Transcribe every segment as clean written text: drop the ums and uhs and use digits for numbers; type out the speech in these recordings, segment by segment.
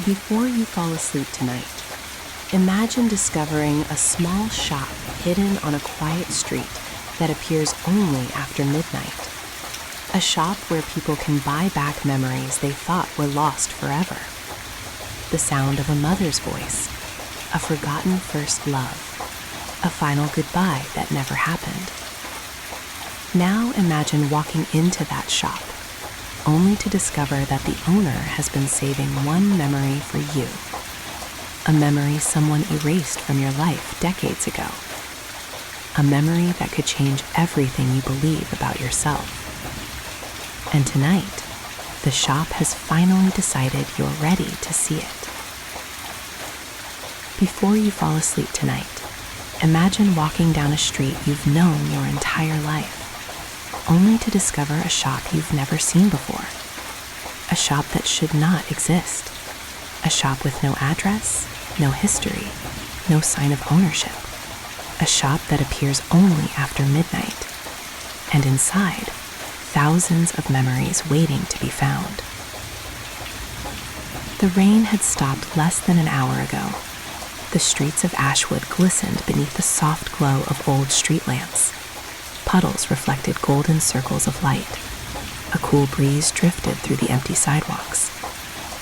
Before you fall asleep tonight, imagine discovering a small shop hidden on a quiet street that appears only after midnight. A shop where people can buy back memories they thought were lost forever. The sound of a mother's voice, a forgotten first love, a final goodbye that never happened. Now imagine walking into that shop, only to discover that the owner has been saving one memory for you. A memory someone erased from your life decades ago. A memory that could change everything you believe about yourself. And tonight, the shop has finally decided you're ready to see it. Before you fall asleep tonight, imagine walking down a street you've known your entire life, only to discover a shop you've never seen before. A shop that should not exist. A shop with no address, no history, no sign of ownership. A shop that appears only after midnight. And inside, thousands of memories waiting to be found. The rain had stopped less than an hour ago. The streets of Ashwood glistened beneath the soft glow of old street lamps. Puddles reflected golden circles of light. A cool breeze drifted through the empty sidewalks.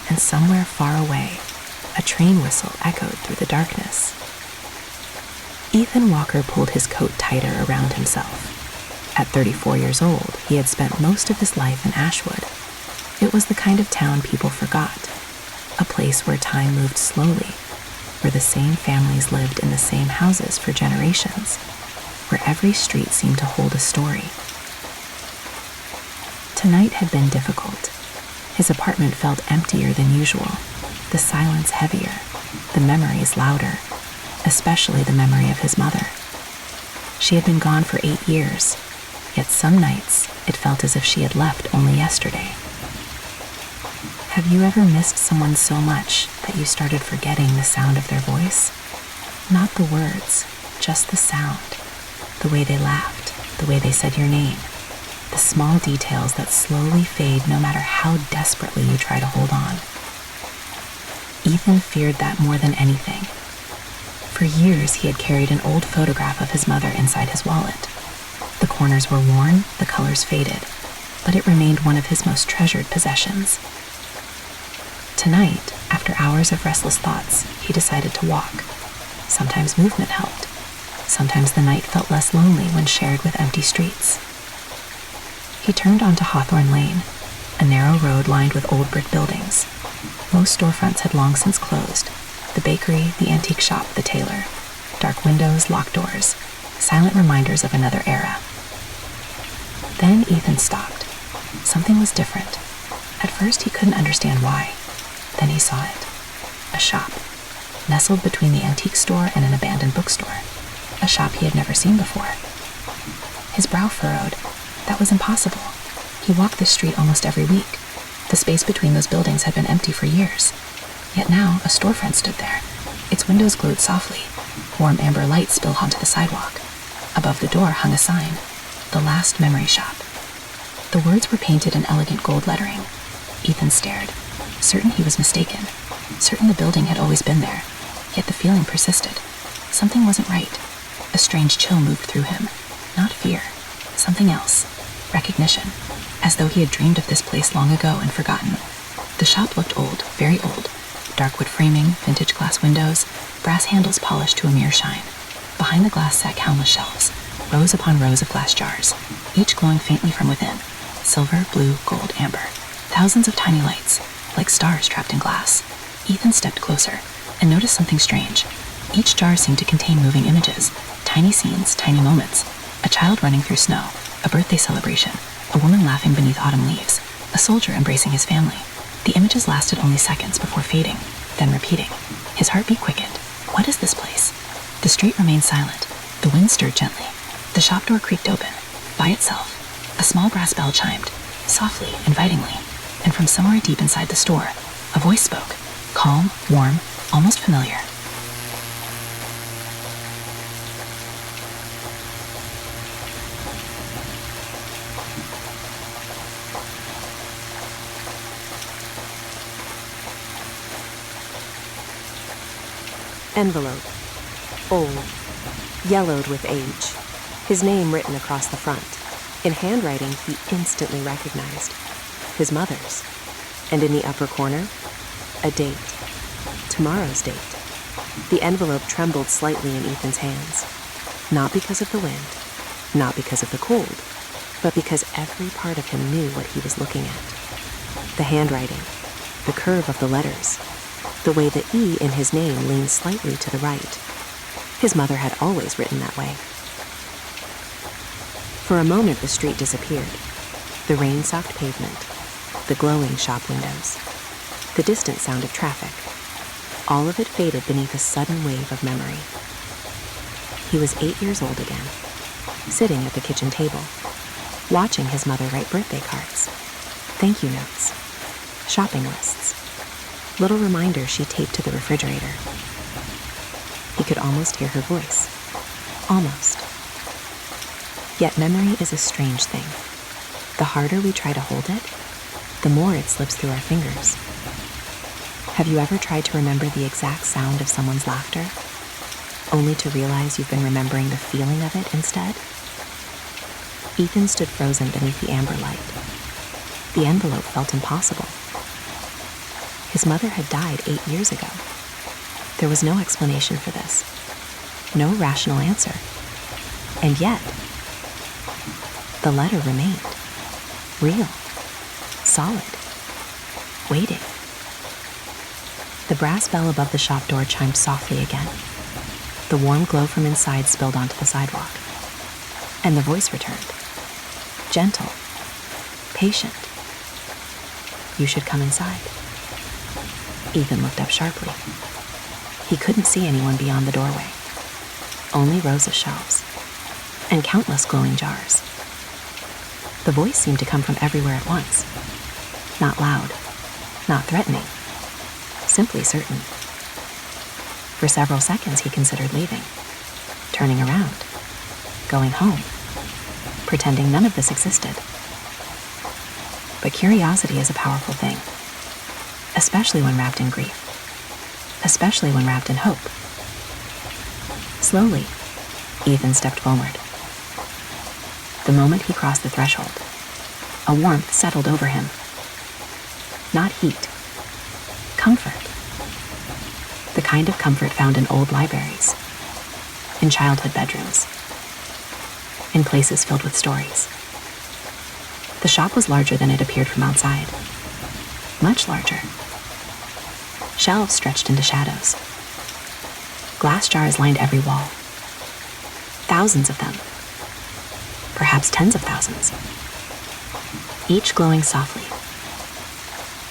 And somewhere far away, a train whistle echoed through the darkness. Ethan Walker pulled his coat tighter around himself. At 34 years old, he had spent most of his life in Ashwood. It was the kind of town people forgot. A place where time moved slowly, where the same families lived in the same houses for generations, where every street seemed to hold a story. Tonight had been difficult. His apartment felt emptier than usual, the silence heavier, the memories louder, especially the memory of his mother. She had been gone for 8 years, yet some nights it felt as if she had left only yesterday. Have you ever missed someone so much that you started forgetting the sound of their voice? Not the words, just the sound. The way they laughed, the way they said your name. The small details that slowly fade no matter how desperately you try to hold on. Ethan feared that more than anything. For years he had carried an old photograph of his mother inside his wallet. The corners were worn, the colors faded, but it remained one of his most treasured possessions. Tonight, after hours of restless thoughts, he decided to walk. Sometimes movement helped. Sometimes the night felt less lonely when shared with empty streets. He turned onto Hawthorne Lane, a narrow road lined with old brick buildings. Most storefronts had long since closed. The bakery, the antique shop, the tailor. Dark windows, locked doors. Silent reminders of another era. Then Ethan stopped. Something was different. At first he couldn't understand why. Then he saw it. A shop, nestled between the antique store and an abandoned bookstore. A shop he had never seen before. His brow furrowed. That was impossible. He walked this street almost every week. The space between those buildings had been empty for years. Yet now a storefront stood there. Its windows glowed softly. Warm amber light spilled onto the sidewalk. Above the door hung a sign. The Last Memory Shop. The words were painted in elegant gold lettering. Ethan stared, certain he was mistaken, certain the building had always been there, yet the feeling persisted. Something wasn't right. A strange chill moved through him. Not fear. Something else. Recognition. As though he had dreamed of this place long ago and forgotten. The shop looked old, very old. Dark wood framing, vintage glass windows, brass handles polished to a mere shine. Behind the glass sat countless shelves, rows upon rows of glass jars, each glowing faintly from within. Silver, blue, gold, amber. Thousands of tiny lights, like stars trapped in glass. Ethan stepped closer and noticed something strange. Each jar seemed to contain moving images, tiny scenes, tiny moments. A child running through snow, a birthday celebration, a woman laughing beneath autumn leaves, a soldier embracing his family. The images lasted only seconds before fading, then repeating. His heartbeat quickened. What is this place? The street remained silent. The wind stirred gently. The shop door creaked open, by itself. A small brass bell chimed, softly, invitingly, and from somewhere deep inside the store, a voice spoke, calm, warm, almost familiar. Envelope. Old. Yellowed with age. His name written across the front. In handwriting he instantly recognized. His mother's. And in the upper corner, a date. Tomorrow's date. The envelope trembled slightly in Ethan's hands. Not because of the wind, not because of the cold, but because every part of him knew what he was looking at. The handwriting, the curve of the letters, the way the E in his name leaned slightly to the right. His mother had always written that way. For a moment the street disappeared. The rain-soaked pavement, the glowing shop windows, the distant sound of traffic. All of it faded beneath a sudden wave of memory. He was 8 years old again, sitting at the kitchen table, watching his mother write birthday cards, thank you notes, shopping lists, little reminders she taped to the refrigerator. He could almost hear her voice. Almost. Yet memory is a strange thing. The harder we try to hold it, the more it slips through our fingers. Have you ever tried to remember the exact sound of someone's laughter, only to realize you've been remembering the feeling of it instead? Ethan stood frozen beneath the amber light. The envelope felt impossible. His mother had died 8 years ago. There was no explanation for this, no rational answer. And yet, the letter remained, real, solid, waiting. The brass bell above the shop door chimed softly again. The warm glow from inside spilled onto the sidewalk. And the voice returned. Gentle, patient. You should come inside. Ethan looked up sharply. He couldn't see anyone beyond the doorway. Only rows of shelves. And countless glowing jars. The voice seemed to come from everywhere at once. Not loud, not threatening. Simply certain. For several seconds he considered leaving, turning around, going home, pretending none of this existed. But curiosity is a powerful thing, especially when wrapped in grief, especially when wrapped in hope. Slowly, Ethan stepped forward. The moment he crossed the threshold, a warmth settled over him. Not heat, comfort. The kind of comfort found in old libraries, in childhood bedrooms, in places filled with stories. The shop was larger than it appeared from outside. Much larger. Shelves stretched into shadows. Glass jars lined every wall. Thousands of them. Perhaps tens of thousands. Each glowing softly.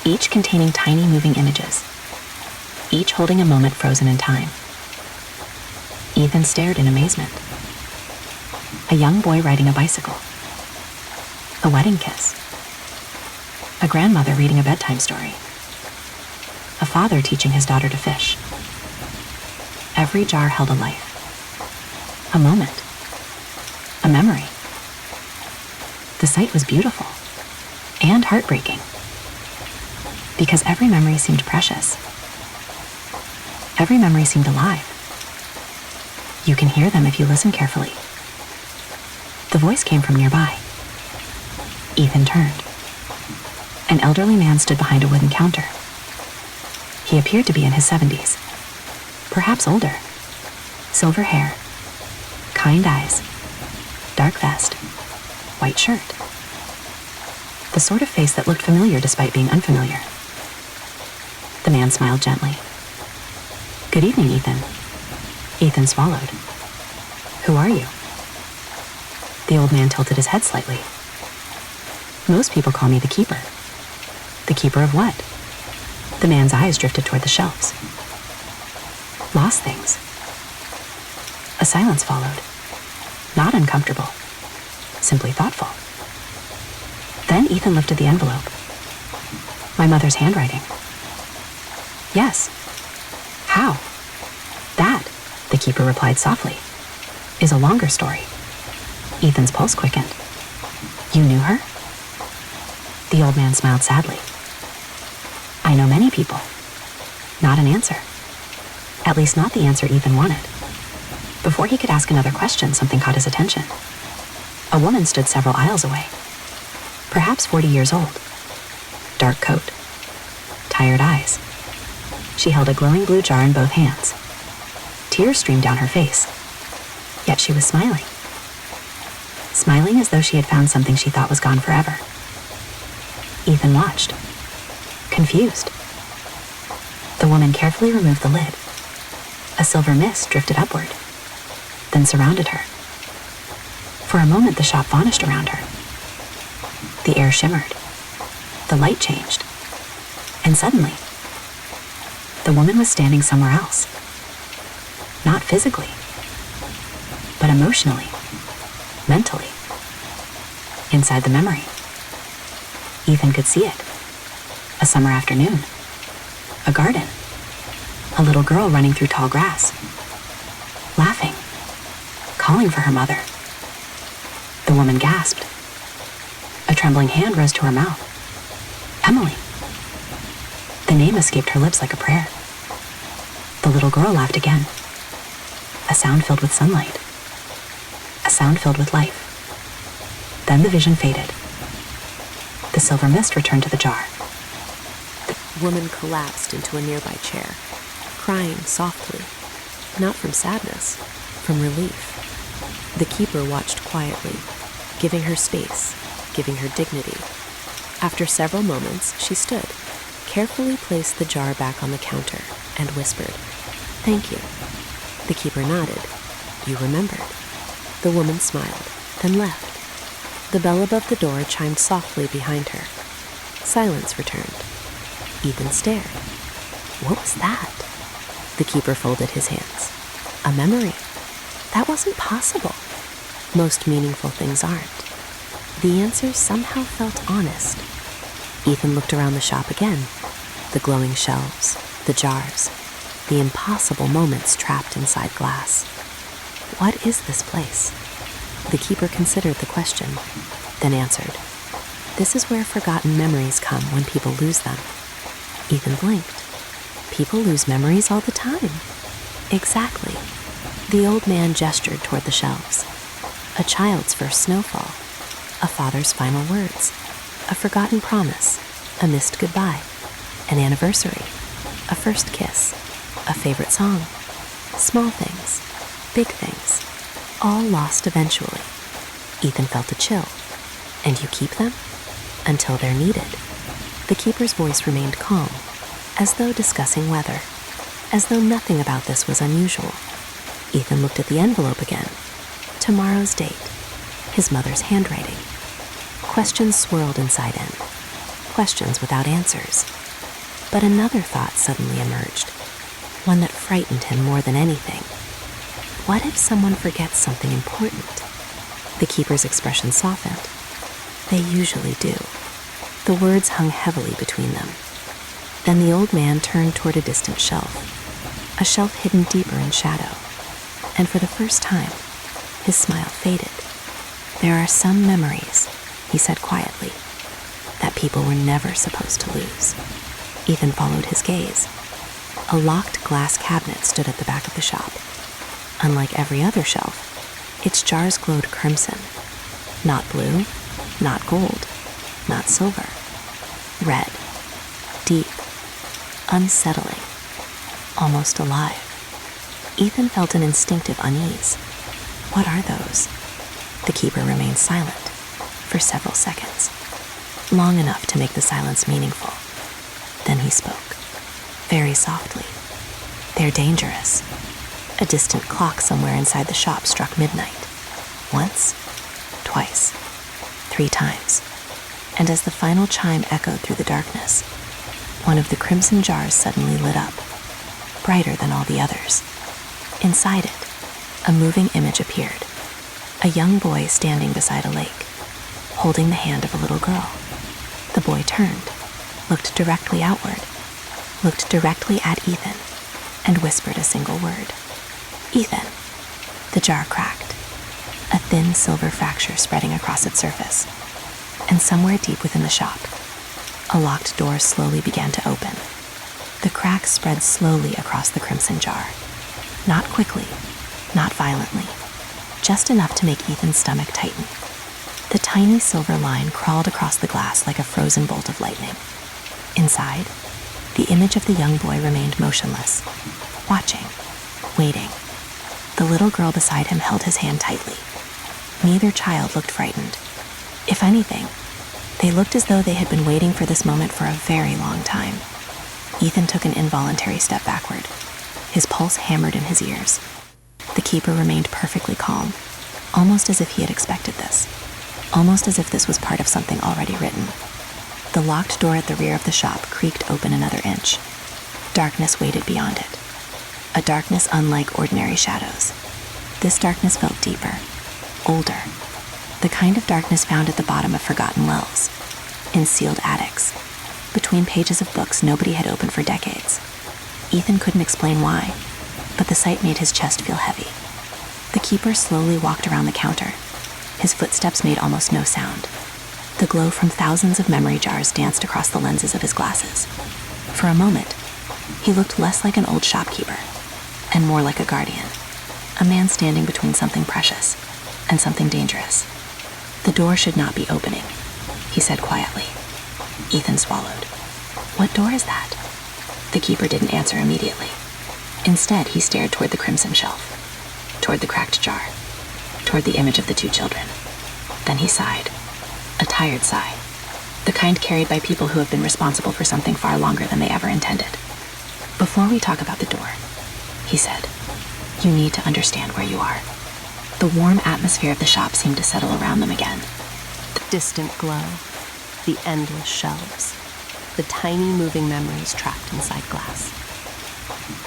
Each containing tiny moving images. Each holding a moment frozen in time. Ethan stared in amazement. A young boy riding a bicycle. A wedding kiss. A grandmother reading a bedtime story. A father teaching his daughter to fish. Every jar held a life. A moment. A memory. The sight was beautiful and heartbreaking, because every memory seemed precious. Every memory seemed alive. You can hear them if you listen carefully. The voice came from nearby. Ethan turned. An elderly man stood behind a wooden counter. He appeared to be in his 70s, perhaps older. Silver hair, kind eyes, dark vest, white shirt. The sort of face that looked familiar despite being unfamiliar. The man smiled gently. Good evening, Ethan. Ethan swallowed. Who are you? The old man tilted his head slightly. Most people call me the keeper. The keeper of what? The man's eyes drifted toward the shelves. Lost things. A silence followed. Not uncomfortable. Simply thoughtful. Then Ethan lifted the envelope. My mother's handwriting. Yes. How? That, the keeper replied softly, is a longer story. Ethan's pulse quickened. You knew her? The old man smiled sadly. I know many people. Not an answer. At least not the answer Ethan wanted. Before he could ask another question, something caught his attention. A woman stood several aisles away, perhaps 40 years old. Dark coat, tired eyes. She held a glowing blue jar in both hands. Tears streamed down her face, yet she was smiling. Smiling as though she had found something she thought was gone forever. Ethan watched, confused. The woman carefully removed the lid. A silver mist drifted upward, then surrounded her. For a moment, the shop vanished around her. The air shimmered. The light changed. And suddenly, the woman was standing somewhere else. Not physically, but emotionally, mentally, inside the memory. Ethan could see it. A summer afternoon. A garden. A little girl running through tall grass. Laughing. Calling for her mother. The woman gasped. A trembling hand rose to her mouth. Emily. The name escaped her lips like a prayer. The little girl laughed again. A sound filled with sunlight. A sound filled with life. Then the vision faded. The silver mist returned to the jar. The woman collapsed into a nearby chair, crying softly, not from sadness, from relief. The keeper watched quietly, giving her space, giving her dignity. After several moments, she stood, carefully placed the jar back on the counter, and whispered, "Thank you." The keeper nodded. "You remembered." The woman smiled, then left. The bell above the door chimed softly behind her. Silence returned. Ethan stared. What was that? The keeper folded his hands. A memory. That wasn't possible. Most meaningful things aren't. The answers somehow felt honest. Ethan looked around the shop again. The glowing shelves, the jars, the impossible moments trapped inside glass. What is this place? The keeper considered the question, then answered, "This is where forgotten memories come when people lose them." Ethan blinked. People lose memories all the time. Exactly. The old man gestured toward the shelves. A child's first snowfall, a father's final words, a forgotten promise, a missed goodbye, an anniversary, a first kiss, a favorite song. Small things, big things, all lost eventually. Ethan felt a chill. And you keep them? Until they're needed. The keeper's voice remained calm, as though discussing weather, as though nothing about this was unusual. Ethan looked at the envelope again. Tomorrow's date. His mother's handwriting. Questions swirled inside him. Questions without answers. But another thought suddenly emerged, one that frightened him more than anything. What if someone forgets something important? The keeper's expression softened. They usually do. The words hung heavily between them. Then the old man turned toward a distant shelf, a shelf hidden deeper in shadow. And for the first time, his smile faded. There are some memories, he said quietly, that people were never supposed to lose. Ethan followed his gaze. A locked glass cabinet stood at the back of the shop. Unlike every other shelf, its jars glowed crimson. Not blue, not gold, not silver. Red, deep, unsettling, almost alive. Ethan felt an instinctive unease. What are those? The keeper remained silent for several seconds, long enough to make the silence meaningful. Then he spoke, very softly. They're dangerous. A distant clock somewhere inside the shop struck midnight. Once, twice, 3 times. And as the final chime echoed through the darkness, one of the crimson jars suddenly lit up, brighter than all the others. Inside it, a moving image appeared. A young boy standing beside a lake, holding the hand of a little girl. The boy turned, looked directly outward, looked directly at Ethan, and whispered a single word. Ethan. The jar cracked, a thin silver fracture spreading across its surface. And somewhere deep within the shop, a locked door slowly began to open. The crack spread slowly across the crimson jar. Not quickly, not violently, just enough to make Ethan's stomach tighten. The tiny silver line crawled across the glass like a frozen bolt of lightning. Inside, the image of the young boy remained motionless, watching, waiting. The little girl beside him held his hand tightly. Neither child looked frightened. If anything, they looked as though they had been waiting for this moment for a very long time. Ethan took an involuntary step backward. His pulse hammered in his ears. The keeper remained perfectly calm, almost as if he had expected this, almost as if this was part of something already written. The locked door at the rear of the shop creaked open another inch. Darkness waited beyond it. A darkness unlike ordinary shadows. This darkness felt deeper, older. The kind of darkness found at the bottom of forgotten wells, in sealed attics, between pages of books nobody had opened for decades. Ethan couldn't explain why, but the sight made his chest feel heavy. The keeper slowly walked around the counter. His footsteps made almost no sound. The glow from thousands of memory jars danced across the lenses of his glasses. For a moment, he looked less like an old shopkeeper, and more like a guardian, a man standing between something precious and something dangerous. The door should not be opening, he said quietly. Ethan swallowed. What door is that? The keeper didn't answer immediately. Instead, he stared toward the crimson shelf, toward the cracked jar, toward the image of the two children. Then he sighed. A tired sigh, the kind carried by people who have been responsible for something far longer than they ever intended. Before we talk about the door, he said, you need to understand where you are. The warm atmosphere of the shop seemed to settle around them again. The distant glow, the endless shelves, the tiny moving memories trapped inside glass.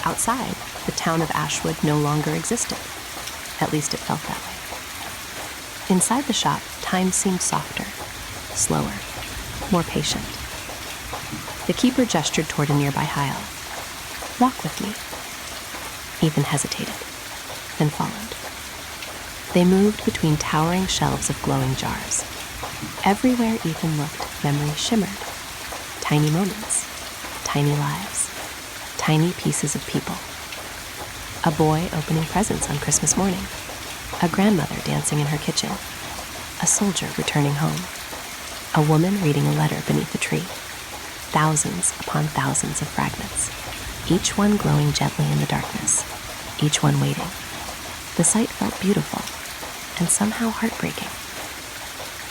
Outside, the town of Ashwood no longer existed. At least it felt that way. Inside the shop, time seemed softer, slower, more patient. The keeper gestured toward a nearby aisle. Walk with me. Ethan hesitated, then followed. They moved between towering shelves of glowing jars. Everywhere Ethan looked, memory shimmered. Tiny moments, tiny lives, tiny pieces of people. A boy opening presents on Christmas morning. A grandmother dancing in her kitchen. A soldier returning home. A woman reading a letter beneath a tree. Thousands upon thousands of fragments, each one glowing gently in the darkness, each one waiting. The sight felt beautiful and somehow heartbreaking.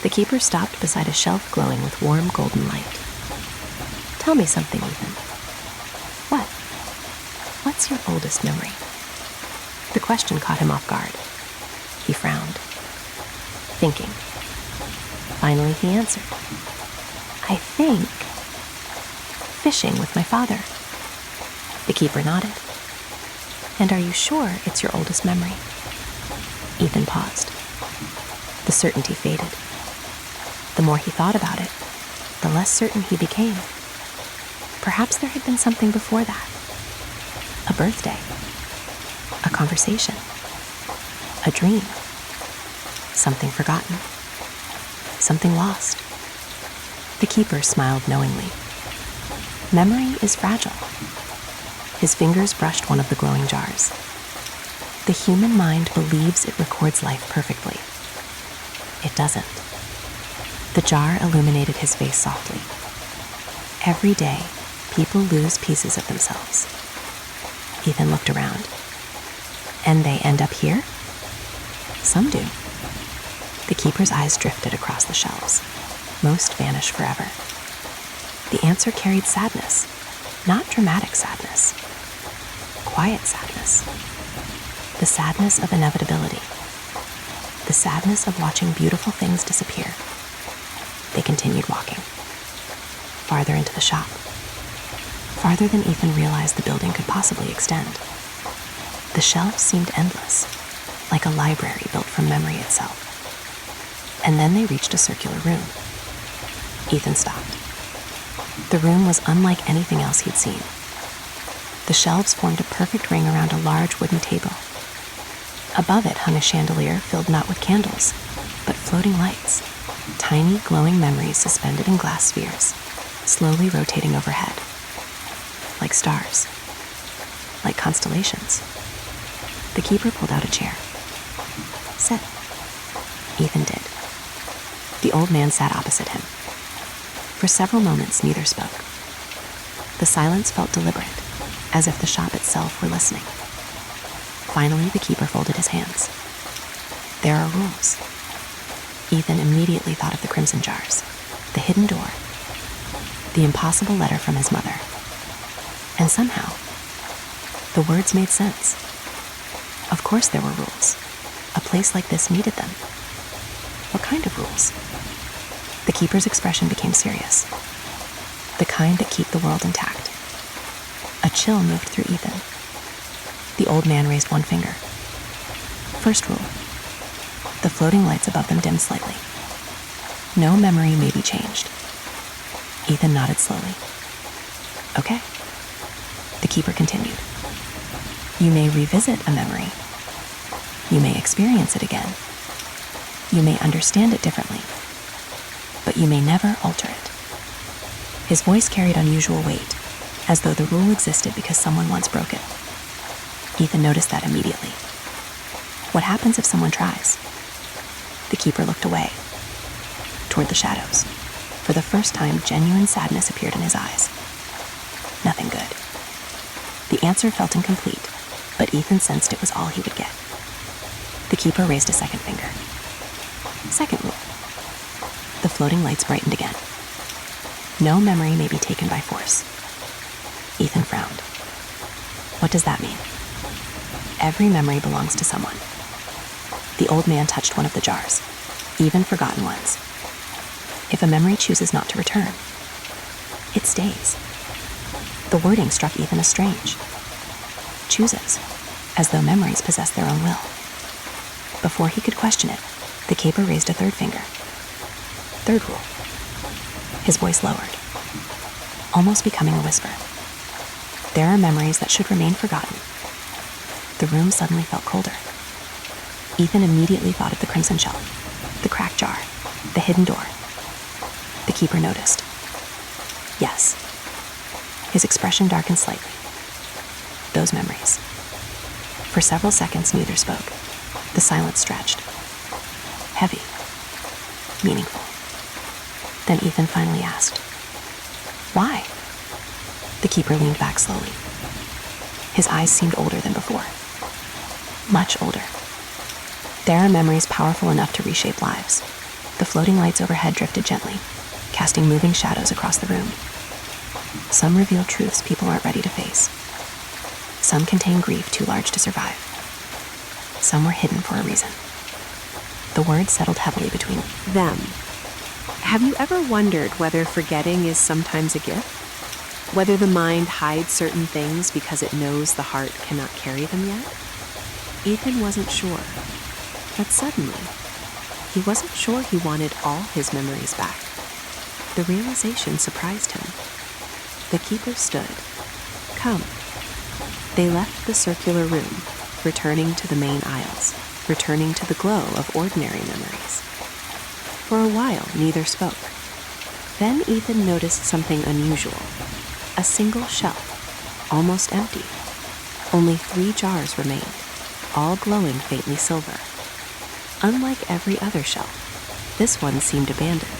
The keeper stopped beside a shelf glowing with warm golden light. Tell me something, Ethan. What? What's your oldest memory? The question caught him off guard. He frowned, thinking. Finally, he answered. I think fishing with my father. The keeper nodded. And are you sure it's your oldest memory? Ethan paused. The certainty faded. The more he thought about it, the less certain he became. Perhaps there had been something before that. A birthday. A conversation. A dream. Something forgotten. Something lost. The keeper smiled knowingly. Memory is fragile. His fingers brushed one of the glowing jars. The human mind believes it records life perfectly. It doesn't. The jar illuminated his face softly. Every day, people lose pieces of themselves. Ethan looked around. And they end up here? Some do. The keeper's eyes drifted across the shelves. Most vanish forever. The answer carried sadness, not dramatic sadness. Quiet sadness. The sadness of inevitability. The sadness of watching beautiful things disappear. They continued walking. Farther into the shop. Farther than Ethan realized the building could possibly extend. The shelves seemed endless, like a library built from memory itself. And then they reached a circular room. Ethan stopped. The room was unlike anything else he'd seen. The shelves formed a perfect ring around a large wooden table. Above it hung a chandelier filled not with candles, but floating lights, tiny glowing memories suspended in glass spheres, slowly rotating overhead. like stars, like constellations. The keeper pulled out a chair. Sit. Ethan did. The old man sat opposite him. For several moments, neither spoke. The silence felt deliberate, as if the shop itself were listening. Finally, the keeper folded his hands. There are rules. Ethan immediately thought of the crimson jars, the hidden door, the impossible letter from his mother. And somehow, the words made sense. Of course there were rules. A place like this needed them. What kind of rules? The keeper's expression became serious. The kind that keep the world intact. A chill moved through Ethan. The old man raised one finger. First rule. The floating lights above them dimmed slightly. No memory may be changed. Ethan nodded slowly. Okay. The keeper continued. You may revisit a memory. You may experience it again. You may understand it differently. But you may never alter it. His voice carried unusual weight, as though the rule existed because someone once broke it. Ethan noticed that immediately. What happens if someone tries? The keeper looked away, toward the shadows. For the first time, genuine sadness appeared in his eyes. Nothing good. The answer felt incomplete, but Ethan sensed it was all he would get. The keeper raised a second finger. Second rule. The floating lights brightened again. No memory may be taken by force. Ethan frowned. What does that mean? Every memory belongs to someone. The old man touched one of the jars, even forgotten ones. If a memory chooses not to return, it stays. The wording struck Ethan as strange. Chooses, as though memories possess their own will. Before he could question it, the keeper raised a third finger. Third rule. His voice lowered, almost becoming a whisper. There are memories that should remain forgotten. The room suddenly felt colder. Ethan immediately thought of the crimson shell, the cracked jar, the hidden door. The keeper noticed. Yes. His expression darkened slightly. Those memories. For several seconds, neither spoke. The silence stretched. Heavy. Meaningful. Then Ethan finally asked, Why? The keeper leaned back slowly. His eyes seemed older than before. Much older. There are memories powerful enough to reshape lives. The floating lights overhead drifted gently, casting moving shadows across the room. Some reveal truths people aren't ready to face. Some contain grief too large to survive. Some were hidden for a reason. The words settled heavily between Them. Have you ever wondered whether forgetting is sometimes a gift? Whether the mind hides certain things because it knows the heart cannot carry them yet? Ethan wasn't sure. But suddenly, he wasn't sure he wanted all his memories back. The realization surprised him. The keeper stood. Come. They left the circular room, returning to the main aisles, returning to the glow of ordinary memories. For a while, neither spoke. Then Ethan noticed something unusual. A single shelf, almost empty. Only 3 jars remained, all glowing faintly silver. Unlike every other shelf, this one seemed abandoned,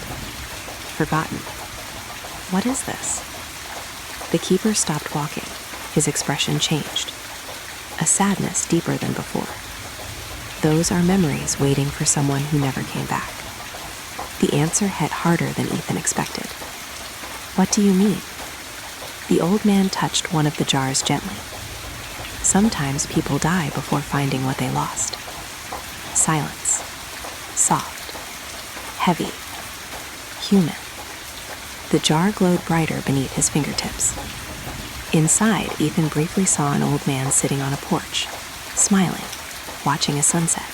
forgotten. What is this? The keeper stopped walking. His expression changed. A sadness deeper than before. Those are memories waiting for someone who never came back. The answer hit harder than Ethan expected. What do you mean? The old man touched one of the jars gently. Sometimes people die before finding what they lost. Silence. Soft. Heavy. Human. The jar glowed brighter beneath his fingertips. Inside, Ethan briefly saw an old man sitting on a porch, smiling, watching a sunset.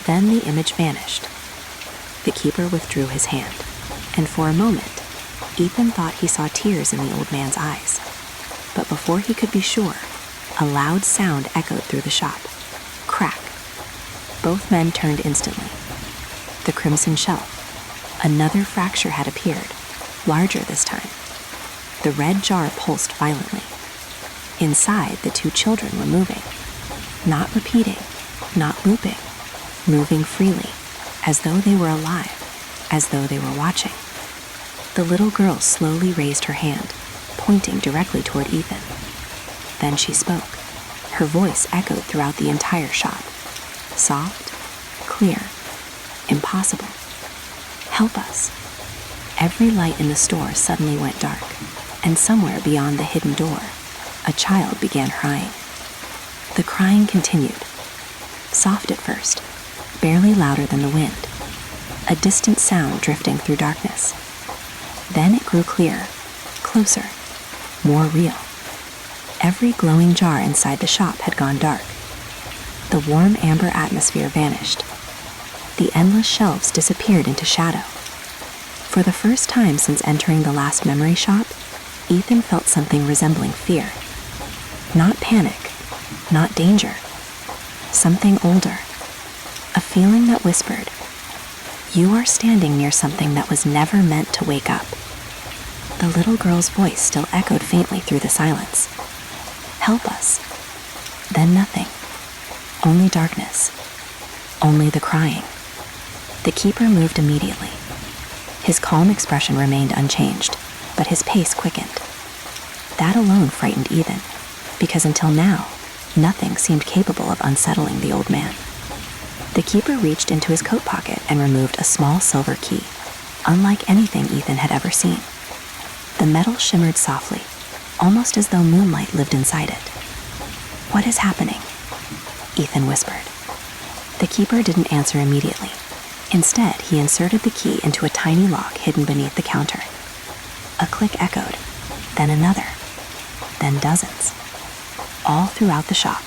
Then the image vanished. The keeper withdrew his hand, and for a moment, Ethan thought he saw tears in the old man's eyes. But before he could be sure, a loud sound echoed through the shop. Crack. Both men turned instantly. The crimson shelf. Another fracture had appeared, larger this time. The red jar pulsed violently. Inside, the two children were moving. Not repeating, not looping, moving freely, as though they were alive, as though they were watching. The little girl slowly raised her hand, pointing directly toward Ethan. Then she spoke. Her voice echoed throughout the entire shop. Soft, clear, impossible. Help us. Every light in the store suddenly went dark, and somewhere beyond the hidden door, a child began crying. The crying continued, soft at first, barely louder than the wind, a distant sound drifting through darkness. Then it grew clearer, closer, more real. Every glowing jar inside the shop had gone dark. The warm amber atmosphere vanished. The endless shelves disappeared into shadow. For the first time since entering the last memory shop, Ethan felt something resembling fear. Not panic, not danger. Something older. A feeling that whispered, "You are standing near something that was never meant to wake up." The little girl's voice still echoed faintly through the silence. "Help us." Then nothing. Only darkness. Only the crying. The keeper moved immediately. His calm expression remained unchanged, but his pace quickened. That alone frightened Ethan, because until now, nothing seemed capable of unsettling the old man. The keeper reached into his coat pocket and removed a small silver key, unlike anything Ethan had ever seen. The metal shimmered softly, almost as though moonlight lived inside it. "What is happening?" Ethan whispered. The keeper didn't answer immediately. Instead, he inserted the key into a tiny lock hidden beneath the counter. A click echoed, then another, then dozens, all throughout the shop.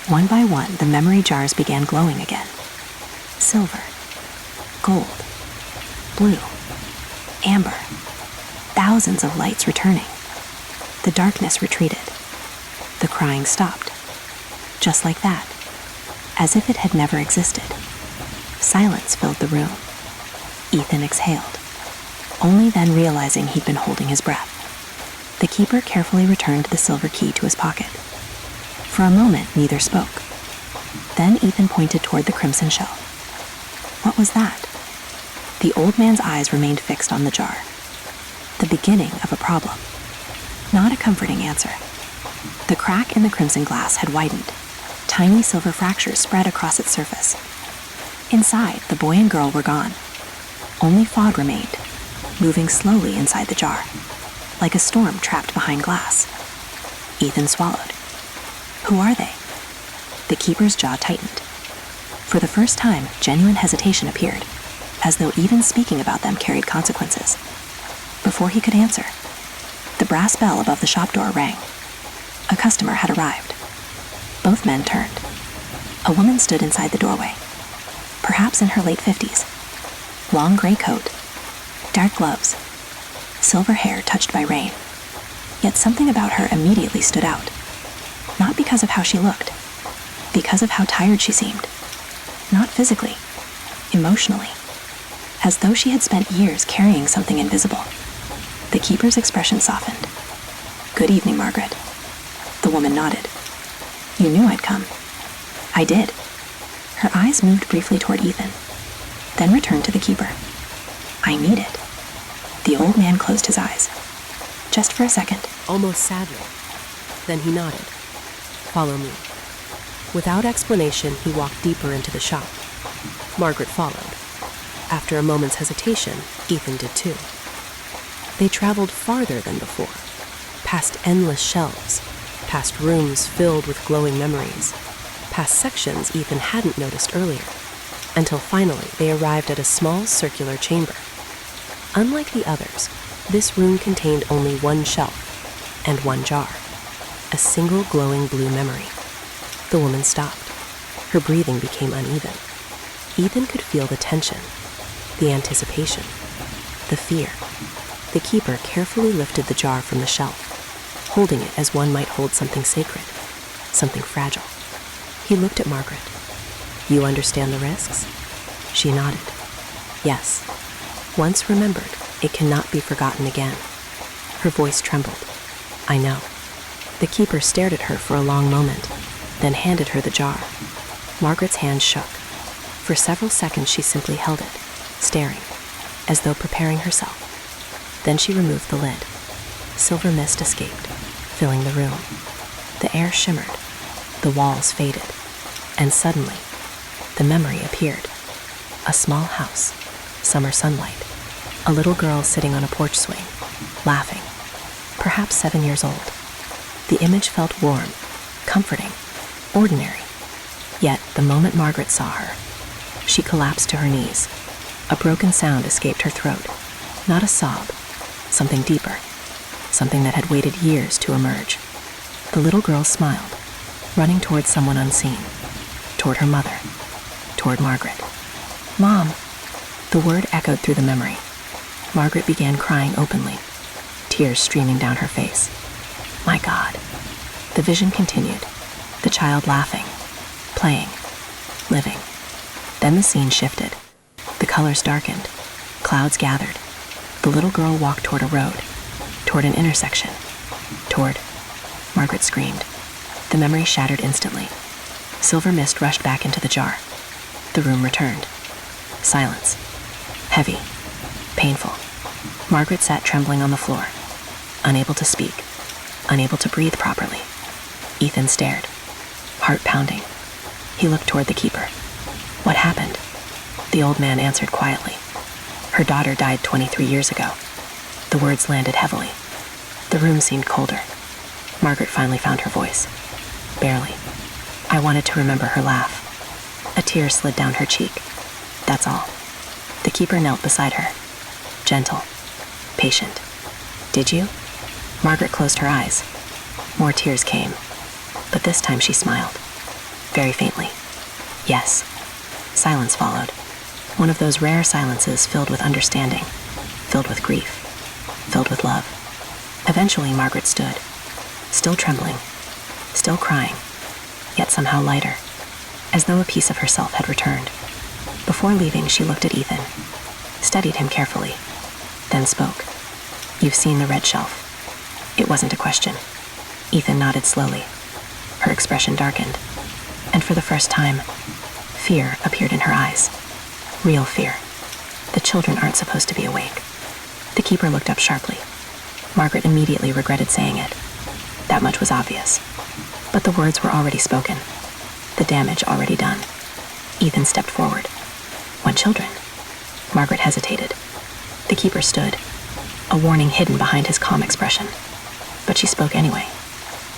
One by one, the memory jars began glowing again. Silver, gold, blue, amber, thousands of lights returning. The darkness retreated. The crying stopped. Just like that, as if it had never existed. Silence filled the room. Ethan exhaled, only then realizing he'd been holding his breath. The keeper carefully returned the silver key to his pocket. For a moment, neither spoke. Then Ethan pointed toward the crimson shell. What was that? The old man's eyes remained fixed on the jar. The beginning of a problem. Not a comforting answer. The crack in the crimson glass had widened. Tiny silver fractures spread across its surface. Inside, the boy and girl were gone. Only fog remained, moving slowly inside the jar, like a storm trapped behind glass. Ethan swallowed. Who are they? The keeper's jaw tightened. For the first time, genuine hesitation appeared, as though even speaking about them carried consequences. Before he could answer, the brass bell above the shop door rang. A customer had arrived. Both men turned. A woman stood inside the doorway, perhaps in her late 50s. Long gray coat, dark gloves, silver hair touched by rain. Yet something about her immediately stood out. Not because of how she looked, because of how tired she seemed. Not physically, emotionally, as though she had spent years carrying something invisible. The keeper's expression softened. "Good evening, Margaret." The woman nodded. "You knew I'd come." "I did." Her eyes moved briefly toward Ethan, then returned to the keeper. "I need it." The old man closed his eyes. Just for a second. Almost sadly. Then he nodded. "Follow me." Without explanation, he walked deeper into the shop. Margaret followed. After a moment's hesitation, Ethan did too. They traveled farther than before, past endless shelves, past rooms filled with glowing memories, past sections Ethan hadn't noticed earlier, until finally they arrived at a small circular chamber. Unlike the others, this room contained only one shelf and one jar, a single glowing blue memory. The woman stopped. Her breathing became uneven. Ethan could feel the tension, the anticipation, the fear. The keeper carefully lifted the jar from the shelf, holding it as one might hold something sacred, something fragile. He looked at Margaret. "You understand the risks?" She nodded. "Yes. Once remembered, it cannot be forgotten again." Her voice trembled. "I know." The keeper stared at her for a long moment, then handed her the jar. Margaret's hand shook. For several seconds she simply held it, staring, as though preparing herself. Then she removed the lid. Silver mist escaped, filling the room. The air shimmered, the walls faded, and suddenly, the memory appeared. A small house, summer sunlight, a little girl sitting on a porch swing, laughing, perhaps 7 years old. The image felt warm, comforting, ordinary. Yet, the moment Margaret saw her, she collapsed to her knees. A broken sound escaped her throat. Not a sob, something deeper, something that had waited years to emerge. The little girl smiled, running toward someone unseen, toward her mother, toward Margaret. "Mom!" The word echoed through the memory. Margaret began crying openly, tears streaming down her face. My God. The vision continued, the child laughing, playing, living. Then the scene shifted. The colors darkened, clouds gathered. The little girl walked toward a road, toward an intersection, toward... Margaret screamed. The memory shattered instantly. Silver mist rushed back into the jar. The room returned. Silence. Heavy. Painful. Margaret sat trembling on the floor, unable to speak, unable to breathe properly. Ethan stared, heart pounding. He looked toward the keeper. "What happened?" The old man answered quietly. "Her daughter died 23 years ago." The words landed heavily. The room seemed colder. Margaret finally found her voice. Barely. "I wanted to remember her laugh." A tear slid down her cheek. That's all. The keeper knelt beside her, gentle, patient. "Did you?" Margaret closed her eyes. More tears came, but this time she smiled, very faintly. "Yes." Silence followed. One of those rare silences filled with understanding, filled with grief, filled with love. Eventually, Margaret stood, still trembling, still crying, yet somehow lighter, as though a piece of herself had returned. Before leaving, she looked at Ethan, studied him carefully, then spoke. "You've seen the red shelf." It wasn't a question. Ethan nodded slowly. Her expression darkened, and for the first time, fear appeared in her eyes. Real fear. The children aren't supposed to be awake. The keeper looked up sharply. Margaret immediately regretted saying it. That much was obvious. But the words were already spoken. The damage already done. Ethan stepped forward. "What children?" Margaret hesitated. The keeper stood, a warning hidden behind his calm expression. But she spoke anyway,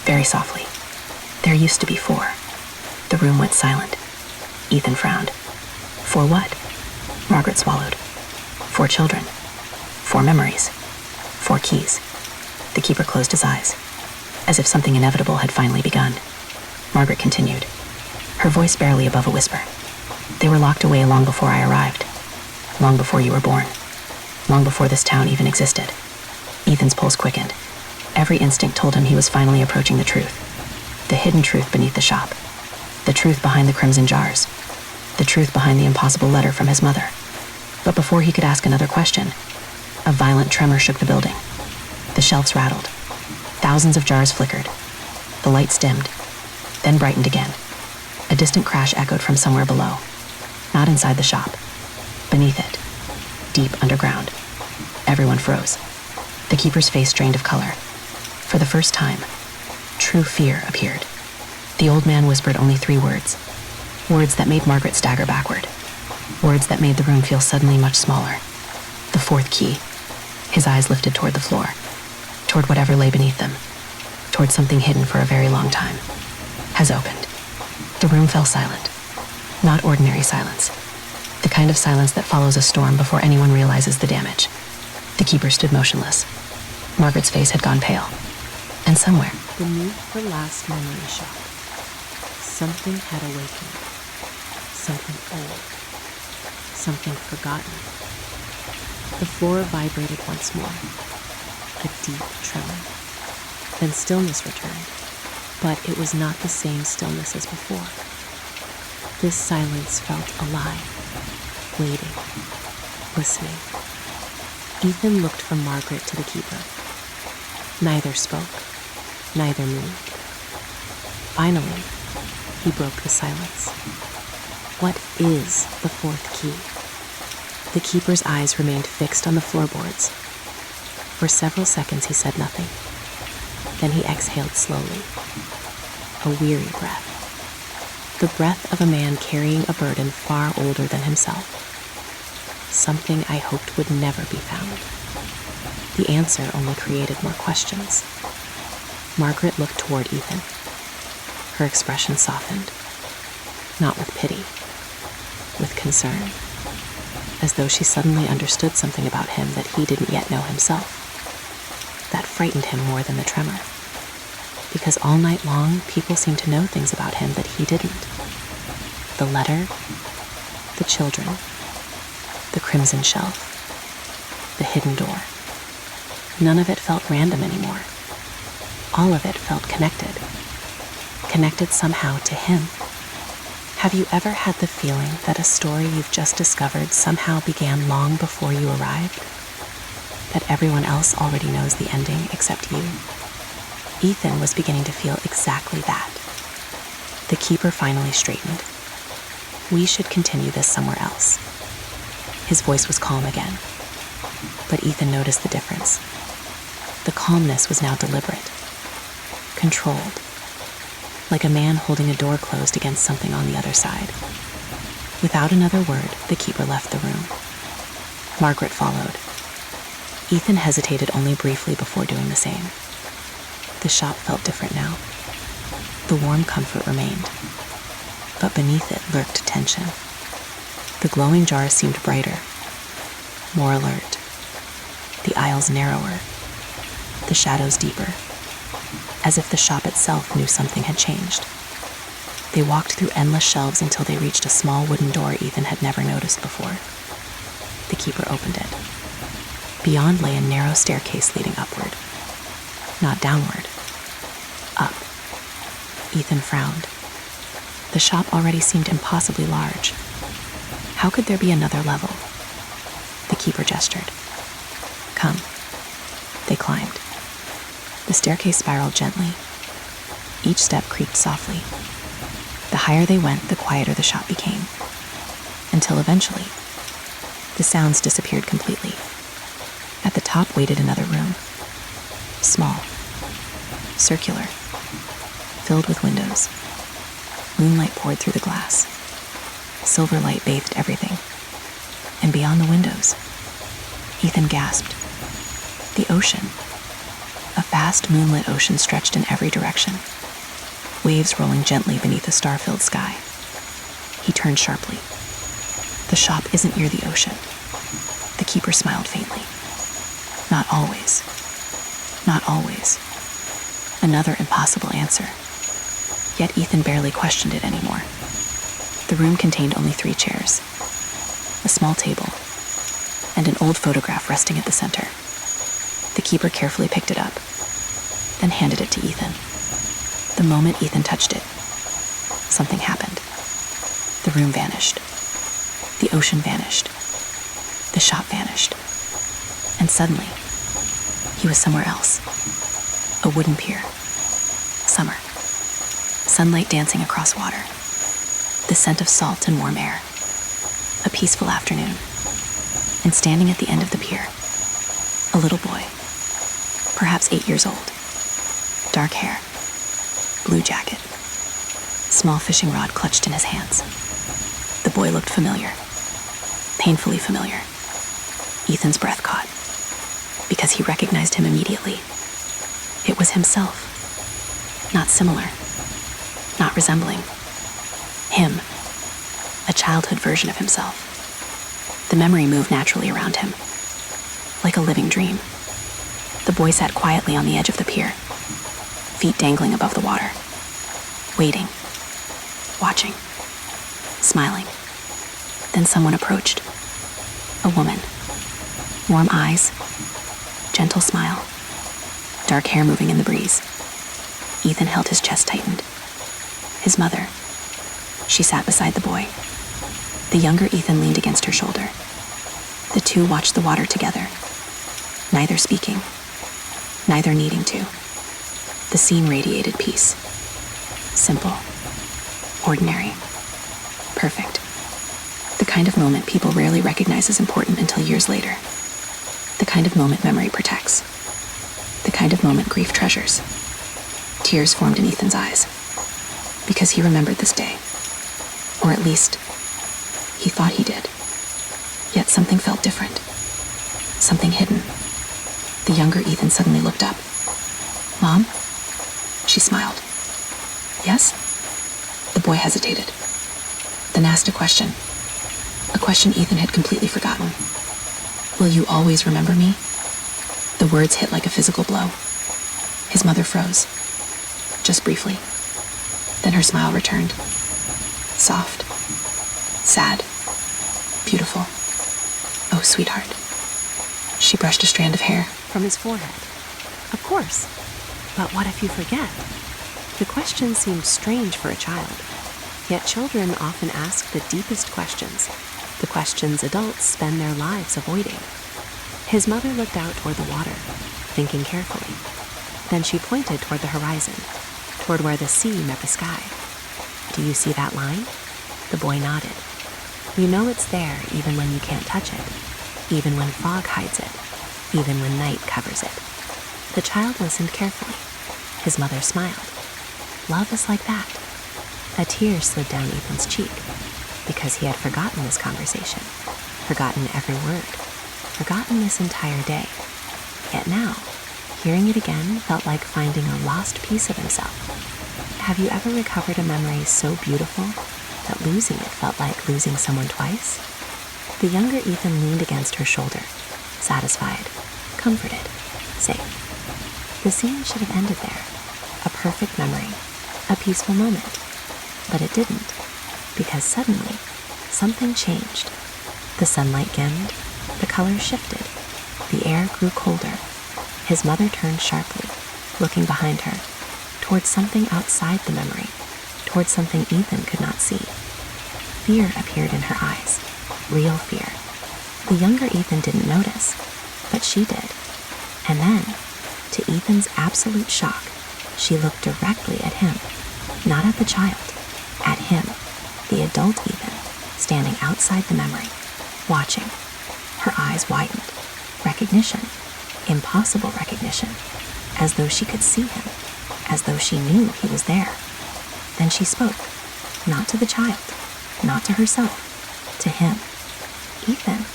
very softly. "There used to be 4. The room went silent. Ethan frowned. "For what?" Margaret swallowed. "4 children. 4 memories. 4 keys." The keeper closed his eyes, as if something inevitable had finally begun. Margaret continued, her voice barely above a whisper. "They were locked away long before I arrived. Long before you were born. Long before this town even existed." Ethan's pulse quickened. Every instinct told him he was finally approaching the truth. The hidden truth beneath the shop. The truth behind the crimson jars. The truth behind the impossible letter from his mother. But before he could ask another question, a violent tremor shook the building. The shelves rattled. Thousands of jars flickered. The lights dimmed, then brightened again. A distant crash echoed from somewhere below. Not inside the shop. Beneath it. Deep underground. Everyone froze. The keeper's face drained of color. For the first time, true fear appeared. The old man whispered only 3 words. Words that made Margaret stagger backward. Words that made the room feel suddenly much smaller. The 4th key. His eyes lifted toward the floor. Toward whatever lay beneath them. Toward something hidden for a very long time. Has opened. The room fell silent. Not ordinary silence. The kind of silence that follows a storm before anyone realizes the damage. The keeper stood motionless. Margaret's face had gone pale. And somewhere, Beneath the last memory shop, something had awakened. Something old. Something forgotten. The floor vibrated once more. A deep tremor. Then stillness returned. But it was not the same stillness as before. This silence felt alive. Waiting. Listening. Ethan looked from Margaret to the keeper. Neither spoke, neither moved. Finally, he broke the silence. What is the fourth key? The keeper's eyes remained fixed on the floorboards. For several seconds he said nothing. Then he exhaled slowly, a weary breath. The breath of a man carrying a burden far older than himself. Something I hoped would never be found. The answer only created more questions. Margaret looked toward Ethan. Her expression softened, not with pity, with concern, as though she suddenly understood something about him that he didn't yet know himself. That frightened him more than the tremor, because all night long people seemed to know things about him that he didn't. The letter, the children, the crimson shelf, the hidden door. None of it felt random anymore. All of it felt connected somehow to him. Have you ever had the feeling that a story you've just discovered somehow began long before you arrived? That everyone else already knows the ending except you? Ethan was beginning to feel exactly that. The keeper finally straightened. We should continue this somewhere else. His voice was calm again, but Ethan noticed the difference. The calmness was now deliberate, controlled, like a man holding a door closed against something on the other side. Without another word, the keeper left the room. Margaret followed. Ethan hesitated only briefly before doing the same. The shop felt different now. The warm comfort remained, but beneath it lurked tension. The glowing jars seemed brighter, more alert. The aisles narrower, the shadows deeper, as if the shop itself knew something had changed. They walked through endless shelves until they reached a small wooden door Ethan had never noticed before. The keeper opened it. Beyond lay a narrow staircase leading upward. Not downward. Up. Ethan frowned. The shop already seemed impossibly large. How could there be another level? The keeper gestured. Come. They climbed. The staircase spiraled gently. Each step creaked softly. The higher they went, the quieter the shop became, until eventually, the sounds disappeared completely. At the top waited another room. Small, circular, filled with windows. Moonlight poured through the glass. Silver light bathed everything. And beyond the windows, Ethan gasped. The ocean. A vast moonlit ocean stretched in every direction, waves rolling gently beneath a star-filled sky. He turned sharply. The shop isn't near the ocean. The keeper smiled faintly. Not always. Not always. Another impossible answer. Yet Ethan barely questioned it anymore. The room contained only 3 chairs, a small table, and an old photograph resting at the center. The keeper carefully picked it up, then handed it to Ethan. The moment Ethan touched it, something happened. The room vanished. The ocean vanished. The shop vanished. And suddenly, he was somewhere else. A wooden pier. Summer. Sunlight dancing across water. The scent of salt and warm air. A peaceful afternoon. And standing at the end of the pier, a little boy. Perhaps 8 years old. Dark hair. Blue jacket. Small fishing rod clutched in his hands. The boy looked familiar. Painfully familiar. Ethan's breath caught, because he recognized him immediately. It was himself. Not similar. Not resembling. Him. A childhood version of himself. The memory moved naturally around him, like a living dream. The boy sat quietly on the edge of the pier, feet dangling above the water, waiting, watching, smiling. Then someone approached. A woman. Warm eyes, gentle smile, dark hair moving in the breeze. Ethan held his chest tightened. His mother. She sat beside the boy. The younger Ethan leaned against her shoulder. The two watched the water together, neither speaking, neither needing to. The scene radiated peace. Simple. Ordinary. Perfect. The kind of moment people rarely recognize as important until years later. The kind of moment memory protects. The kind of moment grief treasures. Tears formed in Ethan's eyes. Because he remembered this day. Or at least, he thought he did. Yet something felt different. Something hidden. The younger Ethan suddenly looked up. "Mom?" She smiled. "Yes?" The boy hesitated. Then asked a question. A question Ethan had completely forgotten. "Will you always remember me?" The words hit like a physical blow. His mother froze. Just briefly. Then her smile returned. Soft. Sad. Beautiful. "Oh, sweetheart." She brushed a strand of hair from his forehead. Of course. But what if you forget? The question seemed strange for a child. Yet children often ask the deepest questions, the questions adults spend their lives avoiding. His mother looked out toward the water, thinking carefully. Then she pointed toward the horizon, toward where the sea met the sky. "Do you see that line?" The boy nodded. "You know it's there even when you can't touch it, even when fog hides it, even when night covers it." The child listened carefully. His mother smiled. "Love is like that." A tear slid down Ethan's cheek because he had forgotten this conversation, forgotten every word, forgotten this entire day. Yet now, hearing it again felt like finding a lost piece of himself. Have you ever recovered a memory so beautiful that losing it felt like losing someone twice? The younger Ethan leaned against her shoulder, satisfied, comforted, safe. The scene should have ended there. A perfect memory, a peaceful moment. But it didn't, because suddenly, something changed. The sunlight dimmed, the colors shifted, the air grew colder. His mother turned sharply, looking behind her, towards something outside the memory, towards something Ethan could not see. Fear appeared in her eyes, real fear. The younger Ethan didn't notice, but she did. And then, to Ethan's absolute shock, she looked directly at him, not at the child, at him, the adult Ethan, standing outside the memory, watching. Her eyes widened. Recognition, impossible recognition, as though she could see him, as though she knew he was there. Then she spoke, not to the child, not to herself, to him. "Ethan."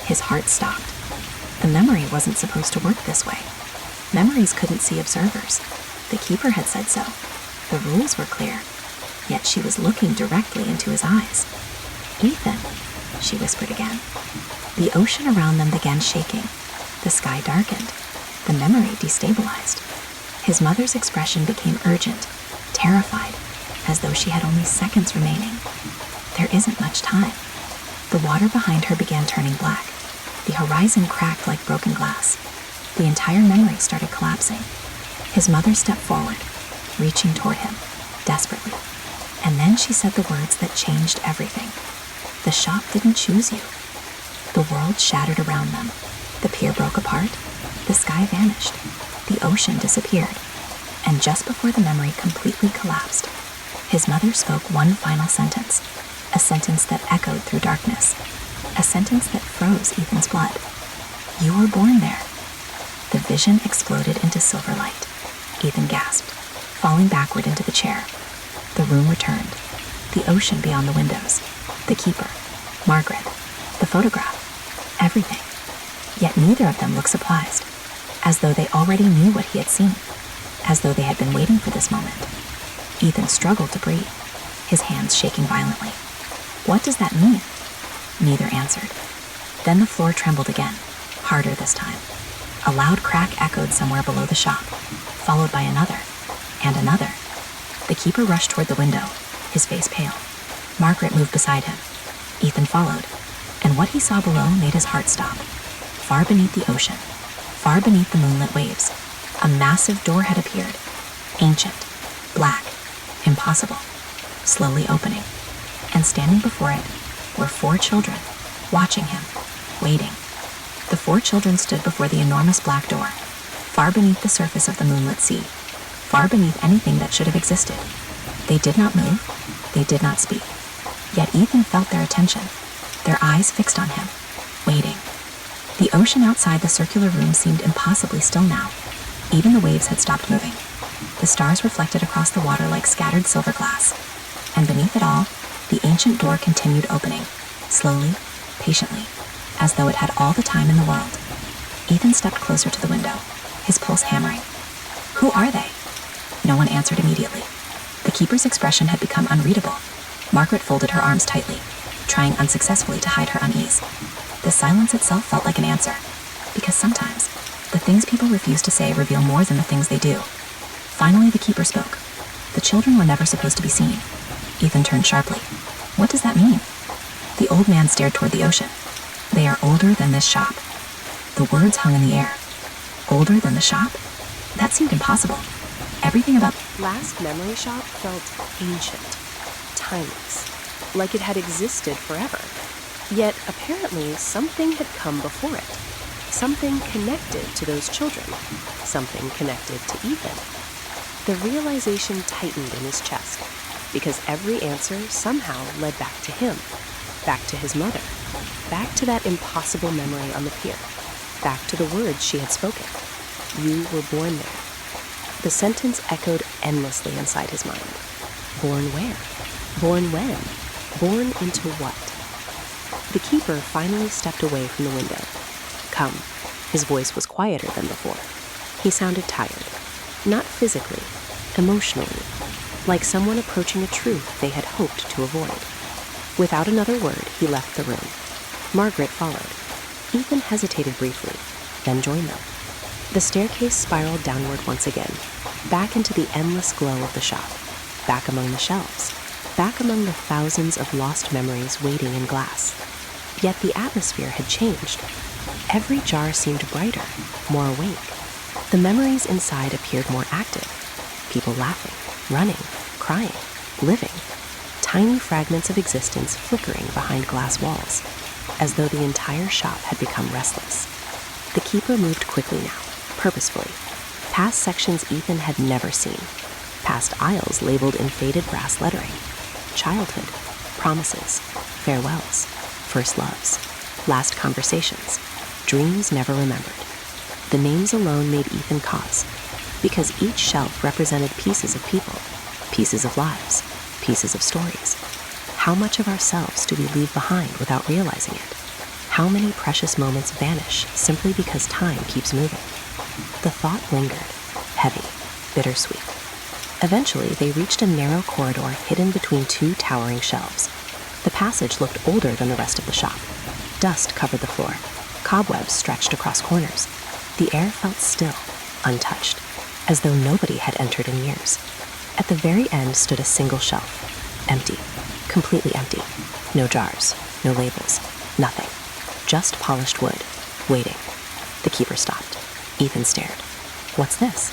His heart stopped. The memory wasn't supposed to work this way. Memories couldn't see observers. The keeper had said so. The rules were clear. Yet she was looking directly into his eyes. "Ethan," she whispered again. The ocean around them began shaking. The sky darkened. The memory destabilized. His mother's expression became urgent, terrified, as though she had only seconds remaining. There isn't much time. The water behind her began turning black. The horizon cracked like broken glass. The entire memory started collapsing. His mother stepped forward, reaching toward him, desperately. And then she said the words that changed everything. The shop didn't choose you. The world shattered around them. The pier broke apart. The sky vanished. The ocean disappeared. And just before the memory completely collapsed, his mother spoke one final sentence, a sentence that echoed through darkness, a sentence that froze Ethan's blood. "You were born there." The vision exploded into silver light. Ethan gasped, falling backward into the chair. The room returned. The ocean beyond the windows. The keeper. Margaret. The photograph. Everything. Yet neither of them looked surprised, as though they already knew what he had seen, as though they had been waiting for this moment. Ethan struggled to breathe, his hands shaking violently. "What does that mean?" Neither answered. Then the floor trembled again, harder this time. A loud crack echoed somewhere below the shop, followed by another, and another. The keeper rushed toward the window, his face pale. Margaret moved beside him. Ethan followed, and what he saw below made his heart stop. Far beneath the ocean, far beneath the moonlit waves, a massive door had appeared, ancient, black, impossible, slowly opening. And standing before it were 4 children, watching him, waiting. The 4 children stood before the enormous black door, far beneath the surface of the moonlit sea, far beneath anything that should have existed. They did not move, they did not speak. Yet Ethan felt their attention, their eyes fixed on him, waiting. The ocean outside the circular room seemed impossibly still now. Even the waves had stopped moving. The stars reflected across the water like scattered silver glass. And beneath it all, the ancient door continued opening, slowly, patiently, as though it had all the time in the world. Ethan stepped closer to the window, his pulse hammering. Who are they? No one answered immediately. The keeper's expression had become unreadable. Margaret folded her arms tightly, trying unsuccessfully to hide her unease. The silence itself felt like an answer, because sometimes the things people refuse to say reveal more than the things they do. Finally, the keeper spoke. The children were never supposed to be seen. Ethan turned sharply. What does that mean? The old man stared toward the ocean. They are older than this shop. The words hung in the air. Older than the shop? That seemed impossible. Everything about Last memory shop felt ancient, timeless, like it had existed forever. Yet apparently something had come before it. Something connected to those children. Something connected to Ethan. The realization tightened in his chest, because every answer somehow led back to him, back to his mother, back to that impossible memory on the pier, back to the words she had spoken. You were born there. The sentence echoed endlessly inside his mind. Born where? Born when? Born into what? The keeper finally stepped away from the window. Come. His voice was quieter than before. He sounded tired. Not physically, emotionally, like someone approaching a truth they had hoped to avoid. Without another word, he left the room. Margaret followed. Ethan hesitated briefly, then joined them. The staircase spiraled downward once again, back into the endless glow of the shop, back among the shelves, back among the thousands of lost memories waiting in glass. Yet the atmosphere had changed. Every jar seemed brighter, more awake. The memories inside appeared more active. People laughing, running, crying, living. Tiny fragments of existence flickering behind glass walls, as though the entire shop had become restless. The keeper moved quickly now, purposefully, past sections Ethan had never seen, past aisles labeled in faded brass lettering. Childhood, promises, farewells, first loves, last conversations, dreams never remembered. The names alone made Ethan pause, because each shelf represented pieces of people, pieces of lives, pieces of stories. How much of ourselves do we leave behind without realizing it? How many precious moments vanish simply because time keeps moving? The thought lingered, heavy, bittersweet. Eventually, they reached a narrow corridor hidden between two towering shelves. The passage looked older than the rest of the shop. Dust covered the floor. Cobwebs stretched across corners. The air felt still, untouched, as though nobody had entered in years. At the very end stood a single shelf, empty, completely empty. No jars, no labels, nothing. Just polished wood, waiting. The keeper stopped. Ethan stared. What's this?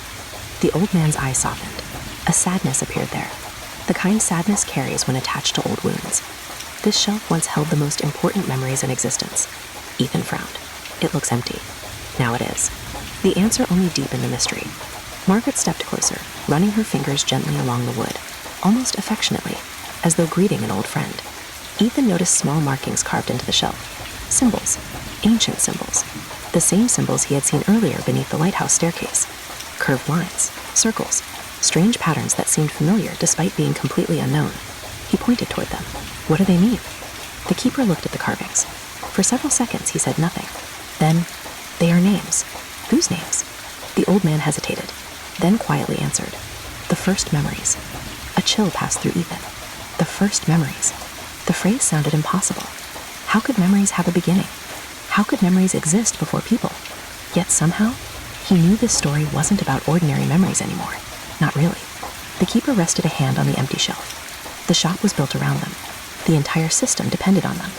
The old man's eyes softened. A sadness appeared there, the kind sadness carries when attached to old wounds. This shelf once held the most important memories in existence. Ethan frowned. It looks empty. Now it is. The answer only deepened the mystery. Margaret stepped closer, running her fingers gently along the wood, almost affectionately, as though greeting an old friend. Ethan noticed small markings carved into the shelf. Symbols. Ancient symbols. The same symbols he had seen earlier beneath the lighthouse staircase. Curved lines, circles, strange patterns that seemed familiar despite being completely unknown. He pointed toward them. What do they mean? The keeper looked at the carvings. For several seconds he said nothing. Then, they are names. Whose names? The old man hesitated, then quietly answered. The first memories. A chill passed through Ethan. The first memories. The phrase sounded impossible. How could memories have a beginning? How could memories exist before people? Yet somehow, he knew this story wasn't about ordinary memories anymore. Not really. The keeper rested a hand on the empty shelf. The shop was built around them. The entire system depended on them.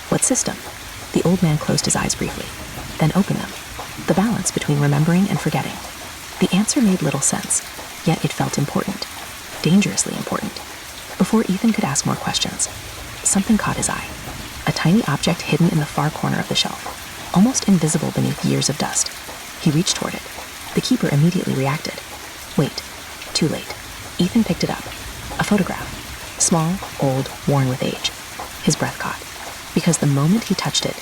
What system? The old man closed his eyes briefly, then opened them. The balance between remembering and forgetting. The answer made little sense, yet it felt important. Dangerously important. Before Ethan could ask more questions, something caught his eye. A tiny object hidden in the far corner of the shelf, almost invisible beneath years of dust. He reached toward it. The keeper immediately reacted. Wait, too late. Ethan picked it up. A photograph. Small, old, worn with age. His breath caught, because the moment he touched it,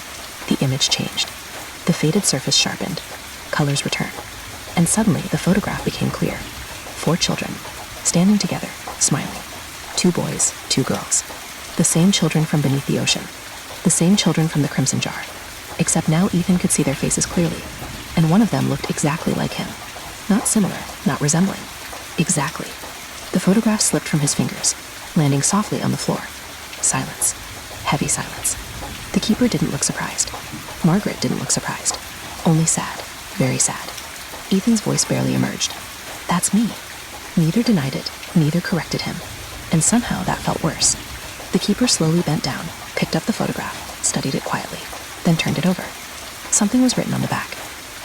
the image changed. The faded surface sharpened, colors returned, and suddenly the photograph became clear. 4 children, standing together, smiling. 2 boys, 2 girls. The same children from beneath the ocean. The same children from the crimson jar. Except now Ethan could see their faces clearly, and one of them looked exactly like him. Not similar, not resembling. Exactly. The photograph slipped from his fingers, landing softly on the floor. Silence. Heavy silence. The keeper didn't look surprised. Margaret didn't look surprised. Only sad. Very sad. Ethan's voice barely emerged. That's me. Neither denied it, neither corrected him. And somehow that felt worse. The keeper slowly bent down, picked up the photograph, studied it quietly, then turned it over. Something was written on the back.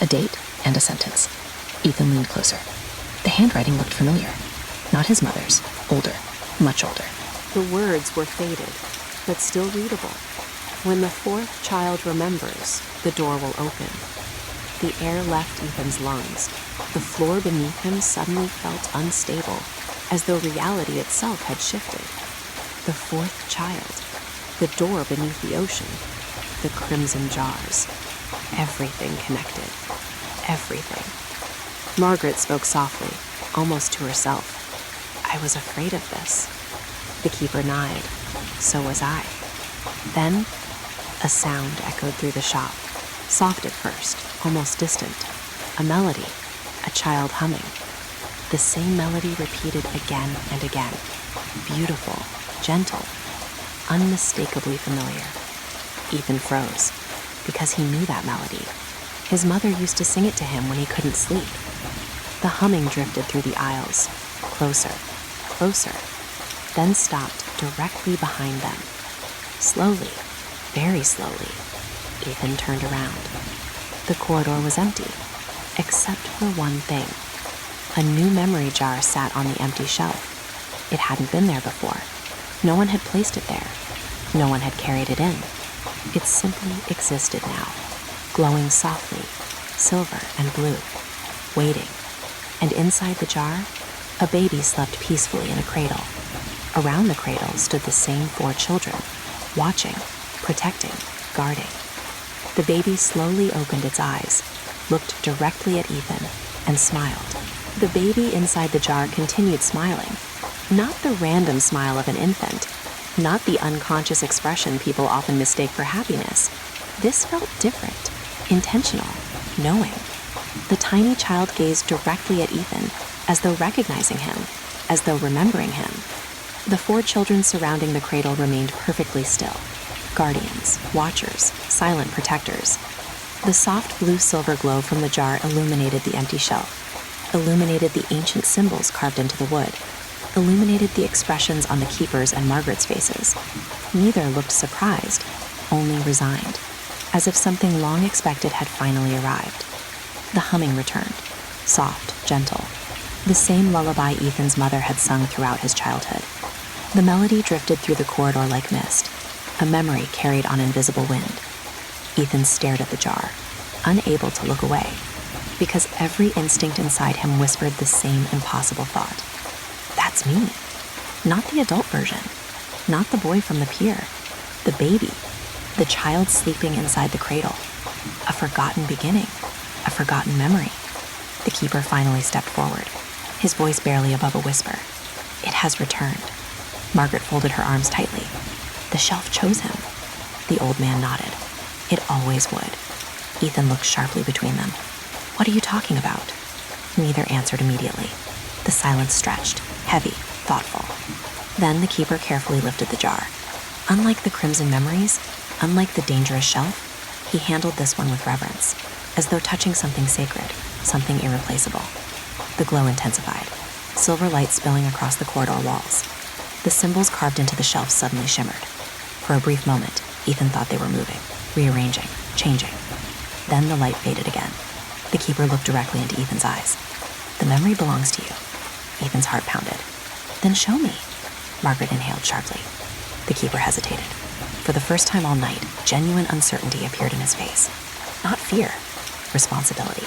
A date and a sentence. Ethan leaned closer. The handwriting looked familiar. Not his mother's. Older. Much older. The words were faded, but still readable. When the 4th child remembers, the door will open. The air left Ethan's lungs. The floor beneath him suddenly felt unstable, as though reality itself had shifted. The 4th child. The door beneath the ocean. The crimson jars. Everything connected. Everything. Margaret spoke softly, almost to herself. I was afraid of this. The keeper nodded. So was I. Then, a sound echoed through the shop. Soft at first, almost distant. A melody, a child humming. The same melody repeated again and again. Beautiful, gentle, unmistakably familiar. Ethan froze, because he knew that melody. His mother used to sing it to him when he couldn't sleep. The humming drifted through the aisles, closer, closer, then stopped directly behind them. Slowly, very slowly, Ethan turned around. The corridor was empty, except for one thing. A new memory jar sat on the empty shelf. It hadn't been there before. No one had placed it there. No one had carried it in. It simply existed now, glowing softly, silver and blue, waiting. And inside the jar, a baby slept peacefully in a cradle. Around the cradle stood the same 4 children, watching, protecting, guarding. The baby slowly opened its eyes, looked directly at Ethan, and smiled. The baby inside the jar continued smiling, not the random smile of an infant, not the unconscious expression people often mistake for happiness. This felt different, intentional, knowing. The tiny child gazed directly at Ethan, as though recognizing him, as though remembering him. The 4 children surrounding the cradle remained perfectly still. Guardians, watchers, silent protectors. The soft blue-silver glow from the jar illuminated the empty shelf, illuminated the ancient symbols carved into the wood, illuminated the expressions on the keeper's and Margaret's faces. Neither looked surprised, only resigned, as if something long expected had finally arrived. The humming returned, soft, gentle, the same lullaby Ethan's mother had sung throughout his childhood. The melody drifted through the corridor like mist, a memory carried on invisible wind. Ethan stared at the jar, unable to look away, because every instinct inside him whispered the same impossible thought. That's me. Not the adult version. Not the boy from the pier. The baby. The child sleeping inside the cradle. A forgotten beginning. A forgotten memory. The keeper finally stepped forward, his voice barely above a whisper. It has returned. Margaret folded her arms tightly. The shelf chose him. The old man nodded. It always would. Ethan looked sharply between them. What are you talking about? Neither answered immediately. The silence stretched, heavy, thoughtful. Then the keeper carefully lifted the jar. Unlike the crimson memories, unlike the dangerous shelf, he handled this one with reverence, as though touching something sacred, something irreplaceable. The glow intensified, silver light spilling across the corridor walls. The symbols carved into the shelf suddenly shimmered. For a brief moment, Ethan thought they were moving, rearranging, changing. Then the light faded again. The keeper looked directly into Ethan's eyes. The memory belongs to you. Ethan's heart pounded. Then show me. Margaret inhaled sharply. The keeper hesitated. For the first time all night, genuine uncertainty appeared in his face. Not fear, responsibility.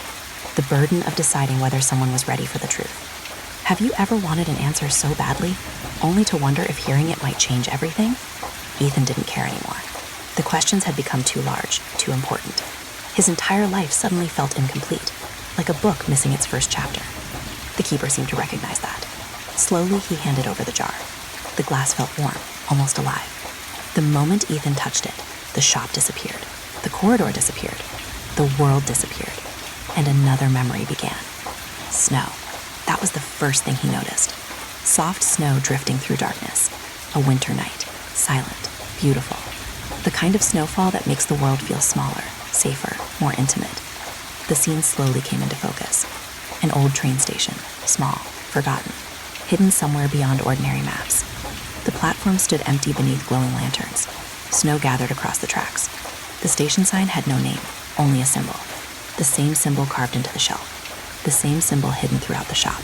the burden of deciding whether someone was ready for the truth. Have you ever wanted an answer so badly, only to wonder if hearing it might change everything? Ethan didn't care anymore. The questions had become too large, too important. His entire life suddenly felt incomplete, like a book missing its first chapter. The keeper seemed to recognize that. Slowly, he handed over the jar. The glass felt warm, almost alive. The moment Ethan touched it, the shop disappeared, the corridor disappeared, the world disappeared, and another memory began. Snow. That was the first thing he noticed. Soft snow drifting through darkness. A winter night. Silent. Beautiful. The kind of snowfall that makes the world feel smaller, safer, more intimate. The scene slowly came into focus. An old train station. Small. Forgotten. Hidden somewhere beyond ordinary maps. The platform stood empty beneath glowing lanterns. Snow gathered across the tracks. The station sign had no name, only a symbol. The same symbol carved into the shelf. The same symbol hidden throughout the shop.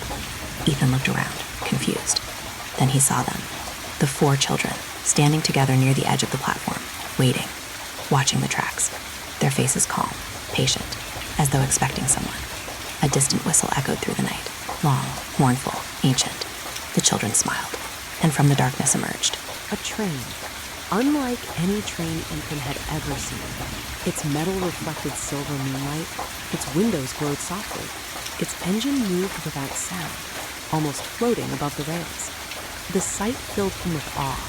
Ethan looked around, confused. Then he saw them. The 4 children, standing together near the edge of the platform, waiting, watching the tracks. Their faces calm, patient, as though expecting someone. A distant whistle echoed through the night, long, mournful, ancient. The children smiled, and from the darkness emerged A train. Unlike any train Ethan had ever seen. Its metal reflected silver moonlight. Its windows glowed softly. Its engine moved without sound, almost floating above the rails. The sight filled him with awe,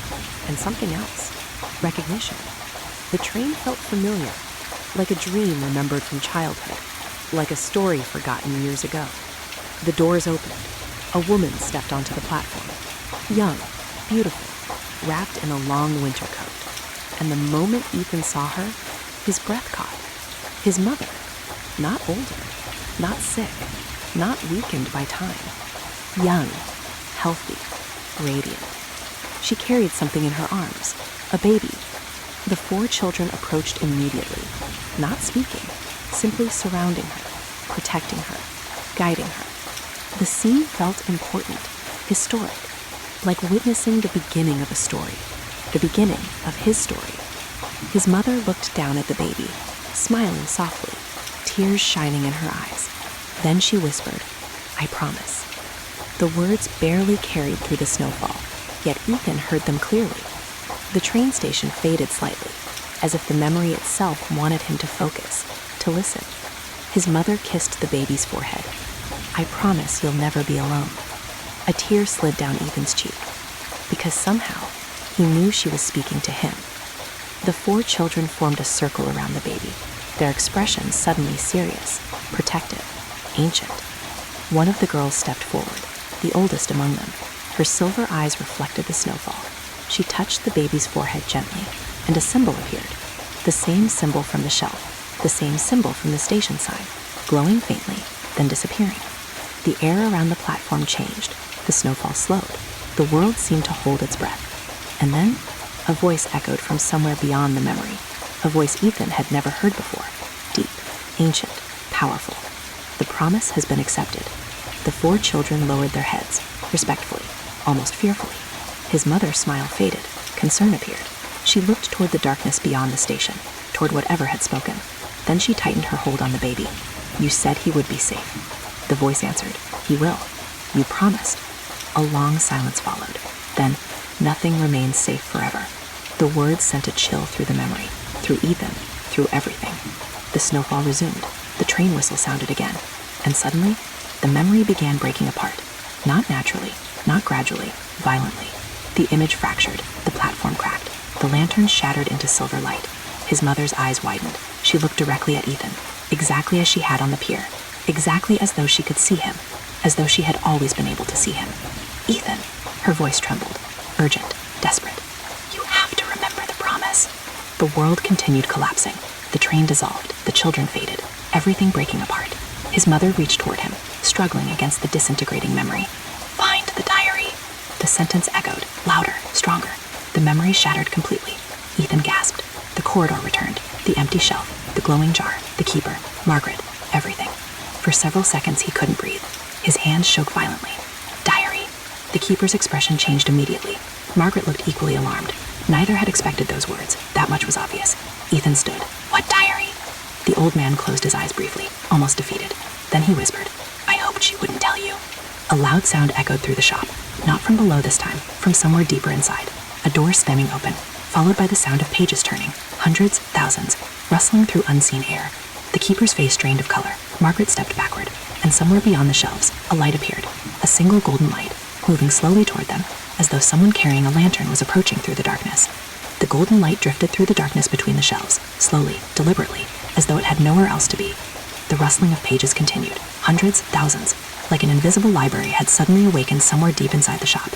and something else, recognition. The train felt familiar, like a dream remembered from childhood, like a story forgotten years ago. The doors opened. A woman stepped onto the platform, young, beautiful, wrapped in a long winter coat. And the moment Ethan saw her, his breath caught. His mother, not older, not sick, not weakened by time. Young, healthy, radiant. She carried something in her arms, a baby. The 4 children approached immediately, not speaking, simply surrounding her, protecting her, guiding her. The scene felt important, historic, like witnessing the beginning of a story, the beginning of his story. His mother looked down at the baby, smiling softly, tears shining in her eyes. Then she whispered, "I promise." The words barely carried through the snowfall, yet Ethan heard them clearly. The train station faded slightly, as if the memory itself wanted him to focus, to listen. His mother kissed the baby's forehead. "I promise you'll never be alone." A tear slid down Ethan's cheek, because somehow he knew she was speaking to him. The 4 children formed a circle around the baby, their expressions suddenly serious, protective, ancient. One of the girls stepped forward, the oldest among them. Her silver eyes reflected the snowfall. She touched the baby's forehead gently, and a symbol appeared. The same symbol from the shelf, the same symbol from the station sign, glowing faintly, then disappearing. The air around the platform changed. The snowfall slowed. The world seemed to hold its breath. And then, a voice echoed from somewhere beyond the memory, a voice Ethan had never heard before, deep, ancient, powerful. The promise has been accepted. The 4 children lowered their heads, respectfully, almost fearfully. His mother's smile faded. Concern appeared. She looked toward the darkness beyond the station, toward whatever had spoken. Then she tightened her hold on the baby. "You said he would be safe." The voice answered, "He will. You promised." A long silence followed. Then, "Nothing remains safe forever." The words sent a chill through the memory, through Ethan, through everything. The snowfall resumed. The train whistle sounded again. And suddenly, the memory began breaking apart. Not naturally, not gradually, violently. The image fractured, the platform cracked, the lantern shattered into silver light. His mother's eyes widened. She looked directly at Ethan, exactly as she had on the pier, exactly as though she could see him, as though she had always been able to see him. "Ethan," her voice trembled, urgent, desperate. "You have to remember the promise." The world continued collapsing. The train dissolved, the children faded, everything breaking apart. His mother reached toward him, struggling against the disintegrating memory. "Find the diary." The sentence echoed, louder, stronger. The memory shattered completely. Ethan gasped. The corridor returned, the empty shelf, the glowing jar, the keeper, Margaret, everything. For several seconds he couldn't breathe. His hands shook violently. "Diary." The keeper's expression changed immediately. Margaret looked equally alarmed. Neither had expected those words. That much was obvious. Ethan stood. "What diary?" The old man closed his eyes briefly, almost defeated. Then he whispered, "I hoped she wouldn't tell you." A loud sound echoed through the shop, not from below this time, from somewhere deeper inside. A door slamming open, followed by the sound of pages turning, hundreds, thousands, rustling through unseen air. The keeper's face drained of color. Margaret stepped backward, and somewhere beyond the shelves, a light appeared, a single golden light, moving slowly toward them, as though someone carrying a lantern was approaching through the darkness. The golden light drifted through the darkness between the shelves, slowly, deliberately, as though it had nowhere else to be. The rustling of pages continued. Hundreds, thousands, like an invisible library had suddenly awakened somewhere deep inside the shop.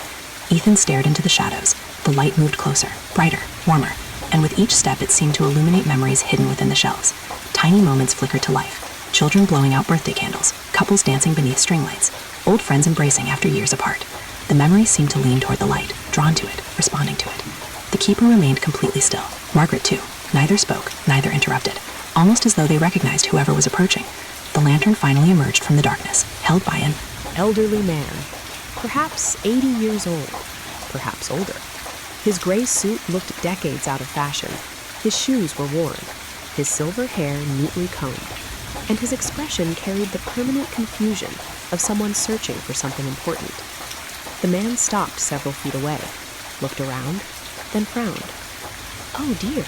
Ethan stared into the shadows. The light moved closer, brighter, warmer, and with each step it seemed to illuminate memories hidden within the shelves. Tiny moments flickered to life. Children blowing out birthday candles, couples dancing beneath string lights, old friends embracing after years apart. The memories seemed to lean toward the light, drawn to it, responding to it. The keeper remained completely still. Margaret too. Neither spoke, neither interrupted, almost as though they recognized whoever was approaching. The lantern finally emerged from the darkness, held by an elderly man, perhaps 80 years old, perhaps older. His gray suit looked decades out of fashion. His shoes were worn, his silver hair neatly combed, and his expression carried the permanent confusion of someone searching for something important. The man stopped several feet away, looked around, then frowned. "Oh dear."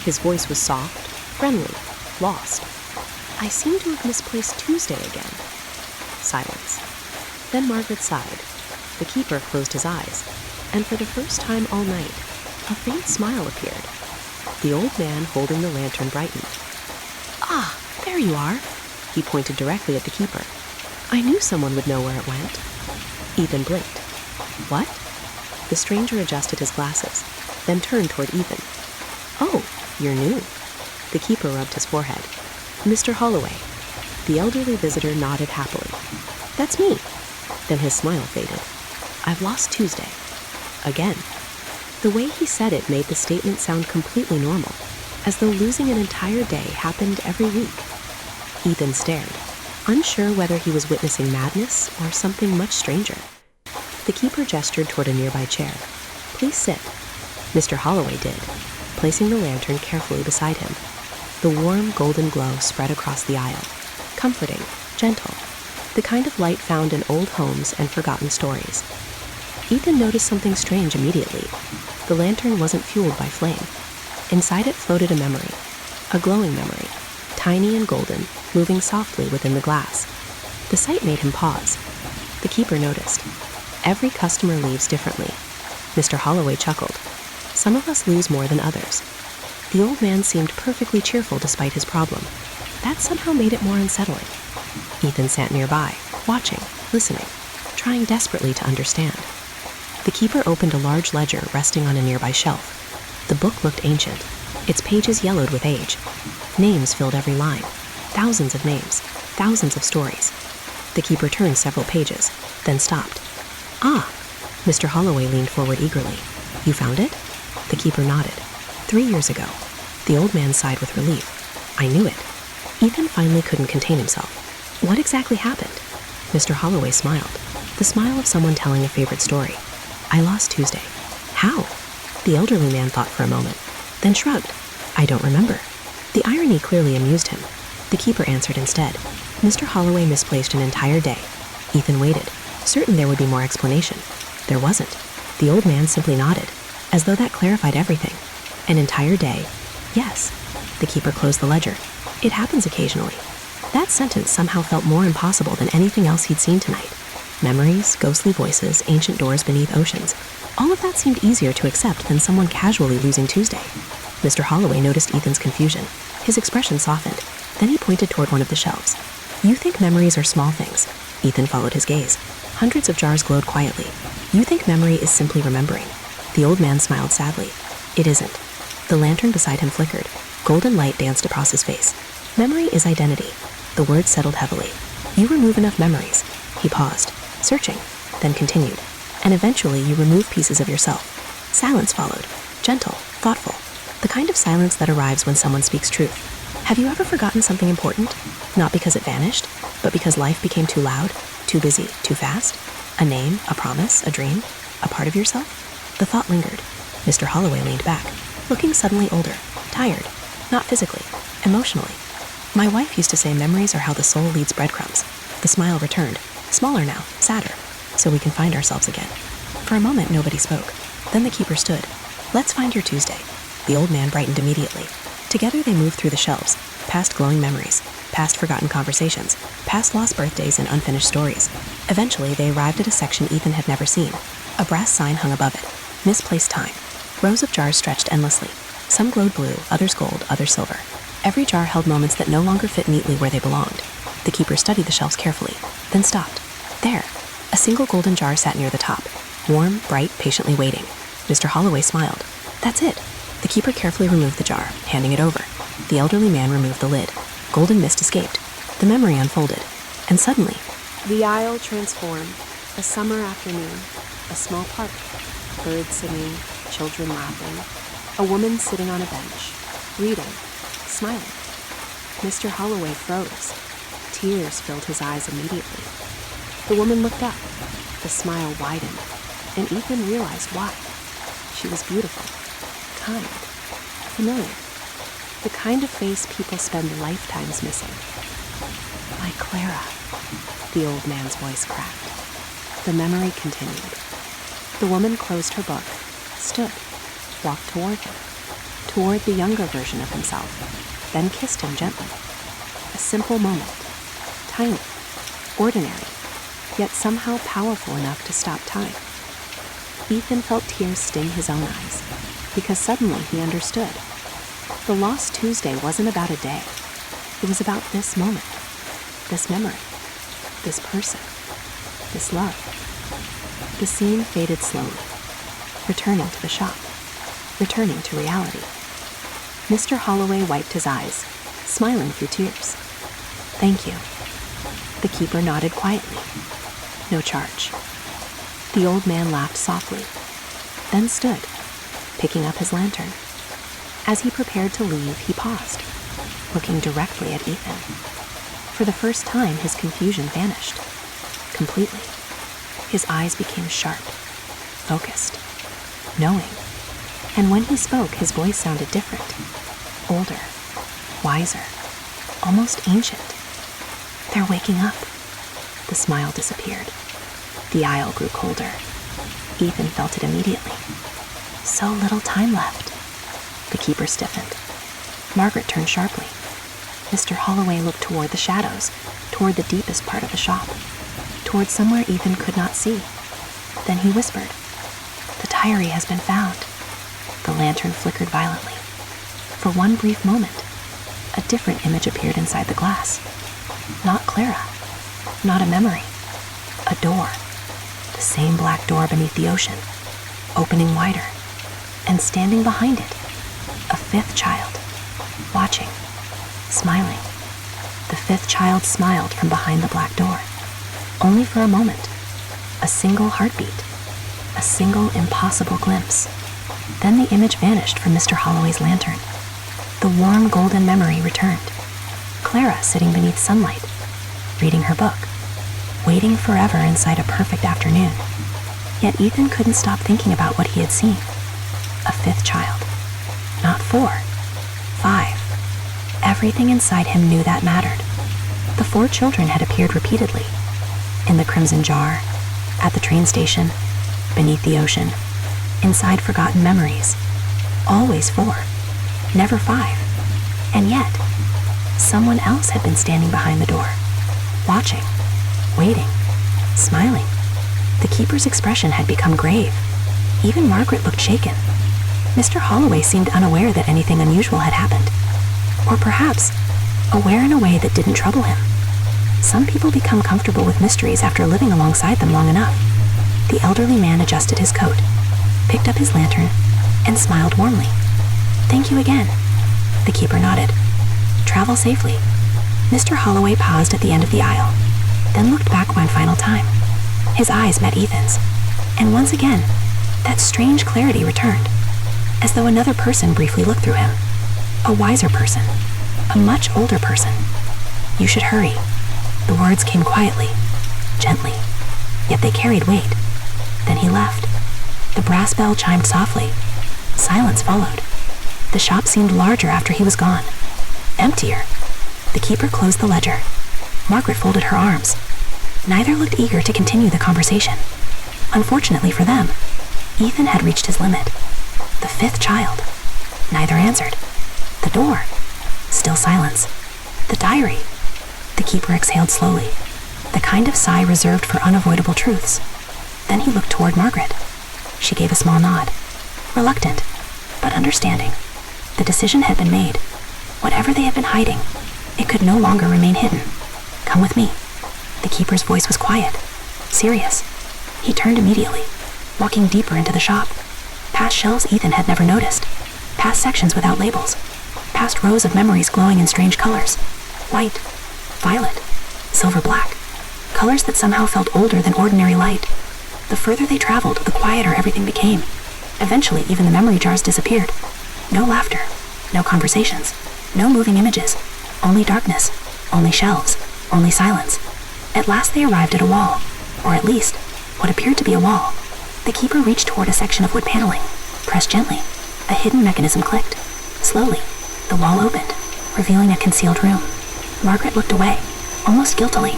His voice was soft, friendly, lost. "I seem to have misplaced Tuesday again." Silence. Then Margaret sighed. The keeper closed his eyes, and for the first time all night, a faint smile appeared. The old man holding the lantern brightened. "Ah, there you are." He pointed directly at the keeper. "I knew someone would know where it went." Ethan blinked. "What?" The stranger adjusted his glasses, then turned toward Ethan. "Oh, you're new." The keeper rubbed his forehead. "Mr. Holloway." The elderly visitor nodded happily. "That's me." Then his smile faded. "I've lost Tuesday. Again." The way he said it made the statement sound completely normal, as though losing an entire day happened every week. Ethan stared, unsure whether he was witnessing madness or something much stranger. The keeper gestured toward a nearby chair. "Please sit." Mr. Holloway did, placing the lantern carefully beside him. The warm golden glow spread across the aisle, comforting, gentle, the kind of light found in old homes and forgotten stories. Ethan noticed something strange immediately. The lantern wasn't fueled by flame. Inside it floated a memory, a glowing memory, tiny and golden, moving softly within the glass. The sight made him pause. The keeper noticed. Every customer leaves differently. Mr. Holloway chuckled. Some of us lose more than others. The old man seemed perfectly cheerful despite his problem. That somehow made it more unsettling. Ethan sat nearby, watching, listening, trying desperately to understand. The keeper opened a large ledger resting on a nearby shelf. The book looked ancient, its pages yellowed with age. Names filled every line. Thousands of names, thousands of stories. The keeper turned several pages, then stopped. "Ah!" Mr. Holloway leaned forward eagerly. "You found it?" The keeper nodded. 3 years ago. The old man sighed with relief. "I knew it." Ethan finally couldn't contain himself. "What exactly happened?" Mr. Holloway smiled, the smile of someone telling a favorite story. "I lost Tuesday." "How?" The elderly man thought for a moment, then shrugged. "I don't remember." The irony clearly amused him. The keeper answered instead. Mr. Holloway misplaced an entire day. Ethan waited, certain there would be more explanation. There wasn't. The old man simply nodded, as though that clarified everything. An entire day? Yes. The keeper closed the ledger. "It happens occasionally." That sentence somehow felt more impossible than anything else he'd seen tonight. Memories, ghostly voices, ancient doors beneath oceans. All of that seemed easier to accept than someone casually losing Tuesday. Mr. Holloway noticed Ethan's confusion. His expression softened. Then he pointed toward one of the shelves. "You think memories are small things." Ethan followed his gaze. Hundreds of jars glowed quietly. "You think memory is simply remembering." The old man smiled sadly. "It isn't." The lantern beside him flickered. Golden light danced across his face. "Memory is identity." The words settled heavily. "You remove enough memories." He paused, searching, then continued. "And eventually you remove pieces of yourself." Silence followed, gentle, thoughtful, the kind of silence that arrives when someone speaks truth. Have you ever forgotten something important? Not because it vanished, but because life became too loud, too busy, too fast? A name, a promise, a dream, a part of yourself? The thought lingered. Mr. Holloway leaned back, looking suddenly older, tired, not physically, emotionally. My wife used to say memories are how the soul leads breadcrumbs. The smile returned, smaller now, sadder, so we can find ourselves again. For a moment, nobody spoke. Then the keeper stood. Let's find your Tuesday. The old man brightened immediately. Together they moved through the shelves, past glowing memories, past forgotten conversations, past lost birthdays and unfinished stories. Eventually, they arrived at a section Ethan had never seen. A brass sign hung above it. Misplaced time. Rows of jars stretched endlessly. Some glowed blue, others gold, others silver. Every jar held moments that no longer fit neatly where they belonged. The keeper studied the shelves carefully, then stopped. There, a single golden jar sat near the top. Warm, bright, patiently waiting. Mr. Holloway smiled. That's it. The keeper carefully removed the jar, handing it over. The elderly man removed the lid. Golden mist escaped. The memory unfolded. And suddenly, the aisle transformed. A summer afternoon. A small park. Birds singing, children laughing. A woman sitting on a bench, reading, smiling. Mr. Holloway froze. Tears filled his eyes immediately. The woman looked up. The smile widened, and Ethan realized why. She was beautiful, kind, familiar. The kind of face people spend lifetimes missing. My Clara, the old man's voice cracked. The memory continued. The woman closed her book, stood, walked toward him, toward the younger version of himself, then kissed him gently. A simple moment, tiny, ordinary, yet somehow powerful enough to stop time. Ethan felt tears sting his own eyes, because suddenly he understood. The lost Tuesday wasn't about a day. It was about this moment, this memory, this person, this love. The scene faded slowly, returning to the shop, returning to reality. Mr. Holloway wiped his eyes, smiling through tears. Thank you. The keeper nodded quietly. No charge. The old man laughed softly, then stood, picking up his lantern. As he prepared to leave, he paused, looking directly at Ethan. For the first time, his confusion vanished, completely. His eyes became sharp, focused, knowing. And when he spoke, his voice sounded different, older, wiser, almost ancient. They're waking up. The smile disappeared. The aisle grew colder. Ethan felt it immediately. So little time left. The keeper stiffened. Margaret turned sharply. Mr. Holloway looked toward the shadows, toward the deepest part of the shop, toward somewhere Ethan could not see. Then he whispered, "The diary has been found." The lantern flickered violently. For one brief moment, a different image appeared inside the glass. Not Clara, not a memory, a door. The same black door beneath the ocean, opening wider, and standing behind it, a fifth child, watching, smiling. The fifth child smiled from behind the black door, only for a moment, a single heartbeat, a single impossible glimpse. Then the image vanished from Mr. Holloway's lantern. The warm golden memory returned. Clara sitting beneath sunlight, reading her book, waiting forever inside a perfect afternoon. Yet Ethan couldn't stop thinking about what he had seen. A fifth child. Not 4, 5. Everything inside him knew that mattered. The 4 children had appeared repeatedly. In the crimson jar, at the train station, beneath the ocean, inside forgotten memories. Always 4, never 5. And yet, someone else had been standing behind the door, watching, waiting, smiling. The keeper's expression had become grave. Even Margaret looked shaken. Mr. Holloway seemed unaware that anything unusual had happened. Or perhaps, aware in a way that didn't trouble him. Some people become comfortable with mysteries after living alongside them long enough. The elderly man adjusted his coat, picked up his lantern, and smiled warmly. "Thank you again." The keeper nodded. "Travel safely." Mr. Holloway paused at the end of the aisle, then looked back one final time. His eyes met Ethan's, and once again, that strange clarity returned, as though another person briefly looked through him. A wiser person, a much older person. "You should hurry." The words came quietly, gently, yet they carried weight. Then he left. The brass bell chimed softly. Silence followed. The shop seemed larger after he was gone, emptier, The keeper closed the ledger. Margaret folded her arms. Neither looked eager to continue the conversation. Unfortunately for them, Ethan had reached his limit. The fifth child. Neither answered. The door. Still silence. The diary. The keeper exhaled slowly, the kind of sigh reserved for unavoidable truths. Then he looked toward Margaret. She gave a small nod, reluctant, but understanding. The decision had been made. Whatever they had been hiding, it could no longer remain hidden. Come with me. The keeper's voice was quiet, serious. He turned immediately, walking deeper into the shop, past shelves Ethan had never noticed, past sections without labels, past rows of memories glowing in strange colors. White, violet, silver black, colors that somehow felt older than ordinary light. The further they traveled, the quieter everything became. Eventually, even the memory jars disappeared. No laughter, no conversations, no moving images, only darkness, only shelves, only silence. At last they arrived at a wall, or at least, what appeared to be a wall. The keeper reached toward a section of wood paneling, pressed gently. A hidden mechanism clicked. Slowly, the wall opened, revealing a concealed room. Margaret looked away, almost guiltily.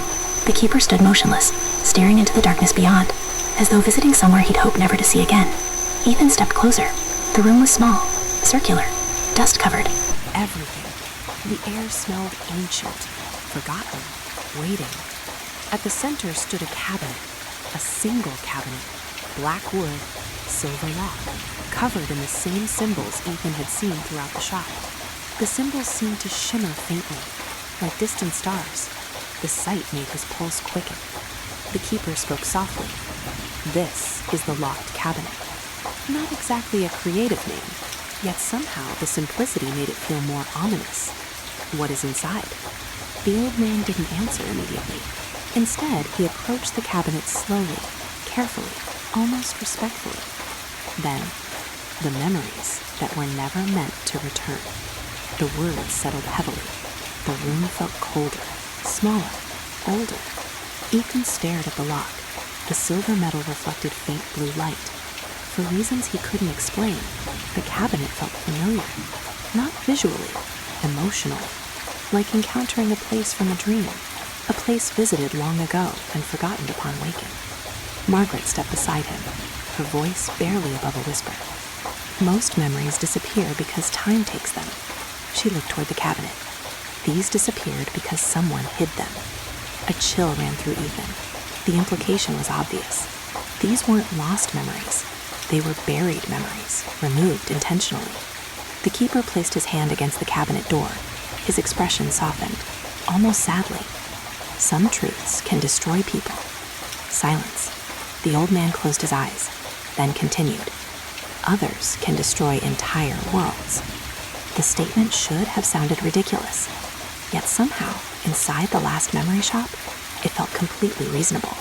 The keeper stood motionless, staring into the darkness beyond, as though visiting somewhere he'd hoped never to see again. Ethan stepped closer. The room was small, circular, dust-covered. Everything. The air smelled ancient, forgotten, waiting. At the center stood a cabinet, a single cabinet, black wood, silver lock, covered in the same symbols Ethan had seen throughout the shop. The symbols seemed to shimmer faintly, like distant stars. The sight made his pulse quicken. The keeper spoke softly. This is the locked cabinet. Not exactly a creative name, yet somehow the simplicity made it feel more ominous. What is inside? The old man didn't answer immediately. Instead, he approached the cabinet slowly, carefully, almost respectfully. Then, the memories that were never meant to return. The words settled heavily. The room felt colder, smaller, older. Ethan stared at the lock. The silver metal reflected faint blue light. For reasons he couldn't explain, the cabinet felt familiar. Not visually, emotionally. Like encountering a place from a dream. A place visited long ago and forgotten upon waking. Margaret stepped beside him, her voice barely above a whisper. Most memories disappear because time takes them. She looked toward the cabinet. These disappeared because someone hid them. A chill ran through Ethan. The implication was obvious. These weren't lost memories. They were buried memories, removed intentionally. The keeper placed his hand against the cabinet door. His expression softened, almost sadly. Some truths can destroy people. Silence. The old man closed his eyes, then continued. Others can destroy entire worlds. The statement should have sounded ridiculous, yet somehow, inside the last memory shop, it felt completely reasonable,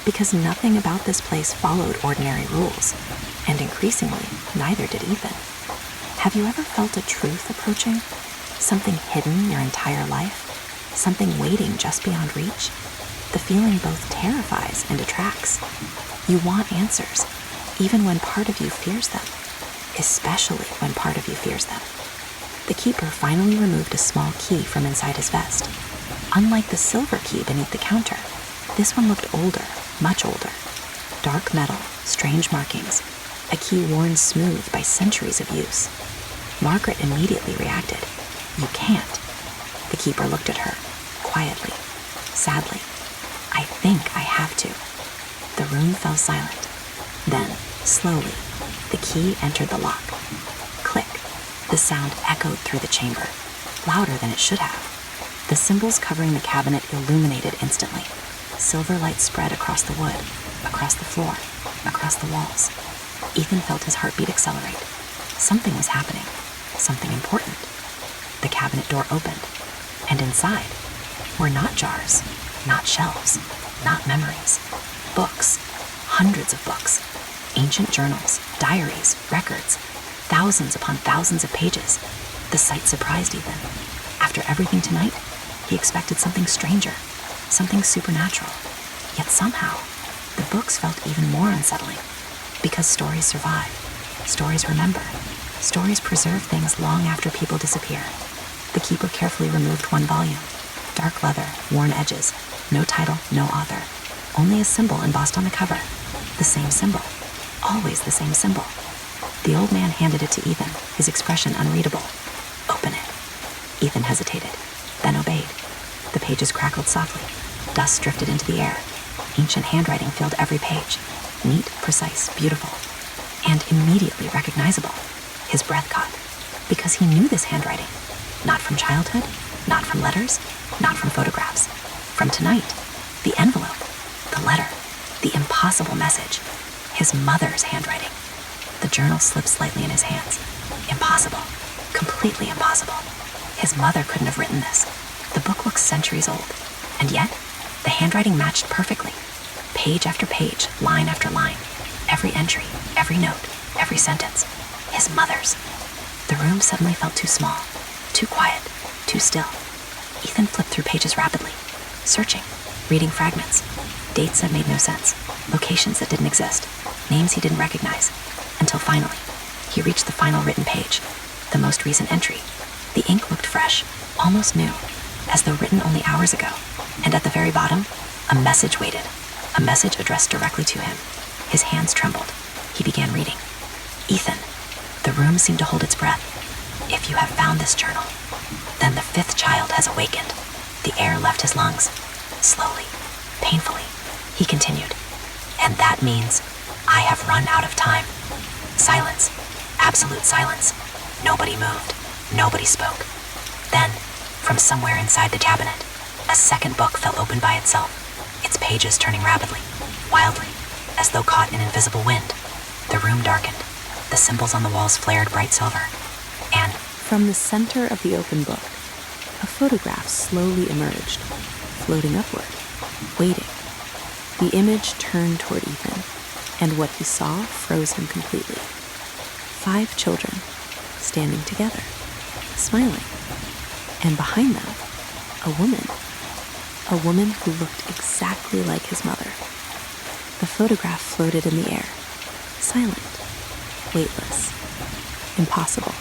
because nothing about this place followed ordinary rules, and increasingly, neither did Ethan. Have you ever felt a truth approaching? Something hidden your entire life? Something waiting just beyond reach? The feeling both terrifies and attracts. You want answers, even when part of you fears them, especially when part of you fears them. The keeper finally removed a small key from inside his vest. Unlike the silver key beneath the counter, this one looked older, much older. Dark metal, strange markings, a key worn smooth by centuries of use. Margaret immediately reacted. You can't. The keeper looked at her, quietly, sadly. I think I have to. The room fell silent. Then, slowly, the key entered the lock. Click. The sound echoed through the chamber, louder than it should have. The symbols covering the cabinet illuminated instantly. Silver light spread across the wood, across the floor, across the walls. Ethan felt his heartbeat accelerate. Something was happening. Something important. The cabinet door opened, and inside were not jars, not shelves, not memories. Books, hundreds of books, ancient journals, diaries, records, thousands upon thousands of pages. The sight surprised Ethan. After everything tonight, he expected something stranger, something supernatural. Yet somehow, the books felt even more unsettling, because stories survive, stories remember, stories preserve things long after people disappear. The keeper carefully removed one volume. Dark leather, worn edges, no title, no author. Only a symbol embossed on the cover. The same symbol. Always the same symbol. The old man handed it to Ethan, his expression unreadable. "Open it." Ethan hesitated, then obeyed. The pages crackled softly. Dust drifted into the air. Ancient handwriting filled every page. Neat, precise, beautiful. And immediately recognizable. His breath caught, because he knew this handwriting. Not from childhood, not from letters, not from photographs. From tonight, the envelope, the letter, the impossible message. His mother's handwriting. The journal slipped slightly in his hands. Impossible. Completely impossible. His mother couldn't have written this. The book looked centuries old. And yet, the handwriting matched perfectly. Page after page, line after line. Every entry, every note, every sentence. His mother's. The room suddenly felt too small, too quiet, too still. Ethan flipped through pages rapidly, searching, reading fragments. Dates that made no sense, locations that didn't exist, names he didn't recognize, until finally, he reached the final written page, the most recent entry. The ink looked fresh, almost new, as though written only hours ago. And at the very bottom, a message waited, a message addressed directly to him. His hands trembled. He began reading. "Ethan." The room seemed to hold its breath. "If you have found this journal, then the fifth child has awakened." The air left his lungs. Slowly, painfully, he continued. "And that means I have run out of time." Silence. Absolute silence. Nobody moved. Nobody spoke. Then, from somewhere inside the cabinet, a second book fell open by itself, its pages turning rapidly, wildly, as though caught in invisible wind. The room darkened. The symbols on the walls flared bright silver. And from the center of the open book, a photograph slowly emerged, floating upward, waiting. The image turned toward Ethan, and what he saw froze him completely. 5 children, standing together, smiling. And behind them, a woman who looked exactly like his mother. The photograph floated in the air, silent, weightless, impossible.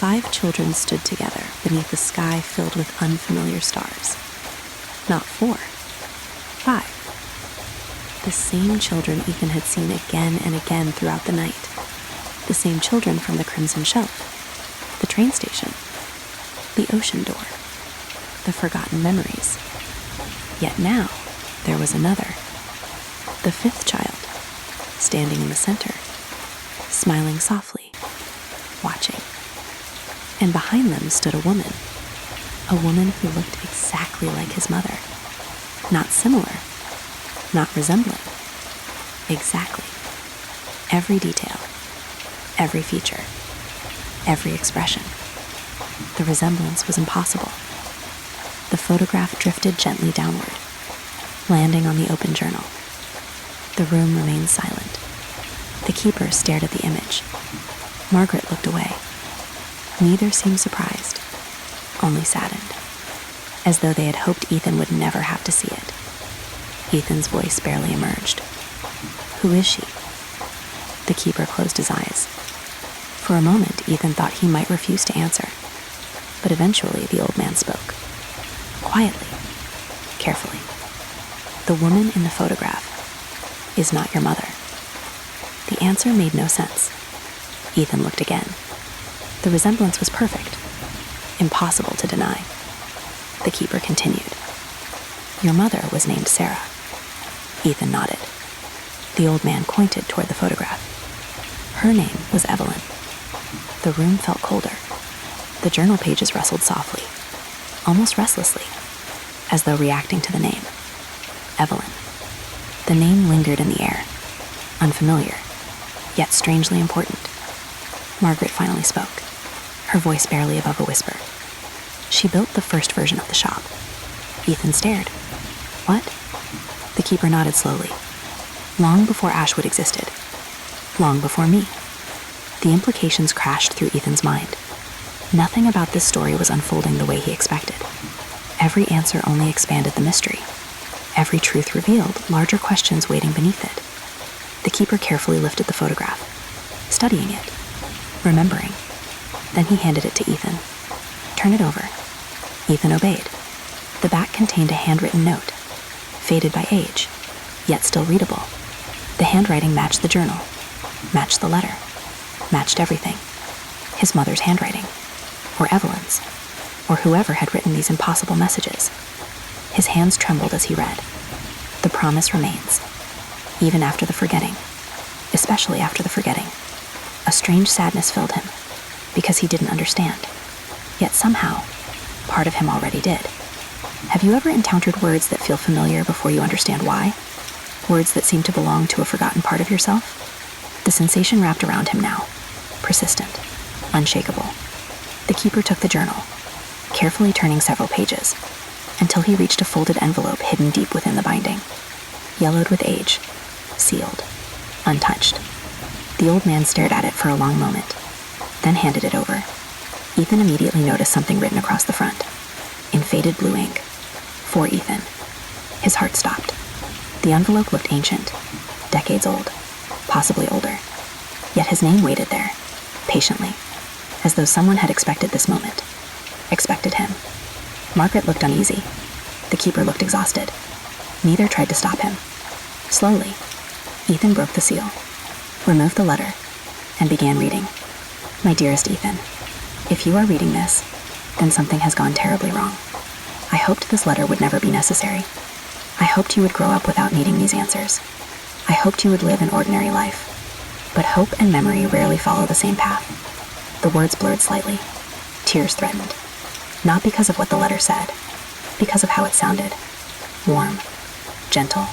5 children stood together beneath a sky filled with unfamiliar stars. Not 4, 5. The same children Ethan had seen again and again throughout the night. The same children from the Crimson Shelf, the train station, the ocean door, the forgotten memories. Yet now, there was another. The 5th child, standing in the center, smiling softly, watching. And behind them stood a woman who looked exactly like his mother. Not similar, not resembling. Exactly. Every detail, every feature, every expression. The resemblance was impossible. The photograph drifted gently downward, landing on the open journal. The room remained silent. The keeper stared at the image. Margaret looked away. Neither seemed surprised, only saddened, as though they had hoped Ethan would never have to see it. Ethan's voice barely emerged. "Who is she?" The keeper closed his eyes. For a moment, Ethan thought he might refuse to answer, but eventually the old man spoke. Quietly, carefully. "The woman in the photograph is not your mother." The answer made no sense. Ethan looked again. The resemblance was perfect, impossible to deny. The keeper continued. "Your mother was named Sarah." Ethan nodded. The old man pointed toward the photograph. "Her name was Evelyn." The room felt colder. The journal pages rustled softly, almost restlessly, as though reacting to the name. Evelyn. The name lingered in the air, unfamiliar, yet strangely important. Margaret finally spoke, her voice barely above a whisper. "She built the first version of the shop." Ethan stared. "What?" The keeper nodded slowly. "Long before Ashwood existed. Long before me." The implications crashed through Ethan's mind. Nothing about this story was unfolding the way he expected. Every answer only expanded the mystery. Every truth revealed larger questions waiting beneath it. The keeper carefully lifted the photograph, studying it, remembering. Then he handed it to Ethan. Turn it over. Ethan obeyed. The back contained a handwritten note, faded by age, yet still readable. The handwriting matched the journal, matched the letter, matched everything. His mother's handwriting, or Evelyn's, or whoever had written these impossible messages. His hands trembled as he read. The promise remains, even after the forgetting, especially after the forgetting. A strange sadness filled him, because he didn't understand. Yet somehow, part of him already did. Have you ever encountered words that feel familiar before you understand why? Words that seem to belong to a forgotten part of yourself? The sensation wrapped around him now, persistent, unshakable. The keeper took the journal, carefully turning several pages, until he reached a folded envelope hidden deep within the binding, yellowed with age, sealed, untouched. The old man stared at it for a long moment, then handed it over. Ethan immediately noticed something written across the front, in faded blue ink. For Ethan. His heart stopped. The envelope looked ancient, decades old, possibly older. Yet his name waited there, patiently, as though someone had expected this moment. Expected him. Margaret looked uneasy. The keeper looked exhausted. Neither tried to stop him. Slowly, Ethan broke the seal, removed the letter, and began reading. My dearest Ethan, if you are reading this, then something has gone terribly wrong. I hoped this letter would never be necessary. I hoped you would grow up without needing these answers. I hoped you would live an ordinary life. But hope and memory rarely follow the same path. The words blurred slightly. Tears threatened. Not because of what the letter said, because of how it sounded. Warm, gentle,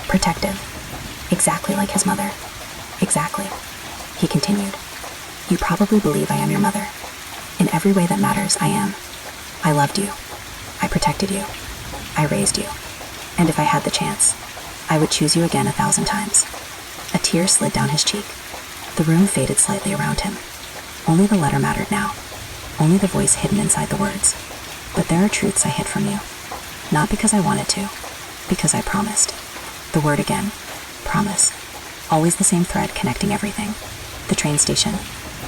protective, exactly like his mother. Exactly. He continued. You probably believe I am your mother. In every way that matters, I am. I loved you. I protected you. I raised you. And if I had the chance, I would choose you again 1,000 times. A tear slid down his cheek. The room faded slightly around him. Only the letter mattered now. Only the voice hidden inside the words. But there are truths I hid from you. Not because I wanted to, because I promised. The word again. Promise. Always the same thread connecting everything. The train station.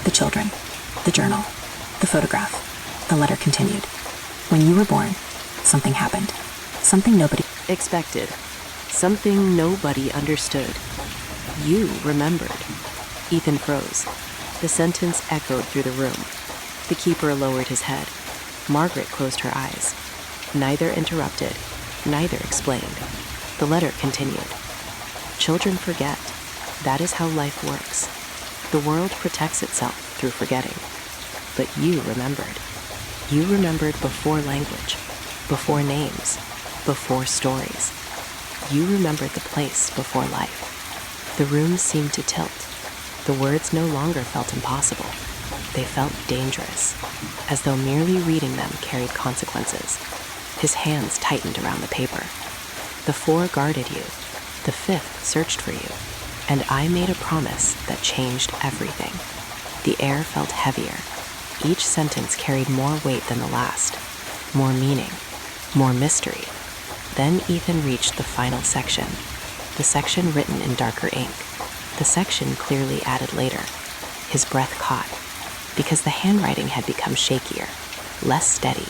The children. The journal. The photograph. The letter continued. When you were born, something happened. Something nobody Expected. Something nobody understood. You remembered. Ethan froze. The sentence echoed through the room. The keeper lowered his head. Margaret closed her eyes. Neither interrupted, neither explained. The letter continued. Children forget. That is how life works. The world protects itself through forgetting. But you remembered. You remembered before language, before names, before stories. You remembered the place before life. The room seemed to tilt. The words no longer felt impossible. They felt dangerous, as though merely reading them carried consequences. His hands tightened around the paper. The 4 guarded you. The 5th searched for you. And I made a promise that changed everything. The air felt heavier. Each sentence carried more weight than the last, more meaning, more mystery. Then Ethan reached the final section, the section written in darker ink, the section clearly added later. His breath caught, because the handwriting had become shakier, less steady,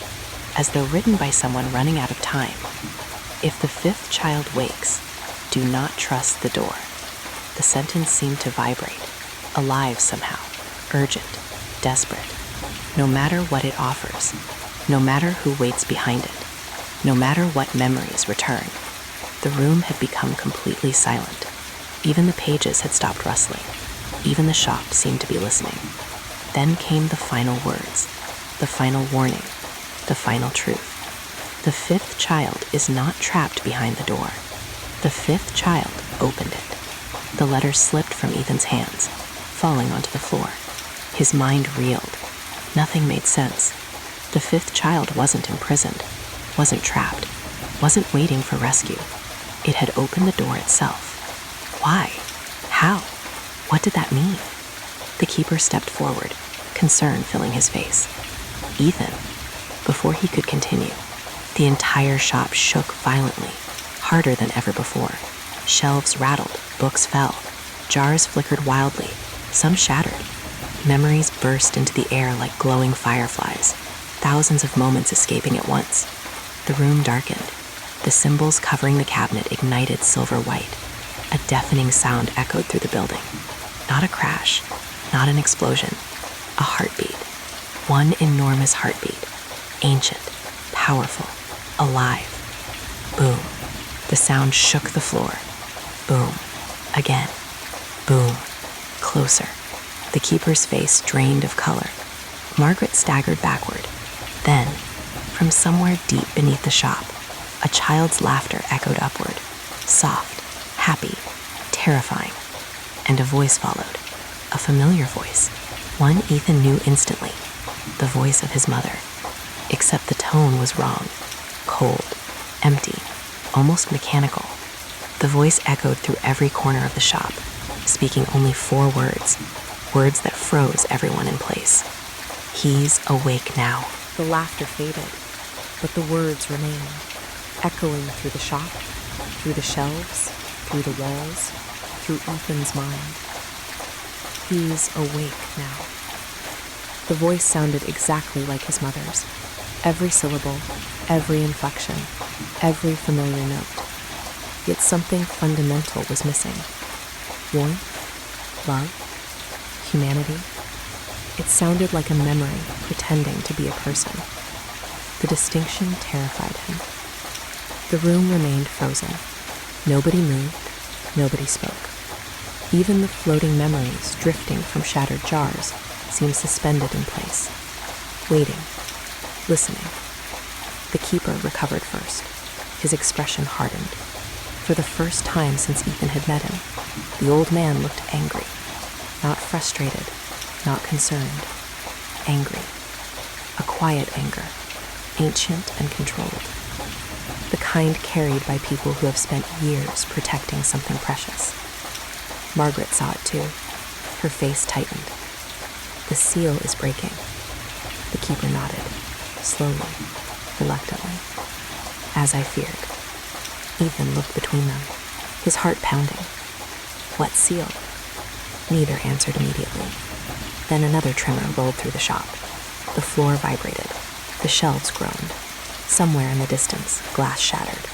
as though written by someone running out of time. If the 5th child wakes, do not trust the door. The sentence seemed to vibrate, alive somehow, urgent, desperate. No matter what it offers, no matter who waits behind it, no matter what memories return, the room had become completely silent. Even the pages had stopped rustling. Even the shop seemed to be listening. Then came the final words, the final warning, the final truth. The 5th child is not trapped behind the door. The 5th child opened it. The letter slipped from Ethan's hands, falling onto the floor. His mind reeled. Nothing made sense. The 5th child wasn't imprisoned, wasn't trapped, wasn't waiting for rescue. It had opened the door itself. Why? How? What did that mean? The keeper stepped forward, concern filling his face. Ethan. Before he could continue, the entire shop shook violently, harder than ever before. Shelves rattled, books fell, jars flickered wildly, some shattered. Memories burst into the air like glowing fireflies. thousands of moments escaping at once. The room darkened. The symbols covering the cabinet ignited silver white. A deafening sound echoed through the building. Not a crash, not an explosion, a heartbeat. One enormous heartbeat. Ancient, powerful, alive. Boom. The sound shook the floor. Boom. Again. Boom. Closer. The keeper's face drained of color. Margaret staggered backward. Then, from somewhere deep beneath the shop, a child's laughter echoed upward. Soft, happy, terrifying. And a voice followed. A familiar voice. One Ethan knew instantly. The voice of his mother. Except the tone was wrong. Cold, empty, almost mechanical. The voice echoed through every corner of the shop, speaking only 4 words. Words that froze everyone in place. He's awake now. The laughter faded, but the words remained, echoing through the shop, through the shelves, through the walls, through Ethan's mind. He's awake now. The voice sounded exactly like his mother's. Every syllable, every inflection, every familiar note. Yet something fundamental was missing. Warmth, love, humanity. It sounded like a memory pretending to be a person. The distinction terrified him. The room remained frozen. Nobody moved, nobody spoke. Even the floating memories drifting from shattered jars seemed suspended in place, waiting, listening. The keeper recovered first. His expression hardened. For the first time since Ethan had met him, the old man looked angry. Not frustrated, not concerned. Angry. A quiet anger, ancient and controlled. The kind carried by people who have spent years protecting something precious. Margaret saw it too. Her face tightened. The seal is breaking. The keeper nodded, slowly, reluctantly. As I feared. Ethan looked between them, his heart pounding. What seal? Neither answered immediately. Then another tremor rolled through the shop. The floor vibrated. The shelves groaned. Somewhere in the distance, glass shattered.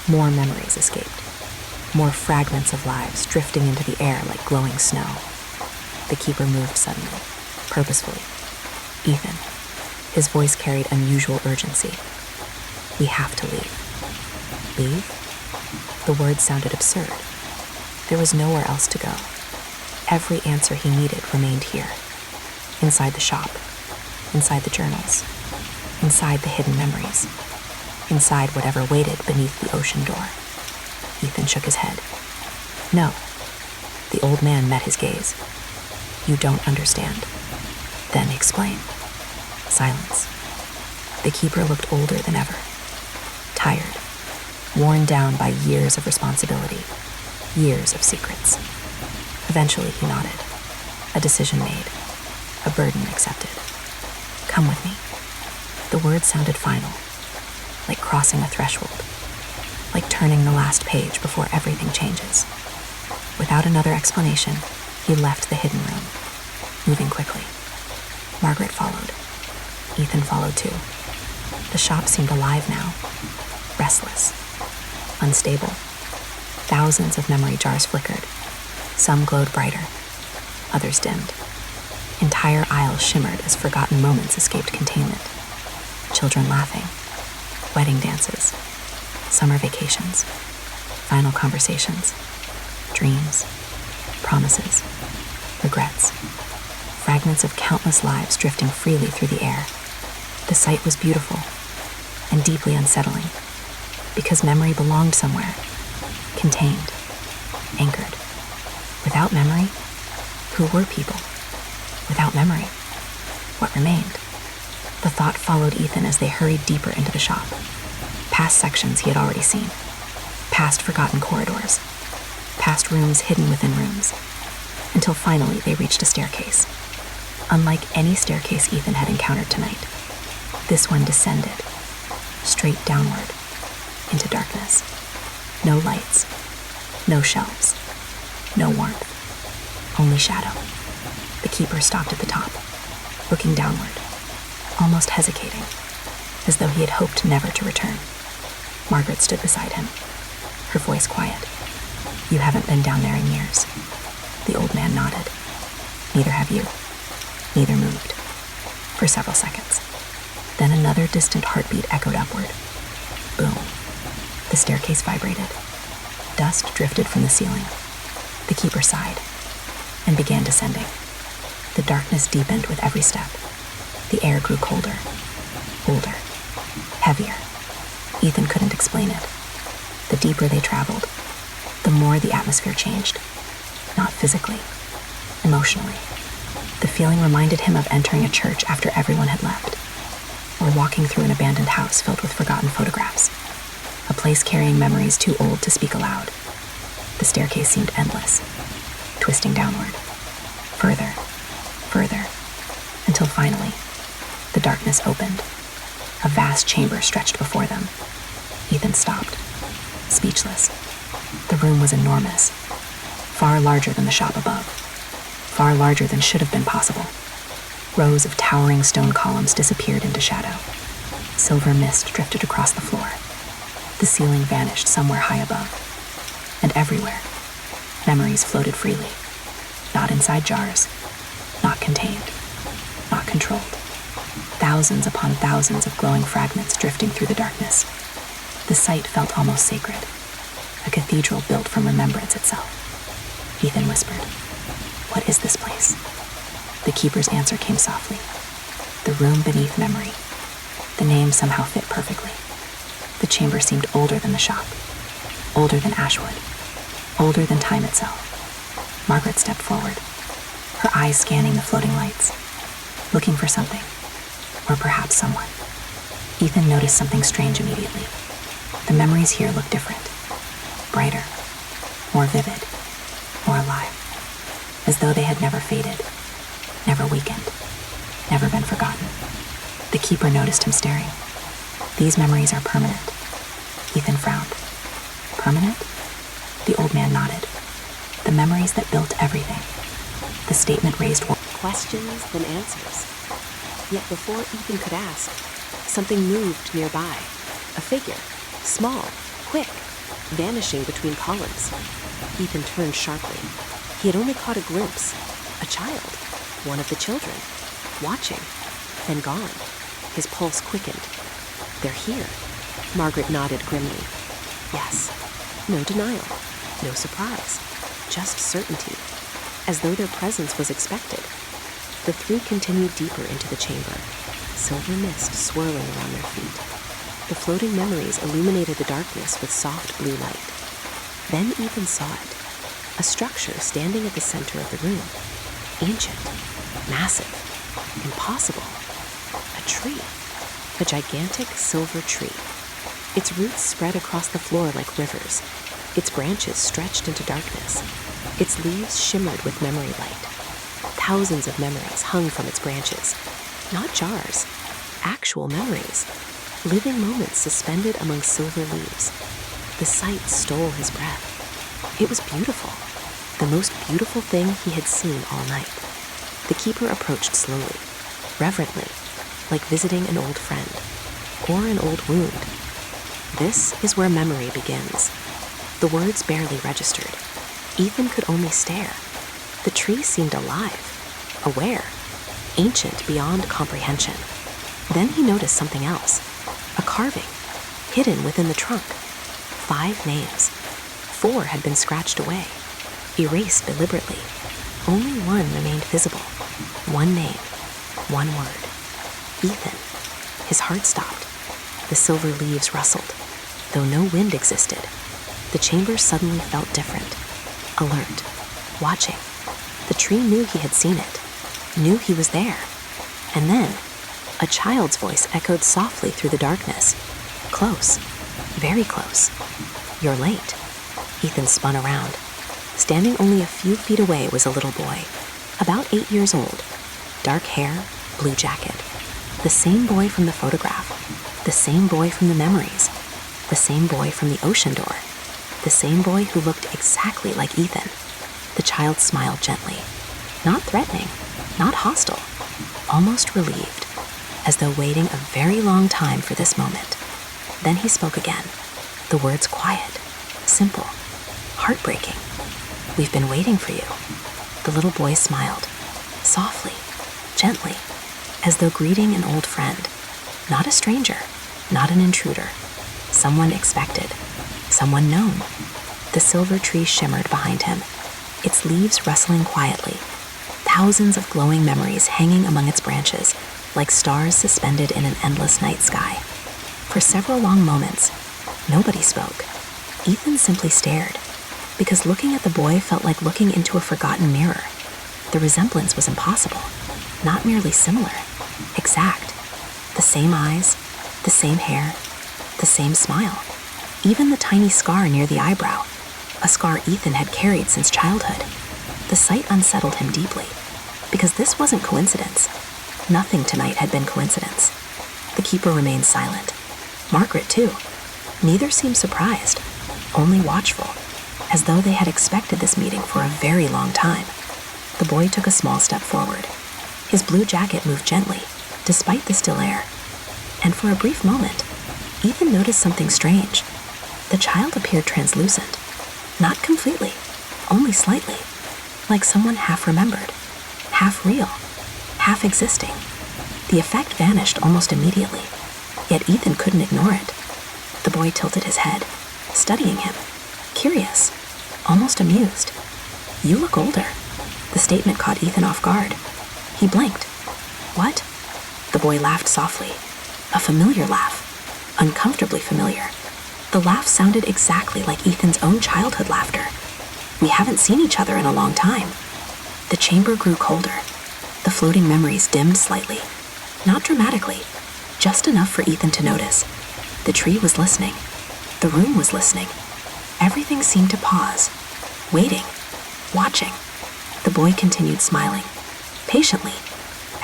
More memories escaped. More fragments of lives drifting into the air like glowing snow. The keeper moved suddenly, purposefully. Ethan. His voice carried unusual urgency. We have to leave. Leave? The words sounded absurd. There was nowhere else to go. Every answer he needed remained here. Inside the shop. Inside the journals. Inside the hidden memories. Inside whatever waited beneath the ocean door. Ethan shook his head. No. The old man met his gaze. You don't understand. Then explain. Silence. The keeper looked older than ever. Tired. Worn down by years of responsibility. Years of secrets. Eventually he nodded. A decision made. A burden accepted. Come with me. The words sounded final. Like crossing a threshold. Like turning the last page before everything changes. Without another explanation, he left the hidden room, moving quickly. Margaret followed. Ethan followed too. The shop seemed alive now. Restless. Unstable. Thousands of memory jars flickered. Some glowed brighter. Others dimmed. Entire aisles shimmered as forgotten moments escaped containment. Children laughing. Wedding dances. Summer vacations. Final conversations. Dreams. Promises. Regrets. Fragments of countless lives drifting freely through the air. The sight was beautiful and deeply unsettling because memory belonged somewhere, contained, anchored. Without memory, who were people? Without memory, what remained? The thought followed Ethan as they hurried deeper into the shop, past sections he had already seen, past forgotten corridors, past rooms hidden within rooms, until finally they reached a staircase. Unlike any staircase Ethan had encountered tonight, this one descended, straight downward, into darkness. No lights, no shelves, no warmth, only shadow. The keeper stopped at the top, looking downward. almost hesitating, as though he had hoped never to return. Margaret stood beside him, her voice quiet. "You haven't been down there in years." The old man nodded. "Neither have you." Neither moved. For several seconds. Then another distant heartbeat echoed upward. Boom. The staircase vibrated. Dust drifted from the ceiling. The keeper sighed and began descending. The darkness deepened with every step. The air grew colder, older, heavier. Ethan couldn't explain it. The deeper they traveled, the more the atmosphere changed. Not physically, emotionally. The feeling reminded him of entering a church after everyone had left, or walking through an abandoned house filled with forgotten photographs, a place carrying memories too old to speak aloud. The staircase seemed endless, twisting downward, further, further, until finally, the darkness opened. A vast chamber stretched before them. Ethan stopped, speechless. The room was enormous, far larger than the shop above, far larger than should have been possible. Rows of towering stone columns disappeared into shadow. Silver mist drifted across the floor. The ceiling vanished somewhere high above. And everywhere, memories floated freely, not inside jars, not contained, not controlled. Thousands upon thousands of glowing fragments drifting through the darkness. The sight felt almost sacred, a cathedral built from remembrance itself. Ethan whispered, "What is this place?" The keeper's answer came softly. "The room beneath memory." The name somehow fit perfectly. The chamber seemed older than the shop, older than Ashwood, older than time itself. Margaret stepped forward, her eyes scanning the floating lights, looking for something, or perhaps someone. Ethan noticed something strange immediately. The memories here looked different, brighter, more vivid, more alive, as though they had never faded, never weakened, never been forgotten. The keeper noticed him staring. "These memories are permanent." Ethan frowned. "Permanent?" The old man nodded. "The memories that built everything." The statement raised Questions, then answers. Yet before Ethan could ask, something moved nearby. A figure, small, quick, vanishing between columns. Ethan turned sharply. He had only caught a glimpse. A child, one of the children, watching, then gone. His pulse quickened. "They're here." Margaret nodded grimly. Yes. No denial. No surprise. Just certainty. As though their presence was expected. The three continued deeper into the chamber, silver mist swirling around their feet. The floating memories illuminated the darkness with soft blue light. Then Ethan saw it. A structure standing at the center of the room. Ancient. Massive. Impossible. A tree. A gigantic silver tree. Its roots spread across the floor like rivers. Its branches stretched into darkness. Its leaves shimmered with memory light. Thousands of memories hung from its branches. Not jars. Actual memories. Living moments suspended among silver leaves. The sight stole his breath. It was beautiful. The most beautiful thing he had seen all night. The keeper approached slowly, reverently, like visiting an old friend, or an old wound. "This is where memory begins." The words barely registered. Ethan could only stare. The tree seemed alive, aware, ancient beyond comprehension. Then he noticed something else. A carving, hidden within the trunk. 5 names. 4 had been scratched away, erased deliberately. Only one remained visible. One name, one word. Ethan. His heart stopped. The silver leaves rustled, though no wind existed. The chamber suddenly felt different. Alert, watching. The tree knew he had seen it, knew he was there. And then, a child's voice echoed softly through the darkness. Close, very close. "You're late." Ethan spun around. Standing only a few feet away was a little boy, about 8 years old. Dark hair, blue jacket. The same boy from the photograph. The same boy from the memories. The same boy from the ocean door. The same boy who looked exactly like Ethan. The child smiled gently. Not threatening, not hostile. Almost relieved, as though waiting a very long time for this moment. Then he spoke again, the words quiet, simple, heartbreaking. "We've been waiting for you." The little boy smiled, softly, gently, as though greeting an old friend. Not a stranger, not an intruder. Someone expected, someone known. The silver tree shimmered behind him, its leaves rustling quietly, thousands of glowing memories hanging among its branches, like stars suspended in an endless night sky. For several long moments, nobody spoke. Ethan simply stared, because looking at the boy felt like looking into a forgotten mirror. The resemblance was impossible, not merely similar, exact. The same eyes, the same hair, the same smile. Even the tiny scar near the eyebrow, a scar Ethan had carried since childhood. The sight unsettled him deeply, because this wasn't coincidence. Nothing tonight had been coincidence. The keeper remained silent. Margaret, too. Neither seemed surprised, only watchful, as though they had expected this meeting for a very long time. The boy took a small step forward. His blue jacket moved gently, despite the still air. And for a brief moment, Ethan noticed something strange. The child appeared translucent. Not completely, only slightly, like someone half remembered, half real, half existing. The effect vanished almost immediately, yet Ethan couldn't ignore it. The boy tilted his head, studying him, curious, almost amused. "You look older." The statement caught Ethan off guard. He blinked. "What?" The boy laughed softly, a familiar laugh, uncomfortably familiar. The laugh sounded exactly like Ethan's own childhood laughter. "We haven't seen each other in a long time." The chamber grew colder. The floating memories dimmed slightly. Not dramatically, just enough for Ethan to notice. The tree was listening. The room was listening. Everything seemed to pause, waiting, watching. The boy continued smiling, patiently,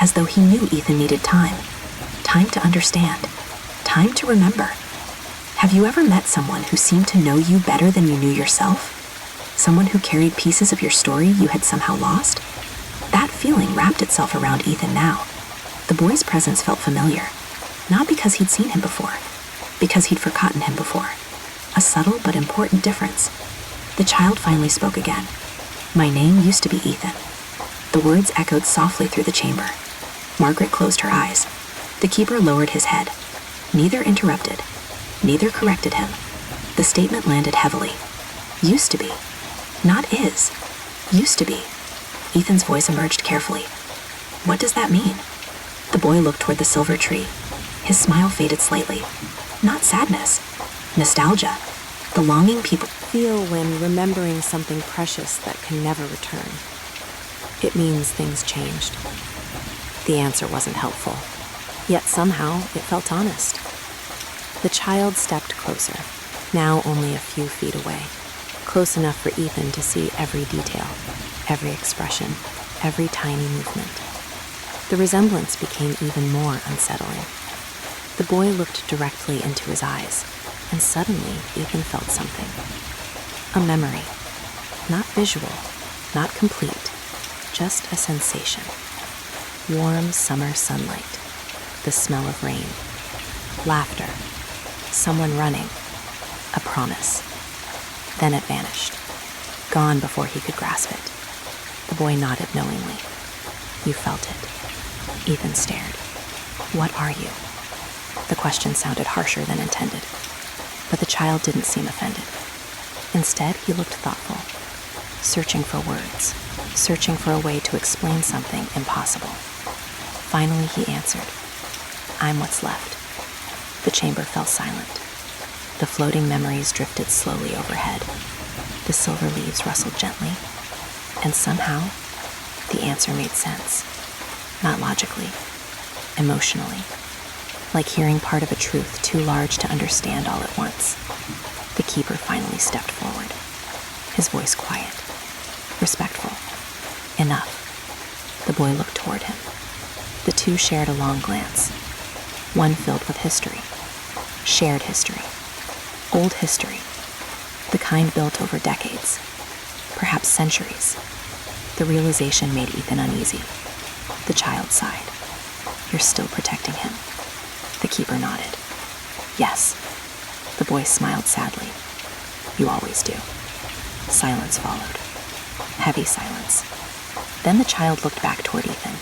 as though he knew Ethan needed time. Time to understand. Time to remember. Have you ever met someone who seemed to know you better than you knew yourself? Someone who carried pieces of your story you had somehow lost? That feeling wrapped itself around Ethan now. The boy's presence felt familiar, not because he'd seen him before, because he'd forgotten him before. A subtle but important difference. The child finally spoke again. "My name used to be Ethan." The words echoed softly through the chamber. Margaret closed her eyes. The keeper lowered his head. Neither interrupted, neither corrected him. The statement landed heavily. "Used to be. Not is. Used to be." Ethan's voice emerged carefully. "What does that mean?" The boy looked toward the silver tree. His smile faded slightly. Not sadness. Nostalgia. The longing people Feel when remembering something precious that can never return. It means things changed. The answer wasn't helpful, yet somehow it felt honest. The child stepped closer, now only a few feet away, close enough for Ethan to see every detail, every expression, every tiny movement. The resemblance became even more unsettling. The boy looked directly into his eyes, and suddenly Ethan felt something. A memory. Not visual, not complete, just a sensation. Warm summer sunlight, the smell of rain, laughter, someone running, a promise. Then it vanished, gone before he could grasp it. The boy nodded knowingly. "You felt it." Ethan stared. "What are you?" The question sounded harsher than intended, but the child didn't seem offended. Instead, he looked thoughtful, searching for words, searching for a way to explain something impossible. Finally, he answered, "I'm what's left." The chamber fell silent. The floating memories drifted slowly overhead. The silver leaves rustled gently, and somehow, the answer made sense. Not logically, emotionally, like hearing part of a truth too large to understand all at once. The keeper finally stepped forward, his voice quiet, respectful. "Enough." The boy looked toward him. The two shared a long glance, one filled with history, shared history, old history, the kind built over decades, perhaps centuries. The realization made Ethan uneasy. The child sighed. You're still protecting him." The keeper nodded. "Yes." The boy smiled sadly. "You always do." Silence followed. Heavy silence. Then the child looked back toward Ethan.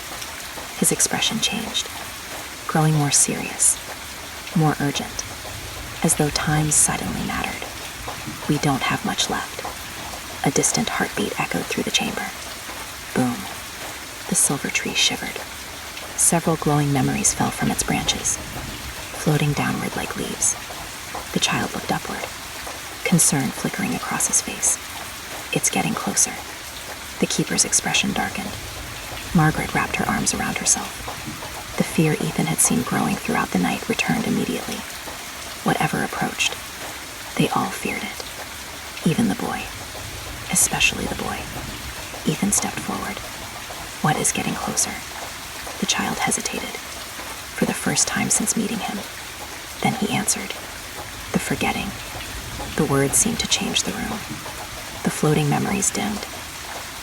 His expression changed, growing more serious, more urgent, as though time suddenly mattered. "We don't have much left." A distant heartbeat echoed through the chamber. Boom. The silver tree shivered. Several glowing memories fell from its branches, floating downward like leaves. The child looked upward, concern flickering across his face. "It's getting closer." The keeper's expression darkened. Margaret wrapped her arms around herself. The fear Ethan had seen growing throughout the night returned immediately. Whatever approached, they all feared it. Even the boy. Especially the boy. Ethan stepped forward. "What is getting closer?" The child hesitated, for the first time since meeting him. Then he answered. "The forgetting." The words seemed to change the room. The floating memories dimmed.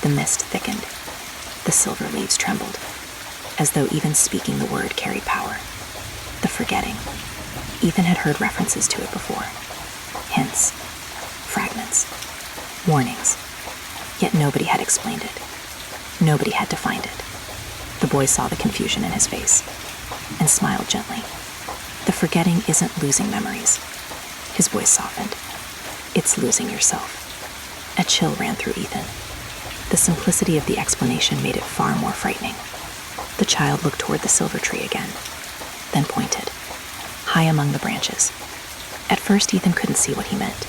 The mist thickened. The silver leaves trembled, as though even speaking the word carried power. The forgetting. Ethan had heard references to it before. Hints. Fragments. Warnings. Yet nobody had explained it. Nobody had defined it. The boy saw the confusion in his face and smiled gently. "The forgetting isn't losing memories." His voice softened. "It's losing yourself." A chill ran through Ethan. The simplicity of the explanation made it far more frightening. The child looked toward the silver tree again, then pointed, high among the branches. At first, Ethan couldn't see what he meant.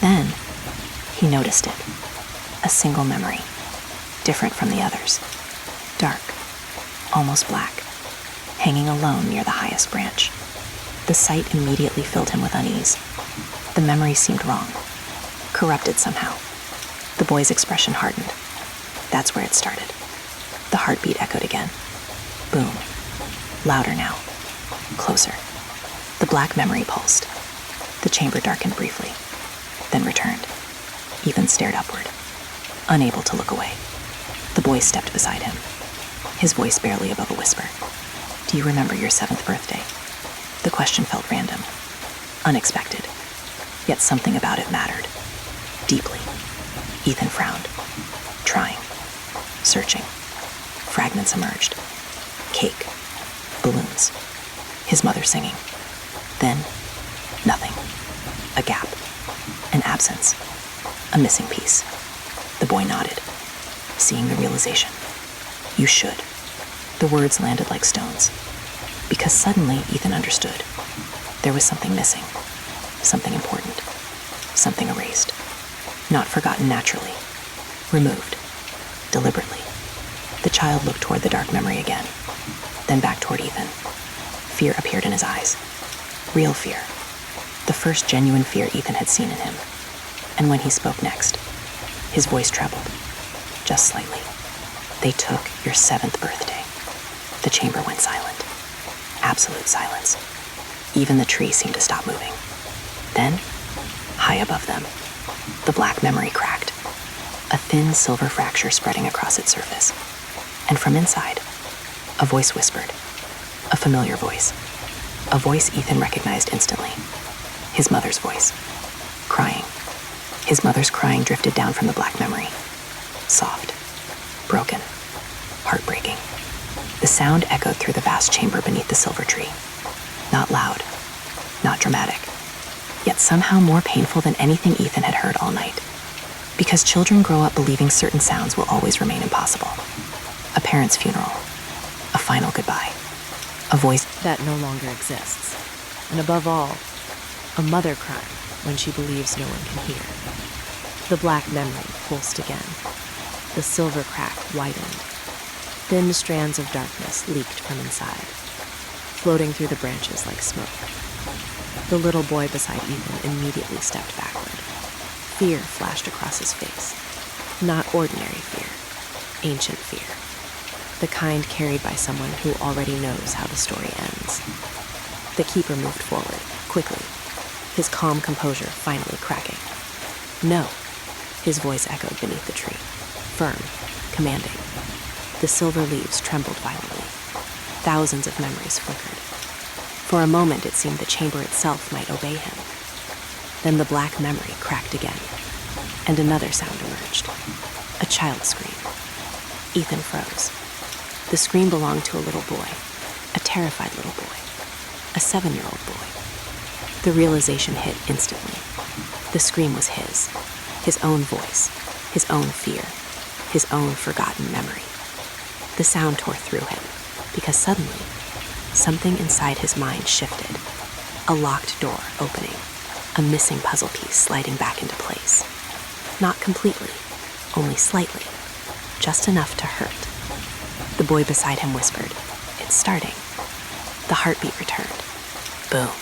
Then, he noticed it. A single memory, different from the others. Dark, almost black, hanging alone near the highest branch. The sight immediately filled him with unease. The memory seemed wrong, corrupted somehow. The boy's expression hardened. That's where it started. The heartbeat echoed again. Boom. Louder now. Closer. The black memory pulsed. The chamber darkened briefly, then returned. Ethan stared upward, unable to look away. The boy stepped beside him, his voice barely above a whisper. "Do you remember your 7th birthday?" The question felt random, unexpected, yet something about it mattered, deeply. Ethan frowned, trying, searching. Fragments emerged. Cake, balloons, his mother singing. Then, nothing. A gap, an absence, a missing piece. The boy nodded, seeing the realization. "You should." The words landed like stones, because suddenly Ethan understood. There was something missing, something important, something erased. Not forgotten naturally, removed, deliberately. The child looked toward the dark memory again, then back toward Ethan. Fear appeared in his eyes. Real fear. The first genuine fear Ethan had seen in him. And when he spoke next, his voice trebled, just slightly. "They took your 7th birthday." The chamber went silent. Absolute silence. Even the tree seemed to stop moving. Then, high above them, the black memory cracked, a thin silver fracture spreading across its surface. And from inside, a voice whispered, a familiar voice, a voice Ethan recognized instantly. His mother's voice, crying. His mother's crying drifted down from the black memory. Soft, broken, heartbreaking. The sound echoed through the vast chamber beneath the silver tree. Not loud, not dramatic, yet somehow more painful than anything Ethan had heard all night. Because children grow up believing certain sounds will always remain impossible. A parent's funeral, a final goodbye, a voice that no longer exists. And above all, a mother crying when she believes no one can hear. The black memory pulsed again. The silver crack widened. Thin strands of darkness leaked from inside, floating through the branches like smoke. The little boy beside Ethan immediately stepped backward. Fear flashed across his face. Not ordinary fear, ancient fear. The kind carried by someone who already knows how the story ends. The keeper moved forward, quickly, his calm composure finally cracking. "No," his voice echoed beneath the tree, firm, commanding. The silver leaves trembled violently. Thousands of memories flickered. For a moment, it seemed the chamber itself might obey him. Then the black memory cracked again, and another sound emerged. A child's scream. Ethan froze. The scream belonged to a little boy, a terrified little boy, a 7-year-old boy. The realization hit instantly. The scream was his own voice, his own fear, his own forgotten memory. The sound tore through him, because suddenly, something inside his mind shifted. A locked door opening, a missing puzzle piece sliding back into place. Not completely, only slightly, just enough to hurt. The boy beside him whispered, "It's starting." The heartbeat returned. Boom.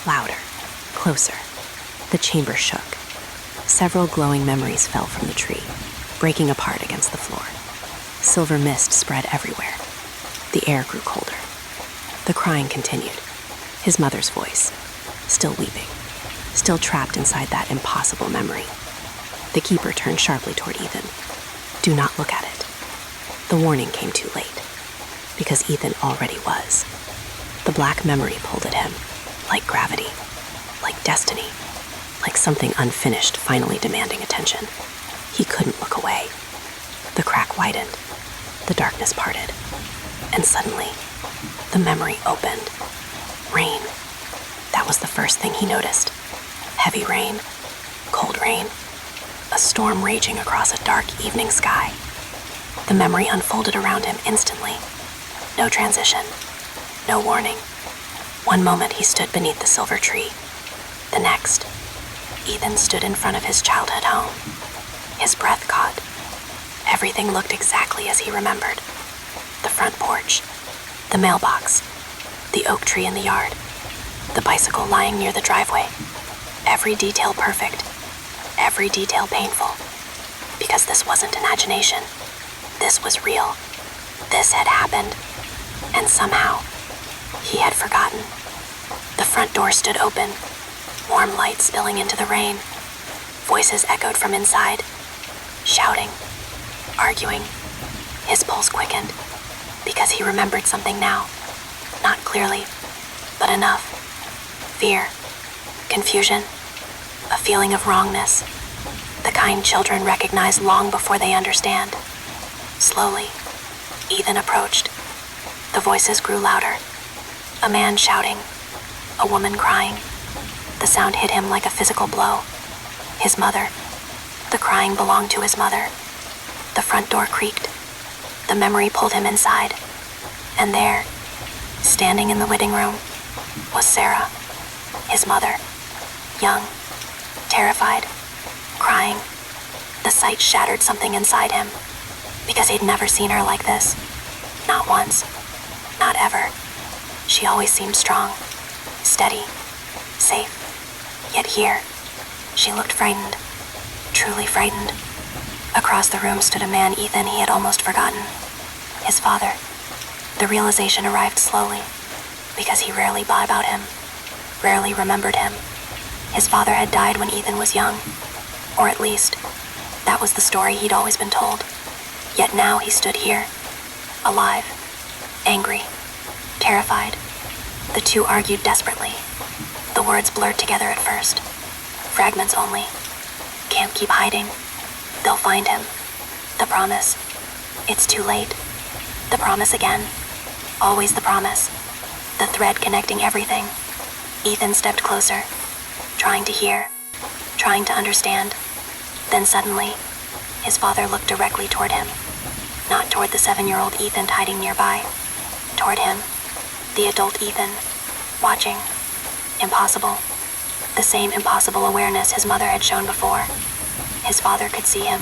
Louder. Closer. The chamber shook. Several glowing memories fell from the tree, breaking apart against the floor. Silver mist spread everywhere. The air grew colder. The crying continued. His mother's voice, still weeping, still trapped inside that impossible memory. The keeper turned sharply toward Ethan. "Do not look at it." The warning came too late, because Ethan already was. The black memory pulled at him, like gravity, like destiny, like something unfinished finally demanding attention. He couldn't look away. The crack widened, the darkness parted, and suddenly, the memory opened. Rain. That was the first thing he noticed. Heavy rain, cold rain, a storm raging across a dark evening sky. The memory unfolded around him instantly. No transition, no warning. One moment he stood beneath the silver tree. The next, Ethan stood in front of his childhood home. His breath caught. Everything looked exactly as he remembered. The front porch, the mailbox, the oak tree in the yard, the bicycle lying near the driveway. Every detail perfect, every detail painful. Because this wasn't imagination. This was real. This had happened. And somehow, he had forgotten. The front door stood open, warm light spilling into the rain. Voices echoed from inside, shouting, arguing. His pulse quickened, because he remembered something now. Not clearly, but enough. Fear, confusion, a feeling of wrongness. The kind children recognize long before they understand. Slowly, Ethan approached. The voices grew louder. A man shouting, a woman crying. The sound hit him like a physical blow. His mother. The crying belonged to his mother. The front door creaked. The memory pulled him inside. And there, standing in the waiting room, was Sarah, his mother. Young, terrified, crying. The sight shattered something inside him, because he'd never seen her like this. Not once. Not ever. She always seemed strong, steady, safe. Yet here, she looked frightened, truly frightened. Across the room stood a man Ethan he had almost forgotten. His father. The realization arrived slowly, because he rarely thought about him, rarely remembered him. His father had died when Ethan was young, or at least, that was the story he'd always been told. Yet now he stood here, alive, angry, terrified. The two argued desperately. The words blurred together at first. Fragments only. Can't keep hiding. They'll find him. The promise. It's too late. The promise again. Always the promise. The thread connecting everything. Ethan stepped closer, trying to hear, trying to understand. Then suddenly, his father looked directly toward him. Not toward the 7-year-old Ethan hiding nearby. Toward him, the adult Ethan, watching. Impossible. The same impossible awareness his mother had shown before. His father could see him.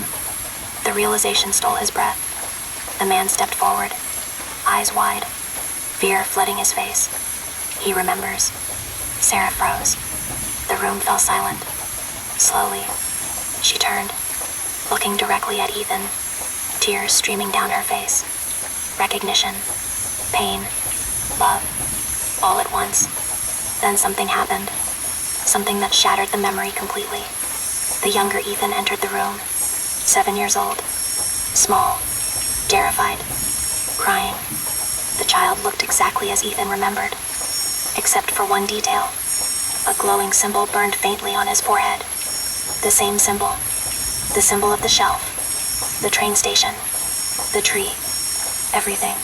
The realization stole his breath. The man stepped forward, eyes wide, fear flooding his face. He remembers. Sarah froze. The room fell silent. Slowly, she turned, looking directly at Ethan, tears streaming down her face. Recognition, pain, love, all at once. Then something happened. Something that shattered the memory completely. The younger Ethan entered the room, 7 years old, small, terrified, crying. The the child looked exactly as Ethan remembered, except for one detail. A glowing symbol burned faintly on his forehead. The same symbol. The symbol of the shelf. The train station. The tree. Everything.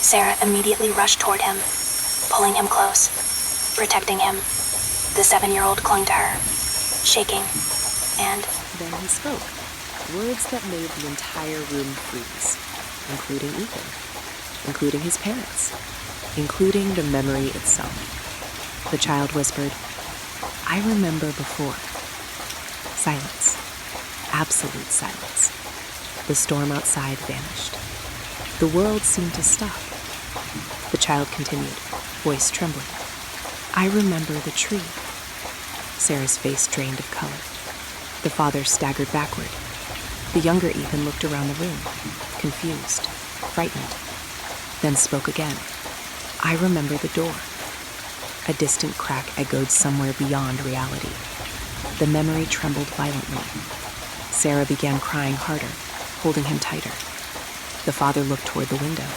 Sarah immediately rushed toward him, pulling him close, protecting him. The 7-year-old clung to her, shaking, and Then he spoke, words that made the entire room freeze, including Ethan, including his parents, including the memory itself. The child whispered, "I remember before." Silence. Absolute silence. The storm outside vanished. The world seemed to stop. The child continued, voice trembling. "I remember the tree." Sarah's face drained of color. The father staggered backward. The younger Ethan looked around the room, confused, frightened, then spoke again. "I remember the door." A distant crack echoed somewhere beyond reality. The memory trembled violently. Sarah began crying harder, holding him tighter. The father looked toward the window,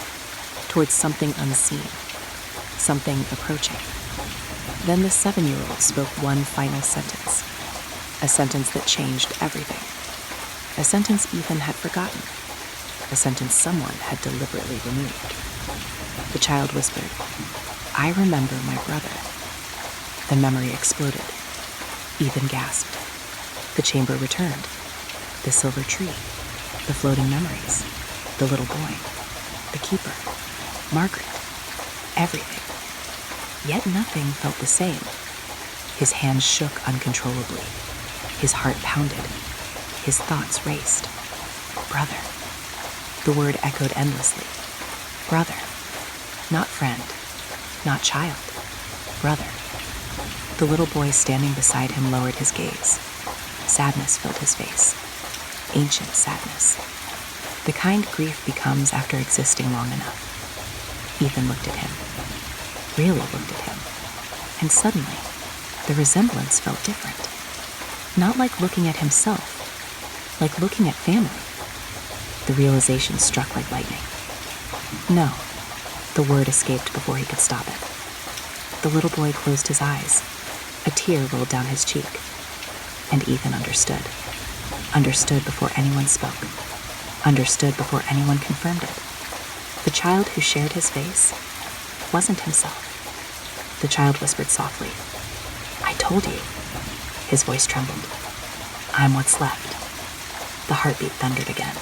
towards something unseen, something approaching. Then the 7-year-old spoke one final sentence, a sentence that changed everything. A sentence Ethan had forgotten, a sentence someone had deliberately removed. The child whispered, "I remember my brother." The memory exploded. Ethan gasped. The chamber returned. The silver tree, the floating memories, the little boy, the keeper, Margaret, everything. Yet nothing felt the same. His hands shook uncontrollably. His heart pounded. His thoughts raced. Brother. The word echoed endlessly. Brother. Not friend. Not child. Brother. The little boy standing beside him lowered his gaze. Sadness filled his face. Ancient sadness. The kind grief becomes after existing long enough. Ethan looked at him. Really looked at him. And suddenly, the resemblance felt different. Not like looking at himself, like looking at family. The realization struck like lightning. No, the word escaped before he could stop it. The little boy closed his eyes. A tear rolled down his cheek. And Ethan understood. Understood before anyone spoke. Understood before anyone confirmed it. The child who shared his face wasn't himself. The child whispered softly, "I told you." His voice trembled. "I'm what's left." The heartbeat thundered again.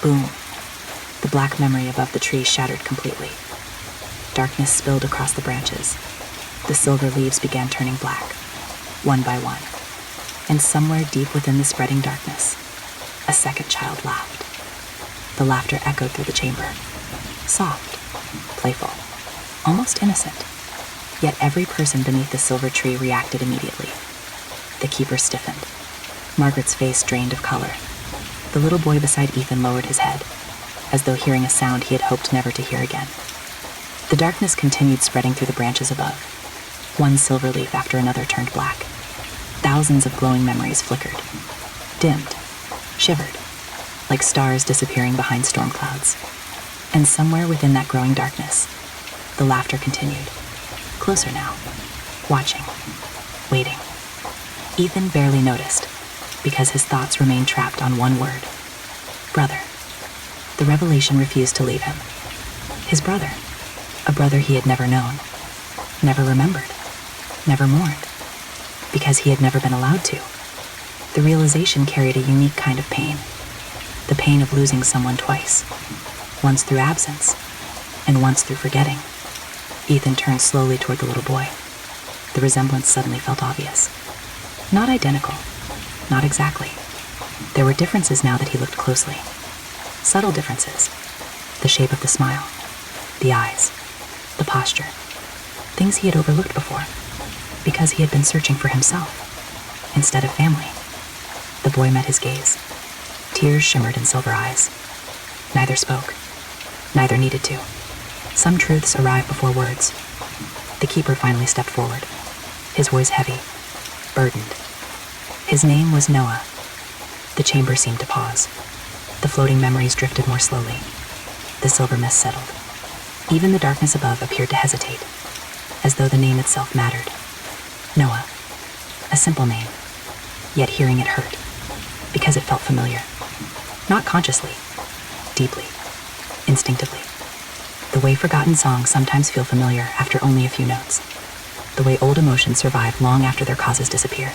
Boom. The black memory above the tree shattered completely. Darkness spilled across the branches. The silver leaves began turning black, one by one. And somewhere deep within the spreading darkness, a second child laughed. The laughter echoed through the chamber. Soft, playful, almost innocent. Yet every person beneath the silver tree reacted immediately. The keeper stiffened. Margaret's face drained of color. The little boy beside Ethan lowered his head, as though hearing a sound he had hoped never to hear again. The darkness continued spreading through the branches above. One silver leaf after another turned black. Thousands of glowing memories flickered, dimmed, shivered, like stars disappearing behind storm clouds. And somewhere within that growing darkness, the laughter continued. Closer now, watching, waiting. Ethan barely noticed, because his thoughts remained trapped on one word. Brother. The revelation refused to leave him. His brother. A brother he had never known, never remembered, never mourned, because he had never been allowed to. The realization carried a unique kind of pain. The pain of losing someone twice. Once through absence, and once through forgetting. Ethan turned slowly toward the little boy. The resemblance suddenly felt obvious. Not identical. Not exactly. There were differences now that he looked closely. Subtle differences. The shape of the smile. The eyes. The posture. Things he had overlooked before. Because he had been searching for himself. Instead of family. The boy met his gaze. Tears shimmered in silver eyes. Neither spoke. Neither needed to. Some truths arrive before words. The keeper finally stepped forward. His voice heavy. Burdened. His name was Noah. The chamber seemed to pause. The floating memories drifted more slowly. The silver mist settled. Even the darkness above appeared to hesitate, as though the name itself mattered. Noah. A simple name, yet hearing it hurt, because it felt familiar. Not consciously, deeply, instinctively. The way forgotten songs sometimes feel familiar after only a few notes. The way old emotions survive long after their causes disappear.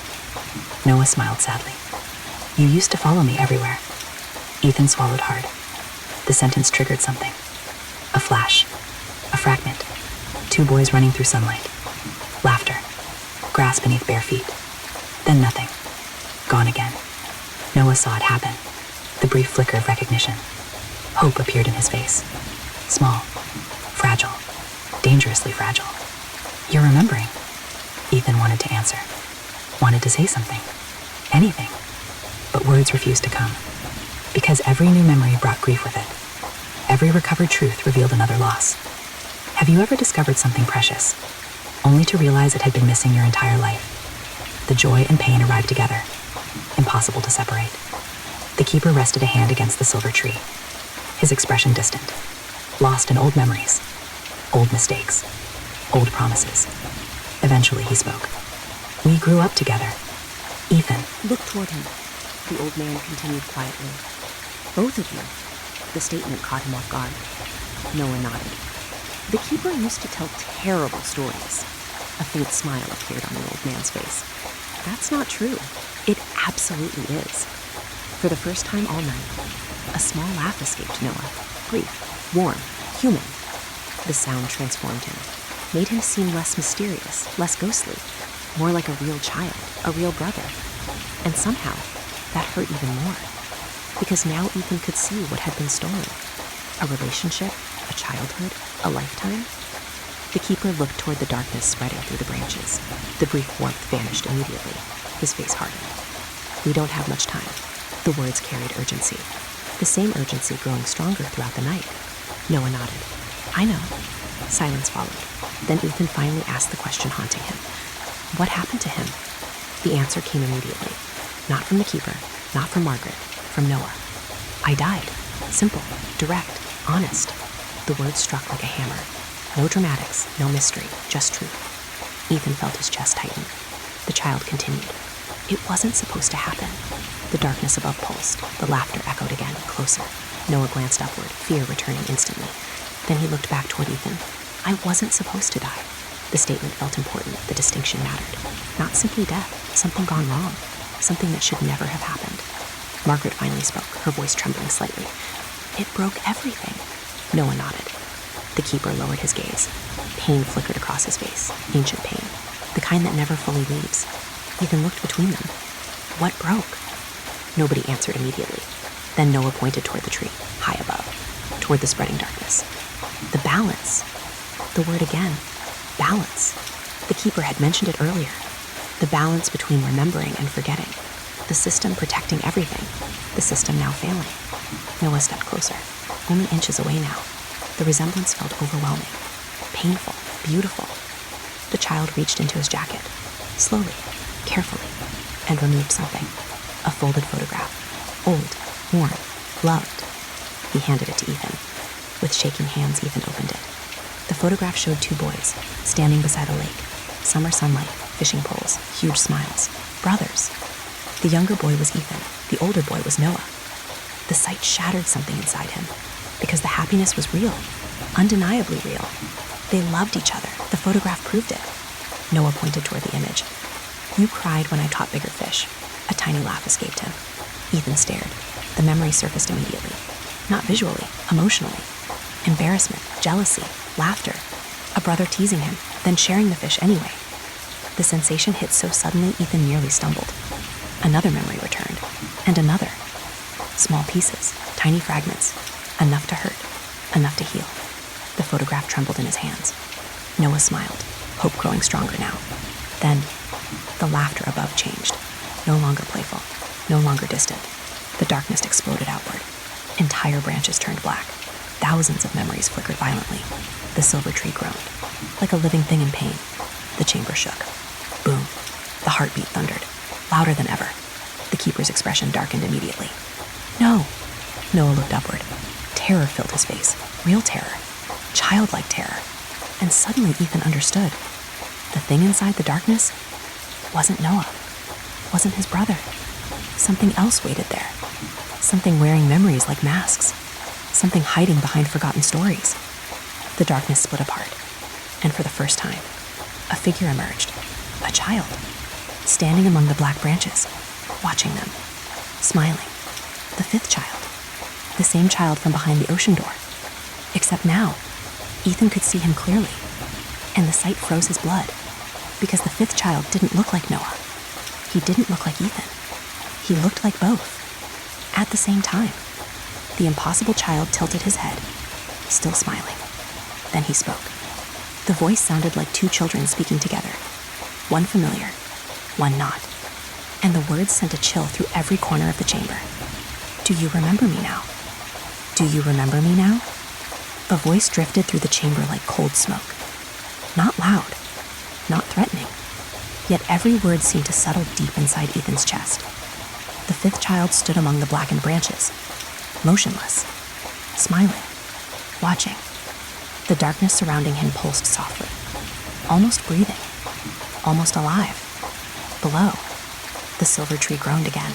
Noah smiled sadly. You used to follow me everywhere. Ethan swallowed hard. The sentence triggered something. A flash. A fragment. Two boys running through sunlight. Laughter. Grass beneath bare feet. Then nothing. Gone again. Noah saw it happen. The brief flicker of recognition. Hope appeared in his face. Small. Fragile. Dangerously fragile. You're remembering. Ethan wanted to answer. Wanted to say something. Anything. But words refused to come. Because every new memory brought grief with it. Every recovered truth revealed another loss. Have you ever discovered something precious, only to realize it had been missing your entire life? The joy and pain arrived together, impossible to separate. The keeper rested a hand against the silver tree, his expression distant, lost in old memories, old mistakes, old promises. Eventually he spoke. We grew up together. Ethan. Look toward him, the old man continued quietly. Both of you. The statement caught him off guard. Noah nodded. The keeper used to tell terrible stories. A faint smile appeared on the old man's face. That's not true. It absolutely is. For the first time all night, a small laugh escaped Noah. Brief, warm, human. The sound transformed him, made him seem less mysterious, less ghostly, more like a real child, a real brother. And somehow, that hurt even more. Because now Ethan could see what had been stolen. A relationship, a childhood, a lifetime. The keeper looked toward the darkness spreading through the branches. The brief warmth vanished immediately. His face hardened. We don't have much time. The words carried urgency. The same urgency growing stronger throughout the night. Noah nodded. I know. Silence followed. Then Ethan finally asked the question haunting him. What happened to him? The answer came immediately. Not from the keeper, not from Margaret, from Noah. I died. Simple, direct, honest. The words struck like a hammer. No dramatics, no mystery, just truth. Ethan felt his chest tighten. The child continued. It wasn't supposed to happen. The darkness above pulsed. The laughter echoed again, closer. Noah glanced upward, fear returning instantly. Then he looked back toward Ethan. I wasn't supposed to die. The statement felt important. The distinction mattered. Not simply death, something gone wrong. Something that should never have happened. Margaret finally spoke, her voice trembling slightly. It broke everything. Noah nodded. The keeper lowered his gaze. Pain flickered across his face. Ancient pain. The kind that never fully leaves. Ethan looked between them. What broke? Nobody answered immediately. Then Noah pointed toward the tree, high above, toward the spreading darkness. The balance. The word again. Balance. The keeper had mentioned it earlier. The balance between remembering and forgetting. The system protecting everything. The system now failing. Noah stepped closer, only inches away now. The resemblance felt overwhelming, painful, beautiful. The child reached into his jacket, slowly, carefully, and removed something. A folded photograph. Old, worn, loved. He handed it to Ethan. With shaking hands, Ethan opened it. The photograph showed two boys, standing beside a lake. Summer sunlight, fishing poles, huge smiles. Brothers. The younger boy was Ethan. The older boy was Noah. The sight shattered something inside him, because the happiness was real, undeniably real. They loved each other. The photograph proved it. Noah pointed toward the image. You cried when I caught bigger fish. A tiny laugh escaped him. Ethan stared. The memory surfaced immediately. Not visually, emotionally. Embarrassment, jealousy, laughter. A brother teasing him, then sharing the fish anyway. The sensation hit so suddenly Ethan nearly stumbled. Another memory returned, and another. Small pieces, tiny fragments, enough to hurt, enough to heal. The photograph trembled in his hands. Noah smiled, hope growing stronger now. Then, the laughter above changed. No longer playful, no longer distant. The darkness exploded outward. Entire branches turned black. Thousands of memories flickered violently. The silver tree groaned, like a living thing in pain. The chamber shook. Boom. The heartbeat thundered, louder than ever. The keeper's expression darkened immediately. No. Noah looked upward. Terror filled his face. Real terror. childlike terror, and suddenly Ethan understood. The thing inside the darkness wasn't Noah, wasn't his brother. Something else waited there. Something wearing memories like masks. Something hiding behind forgotten stories. The darkness split apart, and for the first time, a figure emerged. A child, standing among the black branches, watching them, smiling. The fifth child. The same child from behind the ocean door. Except now, Ethan could see him clearly, and the sight froze his blood, because the fifth child didn't look like Noah. He didn't look like Ethan. He looked like both. At the same time, the impossible child tilted his head, still smiling. Then he spoke. The voice sounded like two children speaking together, one familiar, one not, and the words sent a chill through every corner of the chamber. Do you remember me now? Do you remember me now? A voice drifted through the chamber like cold smoke. Not loud, not threatening, yet every word seemed to settle deep inside Ethan's chest. The fifth child stood among the blackened branches, motionless, smiling, watching. The darkness surrounding him pulsed softly, almost breathing, almost alive. Below, the silver tree groaned again,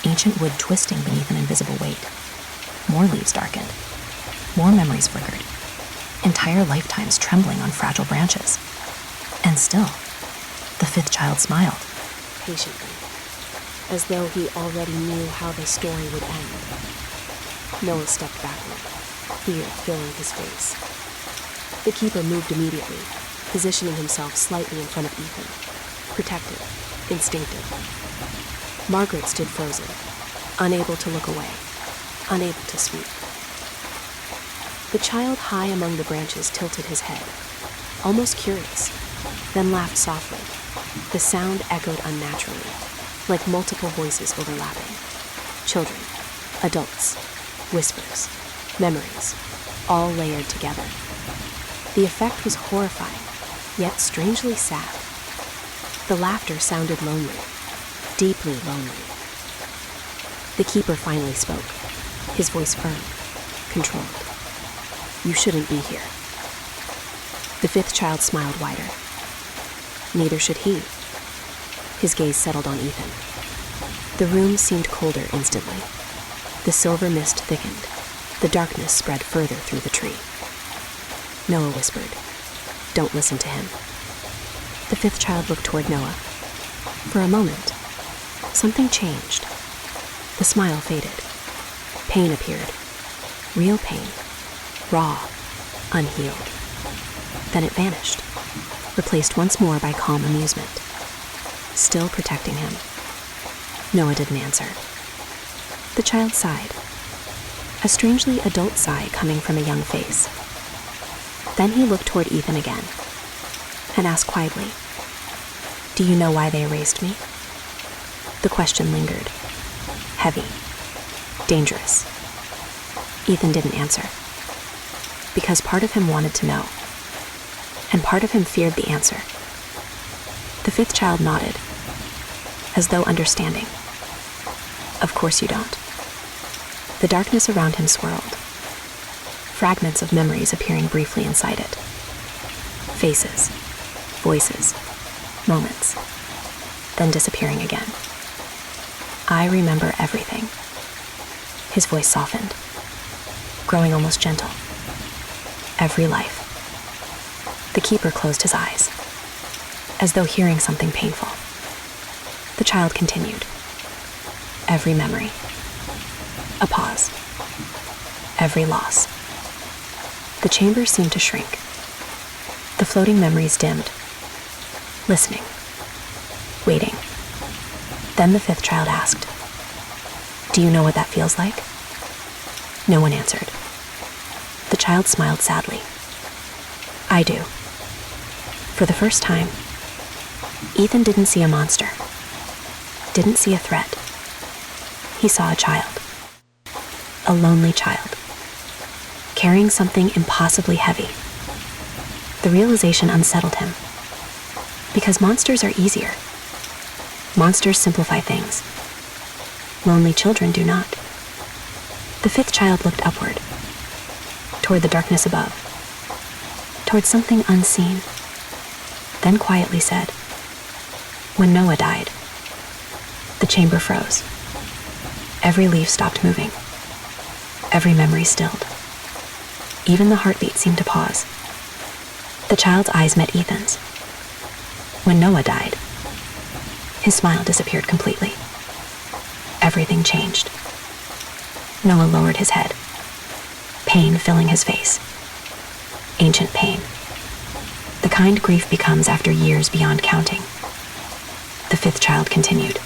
ancient wood twisting beneath an invisible weight. More leaves darkened, more memories flickered, entire lifetimes trembling on fragile branches. And still, the fifth child smiled. Patiently, as though he already knew how the story would end. Noah stepped backward, fear filling his face. The keeper moved immediately, positioning himself slightly in front of Ethan, protective, instinctive. Margaret stood frozen, unable to look away, unable to speak. The child high among the branches tilted his head, almost curious, then laughed softly. The sound echoed unnaturally, like multiple voices overlapping. Children, adults, whispers, memories, all layered together. The effect was horrifying, yet strangely sad. The laughter sounded lonely, deeply lonely. The keeper finally spoke, his voice firm, controlled. You shouldn't be here. The fifth child smiled wider. Neither should he. His gaze settled on Ethan. The room seemed colder instantly. The silver mist thickened. The darkness spread further through the tree. Noah whispered, "Don't listen to him." The fifth child looked toward Noah. For a moment, something changed. The smile faded. Pain appeared. Real pain. Raw. Unhealed. Then it vanished, replaced once more by calm amusement. Still protecting him. Noah didn't answer. The child sighed. A strangely adult sigh coming from a young face. Then he looked toward Ethan again and asked quietly, "Do you know why they erased me?" The question lingered. Heavy. Dangerous. Ethan didn't answer. Because part of him wanted to know, and part of him feared the answer. The fifth child nodded, as though understanding. Of course you don't. The darkness around him swirled, fragments of memories appearing briefly inside it. Faces, voices, moments, then disappearing again. I remember everything. His voice softened, growing almost gentle. Every life. The keeper closed his eyes, as though hearing something painful. The child continued. Every memory. A pause. Every loss. The chamber seemed to shrink. The floating memories dimmed. Listening. Waiting. Then the fifth child asked, "Do you know what that feels like?" No one answered. The child smiled sadly. I do. For the first time, Ethan didn't see a monster, didn't see a threat. He saw a child. A lonely child, carrying something impossibly heavy. The realization unsettled him, because monsters are easier. Monsters simplify things. Lonely children do not. The fifth child looked upward, toward the darkness above. towards something unseen, then quietly said, "When Noah died." The chamber froze. Every leaf stopped moving. Every memory stilled. Even the heartbeat seemed to pause. The child's eyes met Ethan's. When Noah died, his smile disappeared completely. Everything changed. Noah lowered his head, pain filling his face. Ancient pain. The kind grief becomes after years beyond counting. The fifth child continued.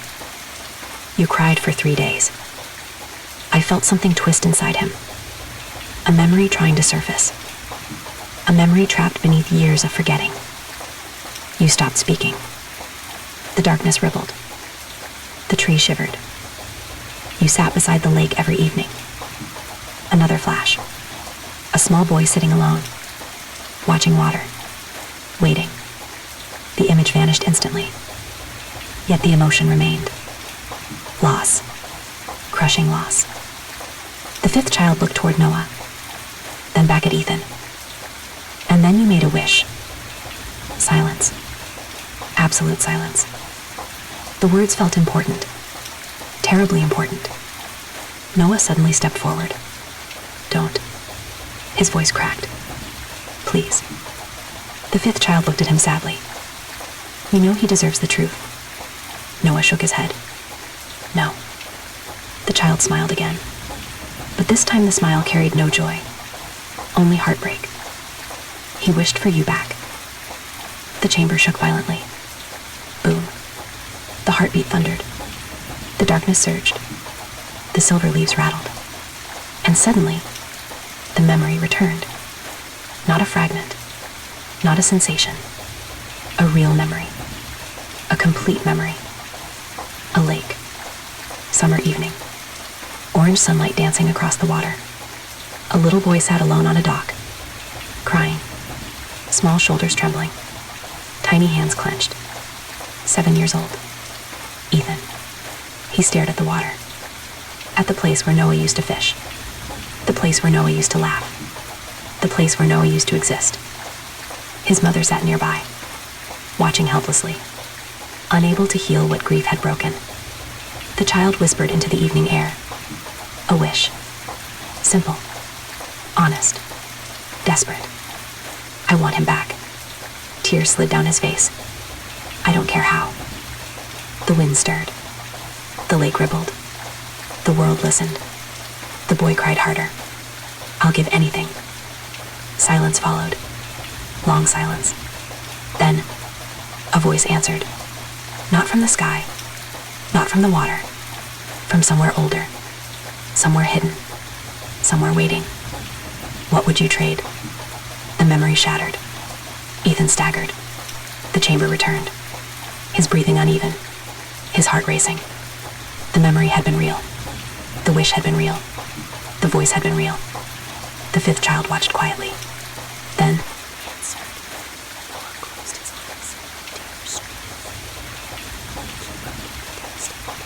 "You cried for 3 days. I felt something twist inside him. A memory trying to surface. A memory trapped beneath years of forgetting. You stopped speaking. The darkness rippled. The tree shivered. You sat beside the lake every evening. Another flash. A small boy sitting alone, watching water, waiting. The image vanished instantly. Yet the emotion remained. Loss. Crushing loss. The fifth child looked toward Noah, then back at Ethan. And then you made a wish. Silence. Absolute silence. The words felt important. Terribly important. Noah suddenly stepped forward. "Don't." His voice cracked. "Please." The fifth child looked at him sadly. "You know he deserves the truth." Noah shook his head. "No." The child smiled again. But this time the smile carried no joy, only heartbreak. "He wished for you back." The chamber shook violently. Boom. The heartbeat thundered. The darkness surged. The silver leaves rattled. And suddenly, the memory returned. Not a fragment, not a sensation. A real memory. A complete memory. A lake. Summer evening. Orange sunlight dancing across the water. A little boy sat alone on a dock, crying. Small shoulders trembling. Tiny hands clenched. 7 years old. Ethan. He stared at the water. At the place where Noah used to fish. The place where Noah used to laugh. The place where Noah used to exist. His mother sat nearby, watching helplessly, unable to heal what grief had broken. The child whispered into the evening air. A wish. Simple. Honest. Desperate. "I want him back." Tears slid down his face. "I don't care how." The wind stirred. The lake rippled. The world listened. The boy cried harder. "I'll give anything." Silence followed. Long silence. Then, a voice answered. Not from the sky. Not from the water. From somewhere older. Somewhere hidden. Somewhere waiting. "What would you trade?" The memory shattered. Ethan staggered. The chamber returned. His breathing uneven. His heart racing. The memory had been real. The wish had been real. The voice had been real. The fifth child watched quietly. Then, He answered. Noah closed his eyes. Tears streamed freely. The keeper looked devastated.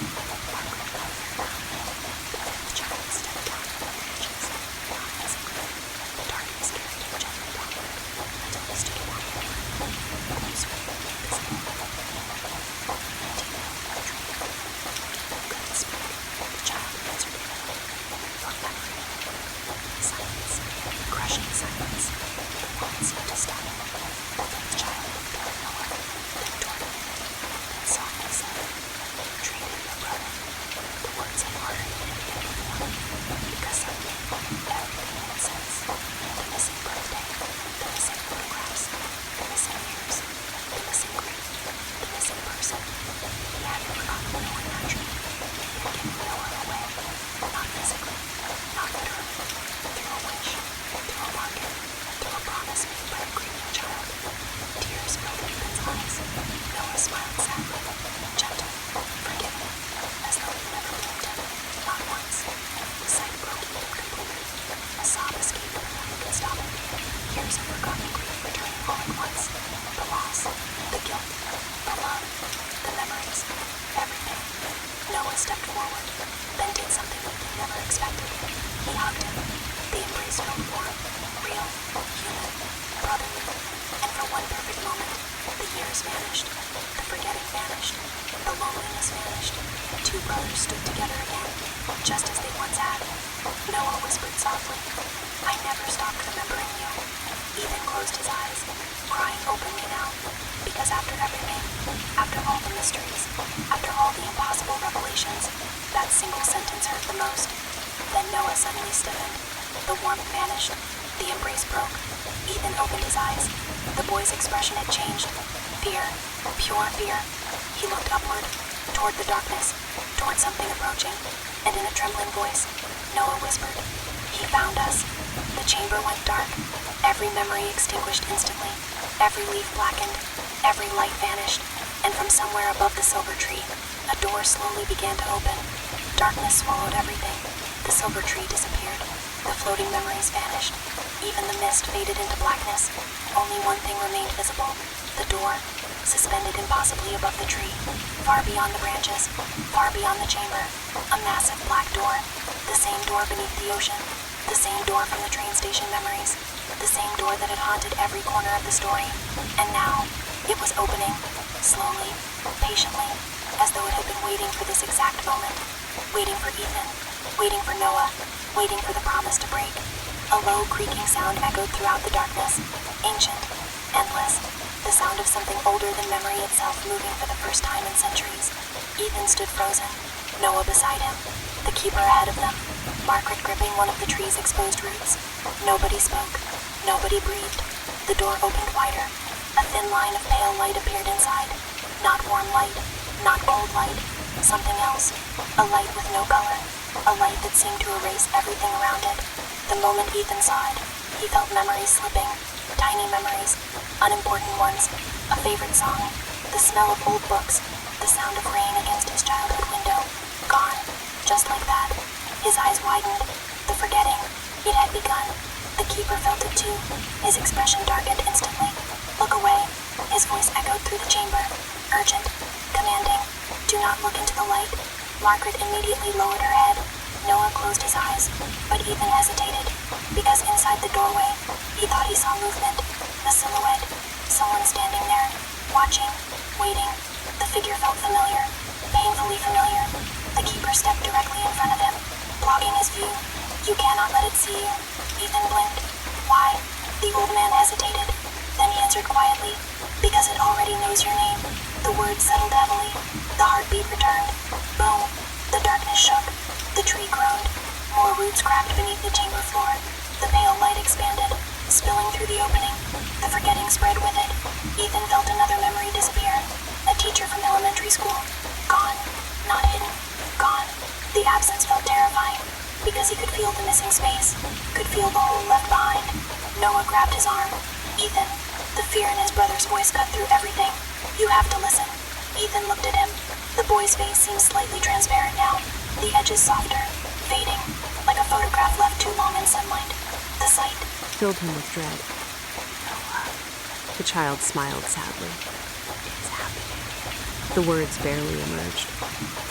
Margaret covered her mouth. The fifth child stepped down from the branches, not physically. The darkness carried him gently downward until he stood upon the floor, closer, visible. "Do you know what you dreamed?" Ethan couldn't speak. The child answered heavily. "Your memory." Silence. Crushing silence. The world seemed to stop. The fifth child looked toward Noah, then toward Ethan, then softly said, "You traded your brother." The words hit harder than anything before, because suddenly everything made sense. The missing birthday, the missing photographs, the missing years, the missing grief, the missing person. He hadn't forgotten Noah naturally. He had given Noah away, not physically, not literally, through a wish, through a bargain, through a promise made by a grieving child. Tears filled Ethan's eyes. Noah smiled sadly, gentle, forgiving, as though he never blamed him, not once. The sight broke Ethan completely. A sob escaped before he could stop it. Years of forgotten grief returning all at once. The loss, the guilt, the love, the memories, everything. Noah stepped forward, then did something Ethan never expected. He hugged him. The embrace felt warm, real, human, brotherly. memories vanished. The forgetting vanished. The loneliness vanished. Two brothers stood together again, just as they once had. Noah whispered softly, "I never stopped remembering you." Ethan closed his eyes, crying openly now, because after everything, after all the mysteries, after all the impossible revelations, that single sentence hurt the most. Then Noah suddenly stiffened. The warmth vanished. The embrace broke. Ethan opened his eyes. The boy's expression had changed. Fear, pure fear. He looked upward, toward the darkness, toward something approaching, and in a trembling voice, Noah whispered, "He found us." The chamber went dark. Every memory extinguished instantly. Every leaf blackened. Every light vanished. And from somewhere above the silver tree, a door slowly began to open. Darkness swallowed everything. The silver tree disappeared. The floating memories vanished. Even the mist faded into blackness. Only one thing remained visible. The door, suspended impossibly above the tree, far beyond the branches, far beyond the chamber. A massive black door. The same door beneath the ocean. The same door from the train station memories. The same door that had haunted every corner of the story. And now, it was opening, slowly, patiently, as though it had been waiting for this exact moment. Waiting for Ethan. Waiting for Noah. Waiting for the promise to break. A low creaking sound echoed throughout the darkness. Ancient. Endless. The sound of something older than memory itself moving for the first time in centuries. Ethan stood frozen. Noah beside him. The keeper ahead of them. Margaret gripping one of the tree's exposed roots. Nobody spoke. Nobody breathed. The door opened wider. A thin line of pale light appeared inside. Not warm light. Not cold light. Something else. A light with no color. A light that seemed to erase everything around it. The moment Ethan saw it, he felt memories slipping. Tiny memories. Unimportant ones. A favorite song. The smell of old books. The sound of rain against his childhood window. Gone. Just like that. His eyes widened. The forgetting. It had begun. The keeper felt it too. His expression darkened instantly. "Look away." His voice echoed through the chamber. Urgent. Commanding. "Do not look into the light." Margaret immediately lowered her head. Noah closed his eyes, but Ethan hesitated, because inside the doorway, he thought he saw movement. A silhouette. Someone standing there, watching, waiting. The figure felt familiar, painfully familiar. The keeper stepped directly in front of him, blocking his view. "You cannot let it see you." Ethan blinked. "Why?" The old man hesitated. Then he answered quietly, "Because it already knows your name." The words settled heavily. The heartbeat returned. Boom. The darkness shook. The tree groaned. More roots cracked beneath the chamber floor. The pale light expanded, spilling through the opening. The forgetting spread with it. Ethan felt another memory disappear. A teacher from elementary school. Gone. Not hidden. Gone. The absence felt terrifying, because he could feel the missing space, could feel the hole left behind. Noah grabbed his arm. "Ethan." The fear in his brother's voice cut through everything. "You have to listen." Ethan looked at him. The boy's face seemed slightly transparent now, the edges softer, fading, like a photograph left too long in sunlight. The sight filled him with dread. "Noah." The child smiled sadly. "It's happening." The words barely emerged.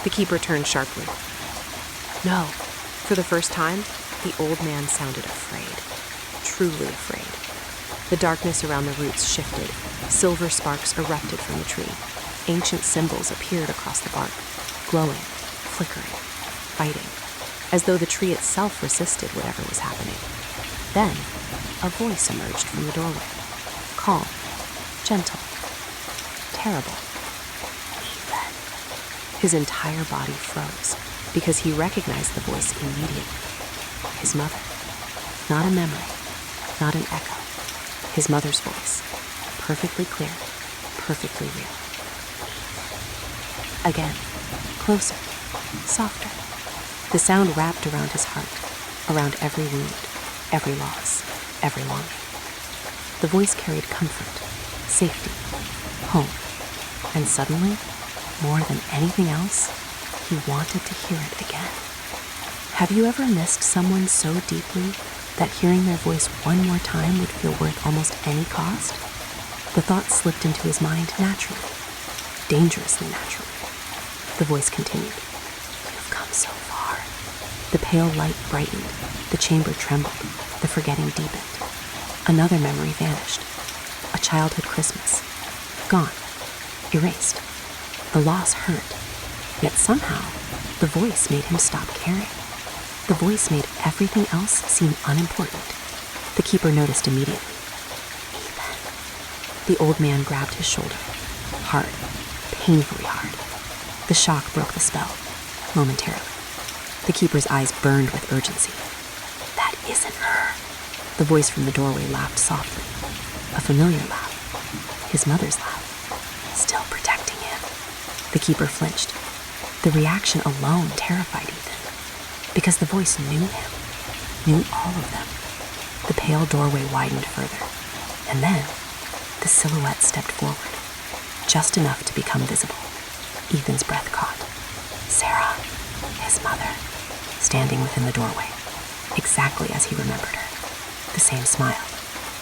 The keeper turned sharply. "No." For the first time, the old man sounded afraid. Truly afraid. The darkness around the roots shifted. Silver sparks erupted from the tree. Ancient symbols appeared across the bark, glowing, flickering, fighting, as though the tree itself resisted whatever was happening. Then, a voice emerged from the doorway. Calm, gentle, terrible. "Ethan." His entire body froze, because he recognized the voice immediately. His mother. Not a memory, not an echo. His mother's voice, perfectly clear, perfectly real. Again, closer, softer. The sound wrapped around his heart, around every wound, every loss, every longing. The voice carried comfort, safety, home, and suddenly, more than anything else, he wanted to hear it again. Have you ever missed someone so deeply that hearing their voice one more time would feel worth almost any cost? The thought slipped into his mind naturally, dangerously naturally. The voice continued. "You've come so far." The pale light brightened, the chamber trembled, the forgetting deepened. Another memory vanished. A childhood Christmas. Gone. erased. The loss hurt, yet somehow the voice made him stop caring. The voice made everything else seem unimportant. The keeper noticed immediately. Ethan. The old man grabbed his shoulder, hard, painfully hard. The shock broke the spell, momentarily. The keeper's eyes burned with urgency. That isn't her. The voice from the doorway laughed softly, a familiar laugh, his mother's laugh, still protecting him. The keeper flinched. The reaction alone terrified Ethan, because the voice knew him, knew all of them. The pale doorway widened further, and then the silhouette stepped forward, just enough to become visible. Ethan's breath caught. Sarah, his mother, standing within the doorway, exactly as he remembered her. The same smile,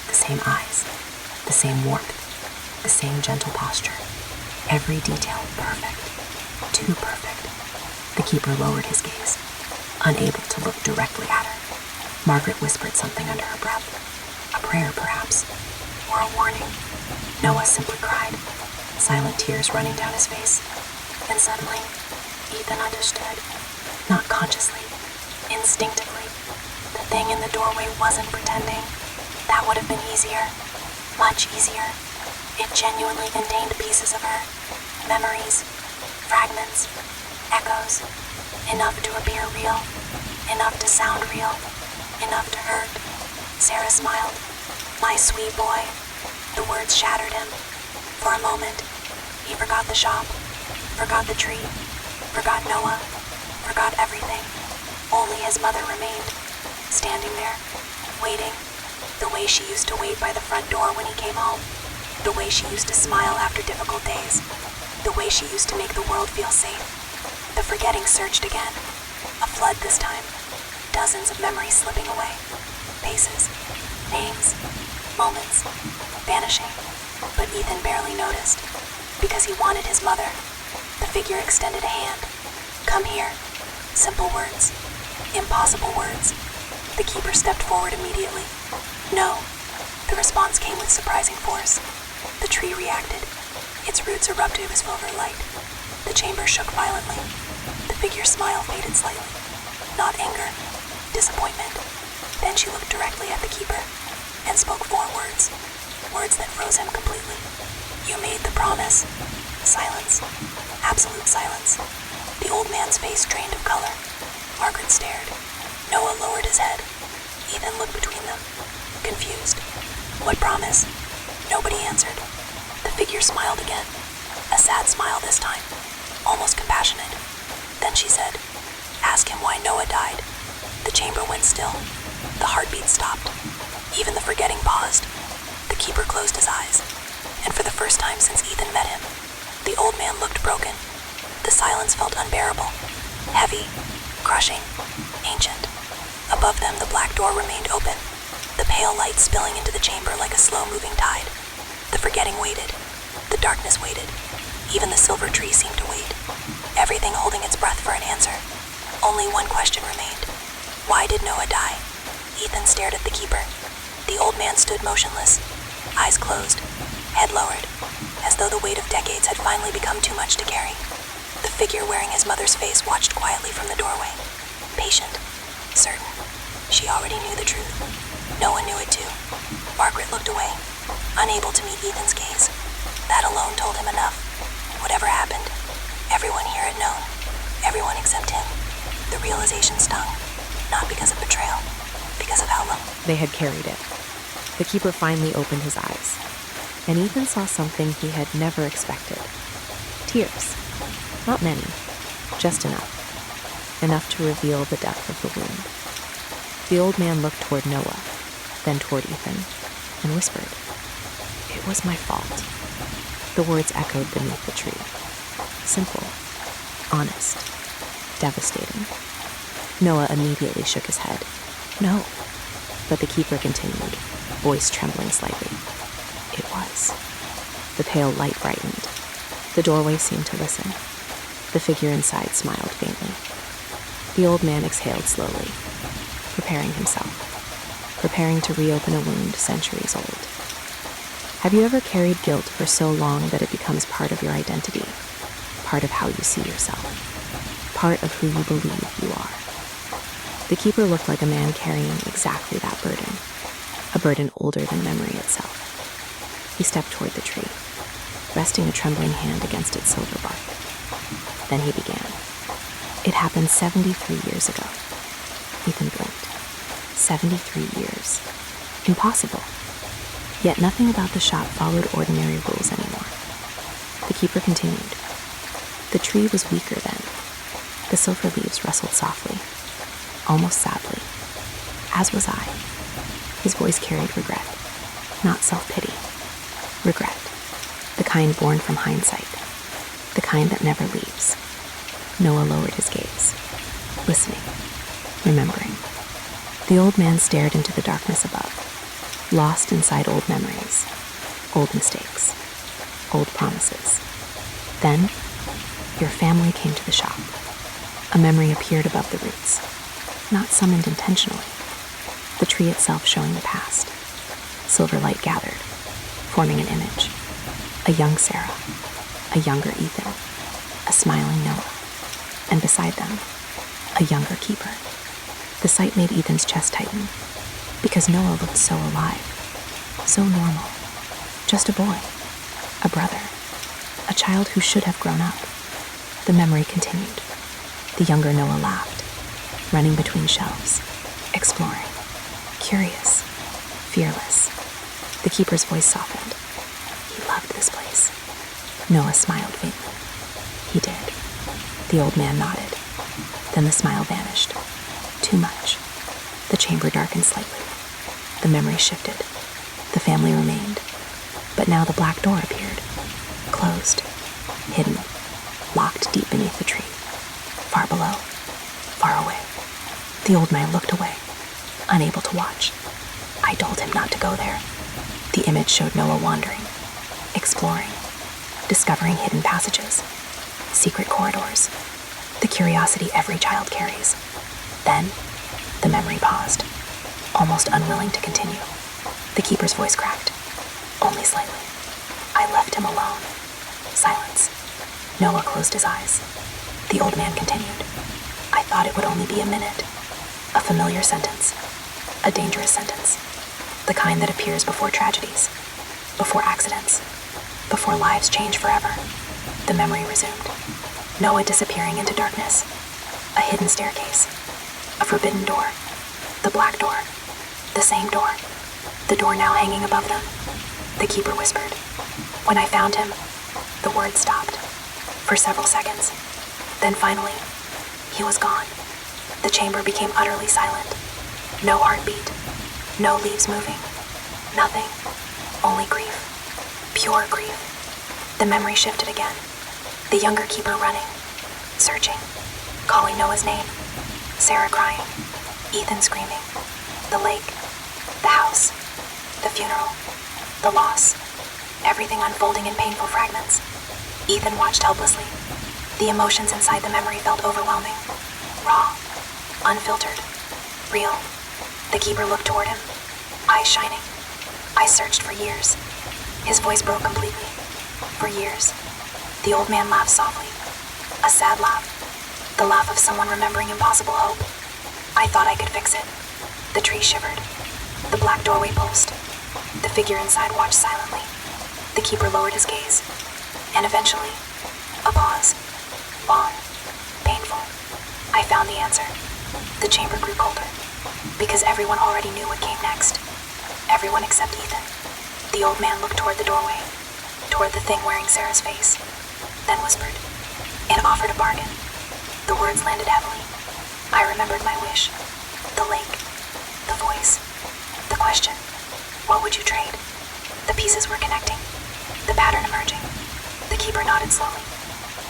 the same eyes, the same warmth, the same gentle posture. Every detail perfect, too perfect. The keeper lowered his gaze, unable to look directly at her. Margaret whispered something under her breath, a prayer perhaps, or a warning. Noah simply cried, silent tears running down his face. And suddenly, Ethan understood, not consciously, instinctively. The thing in the doorway wasn't pretending. That would have been easier, much easier. It genuinely contained pieces of her, memories, fragments, echoes, enough to appear real, enough to sound real, enough to hurt. Sarah smiled. My sweet boy. The words shattered him. For a moment, he forgot the shop, forgot the tree, forgot Noah, forgot everything. Only his mother remained, standing there, waiting, the way she used to wait by the front door when he came home, the way she used to smile after difficult days, the way she used to make the world feel safe. The forgetting surged again, a flood this time, dozens of memories slipping away, faces, names, moments, vanishing. But Ethan barely noticed, because he wanted his mother. The figure extended a hand. Come here. Simple words. Impossible words. The keeper stepped forward immediately. No. The response came with surprising force. The tree reacted. Its roots erupted with silver light. The chamber shook violently. The figure's smile faded slightly. Not anger. Disappointment. Then she looked directly at the keeper and spoke 4 words. Words that froze him completely. You made the promise. Silence. Absolute silence. The old man's face drained of color. Margaret stared. Noah lowered his head. Ethan looked between them, confused. What promise? Nobody answered. The figure smiled again. A sad smile this time, almost compassionate. Then she said, Ask him why Noah died. The chamber went still. The heartbeat stopped. Even the forgetting paused. The keeper closed his eyes, and for the first time since Ethan met him, the old man looked broken. The silence felt unbearable, heavy, crushing, ancient. Above them, the black door remained open, the pale light spilling into the chamber like a slow-moving tide. The forgetting waited. The darkness waited. Even the silver tree seemed to wait, everything holding its breath for an answer. Only one question remained. Why did Noah die? Ethan stared at the keeper. The old man stood motionless, eyes closed, head lowered, as though the weight of decades had finally become too much to carry. The figure wearing his mother's face watched quietly from the doorway, patient, certain. She already knew the truth. Noah knew it too. Margaret looked away, unable to meet Ethan's gaze. That alone told him enough. Whatever happened, everyone here had known. Everyone except him. The realization stung, not because of betrayal, because of how long They had carried it. The keeper finally opened his eyes, and Ethan saw something he had never expected. Tears. Not many, just enough. Enough to reveal the depth of the wound. The old man looked toward Noah, then toward Ethan, and whispered, It was my fault. The words echoed beneath the tree. Simple, honest, devastating. Noah immediately shook his head. No. But the keeper continued, voice trembling slightly. It was. The pale light brightened. The doorway seemed to listen. The figure inside smiled faintly. The old man exhaled slowly, preparing himself, preparing to reopen a wound centuries old. Have you ever carried guilt for so long that it becomes part of your identity, part of how you see yourself, part of who you believe you are? The keeper looked like a man carrying exactly that burden, a burden older than memory itself. He stepped toward the tree, resting a trembling hand against its silver bark. Then he began. It happened 73 years ago. Ethan blinked. 73 years. Impossible. Yet nothing about the shop followed ordinary rules anymore. The keeper continued. The tree was weaker then. The silver leaves rustled softly, almost sadly, as was I. His voice carried regret, not self-pity. Regret, the kind born from hindsight, the kind that never leaves. Noah lowered his gaze, listening, remembering. The old man stared into the darkness above, lost inside old memories, old mistakes, old promises. Then, your family came to the shop. A memory appeared above the roots, not summoned intentionally, the tree itself showing the past. Silver light gathered, forming an image. A young Sarah, a younger Ethan, a smiling Noah, and beside them, a younger keeper. The sight made Ethan's chest tighten, because Noah looked so alive, so normal. Just a boy, a brother, a child who should have grown up. The memory continued. The younger Noah laughed, running between shelves, exploring, curious, fearless. The keeper's voice softened. He loved this place. Noah smiled faintly. He did. The old man nodded. Then the smile vanished. Too much. The chamber darkened slightly. The memory shifted. The family remained. But now the black door appeared. Closed. Hidden. Locked deep beneath the tree. Far below. Far away. The old man looked away, unable to watch. I told him not to go there. The image showed Noah wandering, exploring, discovering hidden passages, secret corridors, the curiosity every child carries. Then, the memory paused, almost unwilling to continue. The keeper's voice cracked, only slightly. I left him alone. Silence. Noah closed his eyes. The old man continued. I thought it would only be a minute. A familiar sentence. A dangerous sentence. The kind that appears before tragedies, before accidents, before lives change forever. The memory resumed. Noah disappearing into darkness. A hidden staircase. A forbidden door. The black door. The same door. The door now hanging above them. The keeper whispered. When I found him, the words stopped. For several seconds. Then finally, he was gone. The chamber became utterly silent. No heartbeat. No leaves moving. Nothing. Only grief. Pure grief. The memory shifted again. The younger keeper running. Searching. Calling Noah's name. Sarah crying. Ethan screaming. The lake. The house. The funeral. The loss. Everything unfolding in painful fragments. Ethan watched helplessly. The emotions inside the memory felt overwhelming. Raw. Unfiltered. Real. The keeper looked toward him, eyes shining. I searched for years. His voice broke completely. For years. The old man laughed softly. A sad laugh. The laugh of someone remembering impossible hope. I thought I could fix it. The tree shivered. The black doorway pulsed. The figure inside watched silently. The keeper lowered his gaze. And eventually, a pause. Long. Painful. I found the answer. The chamber grew colder. Because everyone already knew what came next. Everyone except Ethan. The old man looked toward the doorway, toward the thing wearing Sarah's face, then whispered, and offered a bargain. The words landed heavily. I remembered my wish. The lake. The voice. The question. What would you trade? The pieces were connecting. The pattern emerging. The keeper nodded slowly.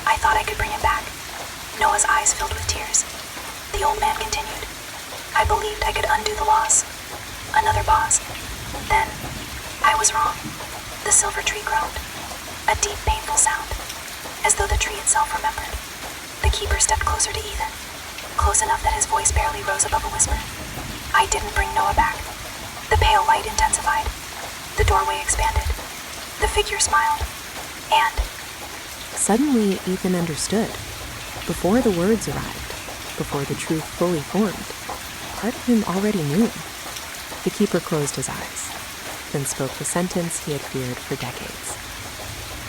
I thought I could bring him back. Noah's eyes filled with tears. The old man continued. I believed I could undo the loss. Another pause. Then, I was wrong. The silver tree groaned. A deep, painful sound, as though the tree itself remembered. The keeper stepped closer to Ethan, close enough that his voice barely rose above a whisper. I didn't bring Noah back. The pale light intensified. The doorway expanded. the figure smiled. And Suddenly, Ethan understood. Before the words arrived, before the truth fully formed, part of him already knew. The keeper closed his eyes, then spoke the sentence he had feared for decades.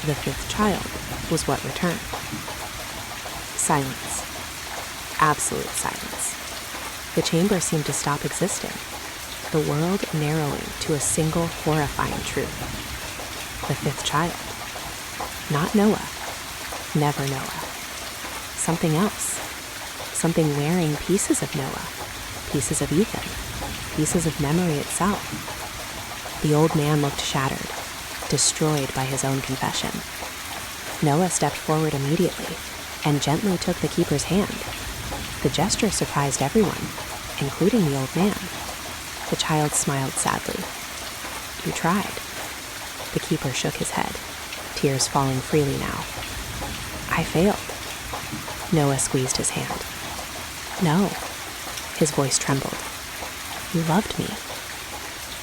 The fifth child was what returned. Silence. Absolute silence. The chamber seemed to stop existing, the world narrowing to a single horrifying truth. The fifth child. Not Noah. Never Noah. Something else. Something wearing pieces of Noah, pieces of Ethan, pieces of memory itself. The old man looked shattered, destroyed by his own confession. Noah stepped forward immediately and gently took the keeper's hand. The gesture surprised everyone, including the old man. The child smiled sadly. You tried. The keeper shook his head, tears falling freely now. I failed. Noah squeezed his hand. No. His voice trembled. You loved me.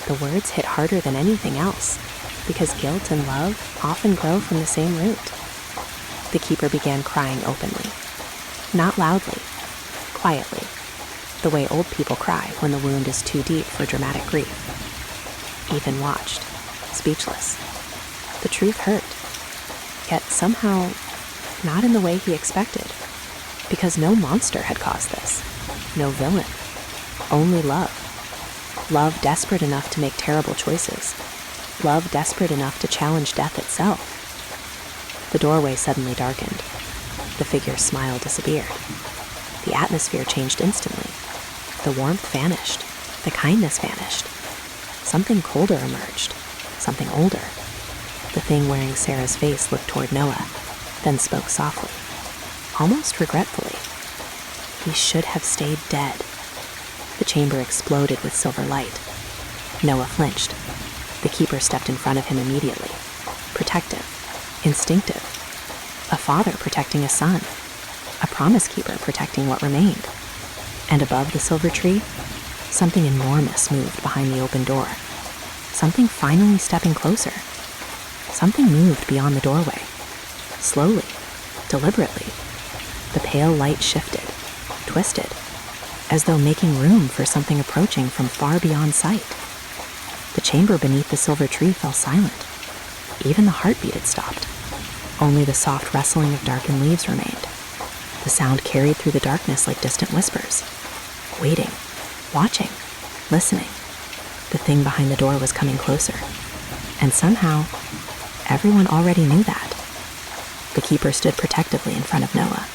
The words hit harder than anything else, because guilt and love often grow from the same root. The keeper began crying openly. Not loudly, quietly, the way old people cry when the wound is too deep for dramatic grief. Ethan watched, speechless. The truth hurt, yet somehow not in the way he expected, because no monster had caused this, no villain, only love. Love desperate enough to make terrible choices, love desperate enough to challenge death itself. The doorway suddenly darkened. The figure's smile disappeared. The atmosphere changed instantly. The warmth vanished. The kindness vanished. Something colder emerged. Something older. The thing wearing Sarah's face looked toward Noah, then spoke softly, almost regretfully. He should have stayed dead. The chamber exploded with silver light. Noah flinched. The keeper stepped in front of him immediately, protective, instinctive. A father protecting a son, a promise keeper protecting what remained. And above the silver tree, something enormous moved behind the open door. Something finally stepping closer. Something moved beyond the doorway. Slowly, deliberately. The pale light shifted, twisted, as though making room for something approaching from far beyond sight. The chamber beneath the silver tree fell silent. Even the heartbeat had stopped. Only the soft rustling of darkened leaves remained. The sound carried through the darkness like distant whispers. Waiting, watching, listening. The thing behind the door was coming closer. And somehow, everyone already knew that. The keeper stood protectively in front of Noah.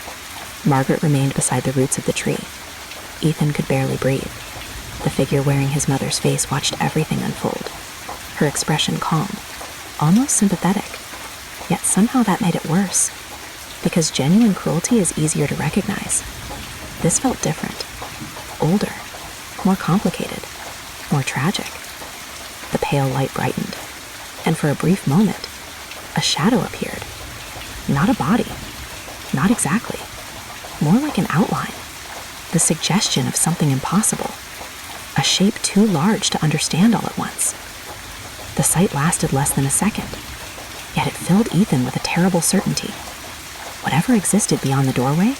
Margaret remained beside the roots of the tree. Ethan could barely breathe. The figure wearing his mother's face watched everything unfold. Her expression calm, almost sympathetic. Yet somehow that made it worse, because genuine cruelty is easier to recognize. This felt different, older, more complicated, more tragic. The pale light brightened, and for a brief moment, a shadow appeared. Not a body, not exactly, more like an outline, the suggestion of something impossible, a shape too large to understand all at once. The sight lasted less than a second, yet it filled Ethan with a terrible certainty. Whatever existed beyond the doorway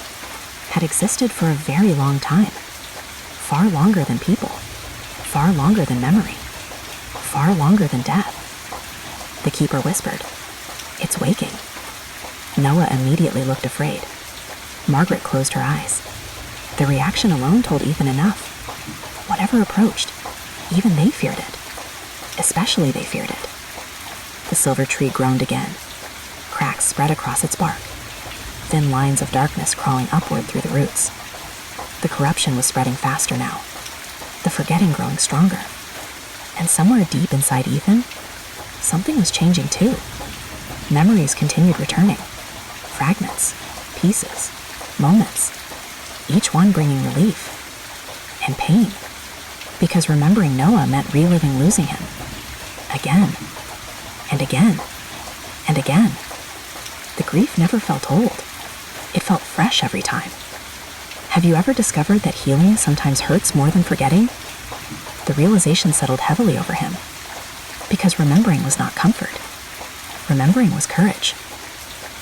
had existed for a very long time, far longer than people, far longer than memory, far longer than death. The keeper whispered, "It's waking." Noah immediately looked afraid. Margaret closed her eyes. The reaction alone told Ethan enough. Whatever approached, even they feared it. Especially they feared it. The silver tree groaned again. Cracks spread across its bark. Thin lines of darkness crawling upward through the roots. The corruption was spreading faster now. The forgetting growing stronger. And somewhere deep inside Ethan, something was changing too. Memories continued returning. Fragments, pieces, moments. Each one bringing relief. And pain. Because remembering Noah meant reliving losing him. Again. And again. And again. The grief never felt old. It felt fresh every time. Have you ever discovered that healing sometimes hurts more than forgetting? The realization settled heavily over him. Because remembering was not comfort. Remembering was courage.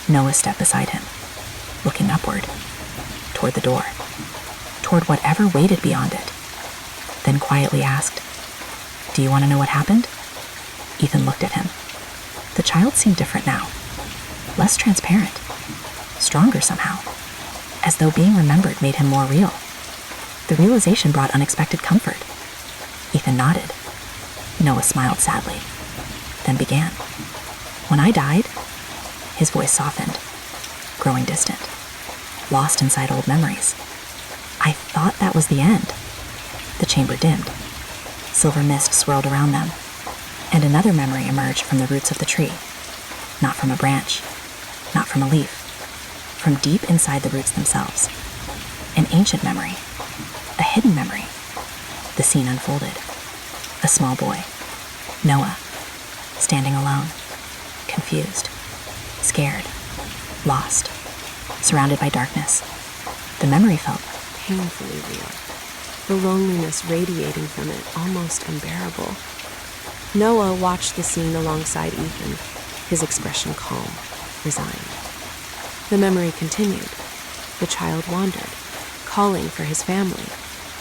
Noah stepped beside him, looking upward, toward the door, toward whatever waited beyond it, then quietly asked, "Do you want to know what happened?" Ethan looked at him. The child seemed different now, less transparent, stronger somehow, as though being remembered made him more real. The realization brought unexpected comfort. Ethan nodded. Noah smiled sadly, then began. "When I died," his voice softened, growing distant, lost inside old memories. "I thought that was the end." The chamber dimmed. Silver mist swirled around them, and another memory emerged from the roots of the tree. Not from a branch, not from a leaf, from deep inside the roots themselves. An ancient memory, a hidden memory. The scene unfolded. A small boy, Noah, standing alone, confused, scared, lost, surrounded by darkness. The memory felt Painfully real. The loneliness radiating from it almost unbearable. Noah watched the scene alongside Ethan, his expression calm, resigned. The memory continued. The child wandered, calling for his family,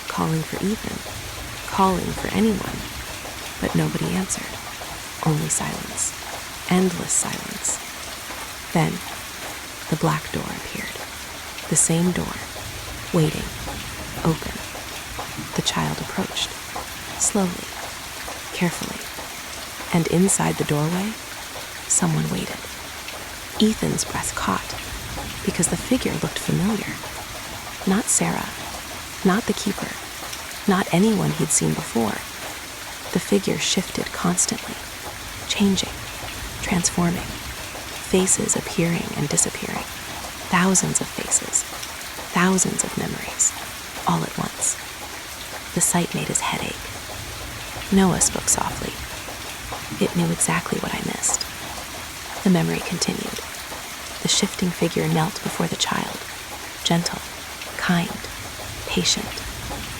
calling for Ethan, calling for anyone. But nobody answered. Only silence. Endless silence. Then, the black door appeared. The same door, waiting, open. The child approached, slowly, carefully. And inside the doorway, someone waited. Ethan's breath caught, because the figure looked familiar. Not Sarah, not the keeper, not anyone he'd seen before. The figure shifted constantly, changing, transforming, faces appearing and disappearing, thousands of faces, thousands of memories, all at once. The sight made his head ache. Noah spoke softly. It knew exactly what I missed. The memory continued. The shifting figure knelt before the child, gentle, kind, patient,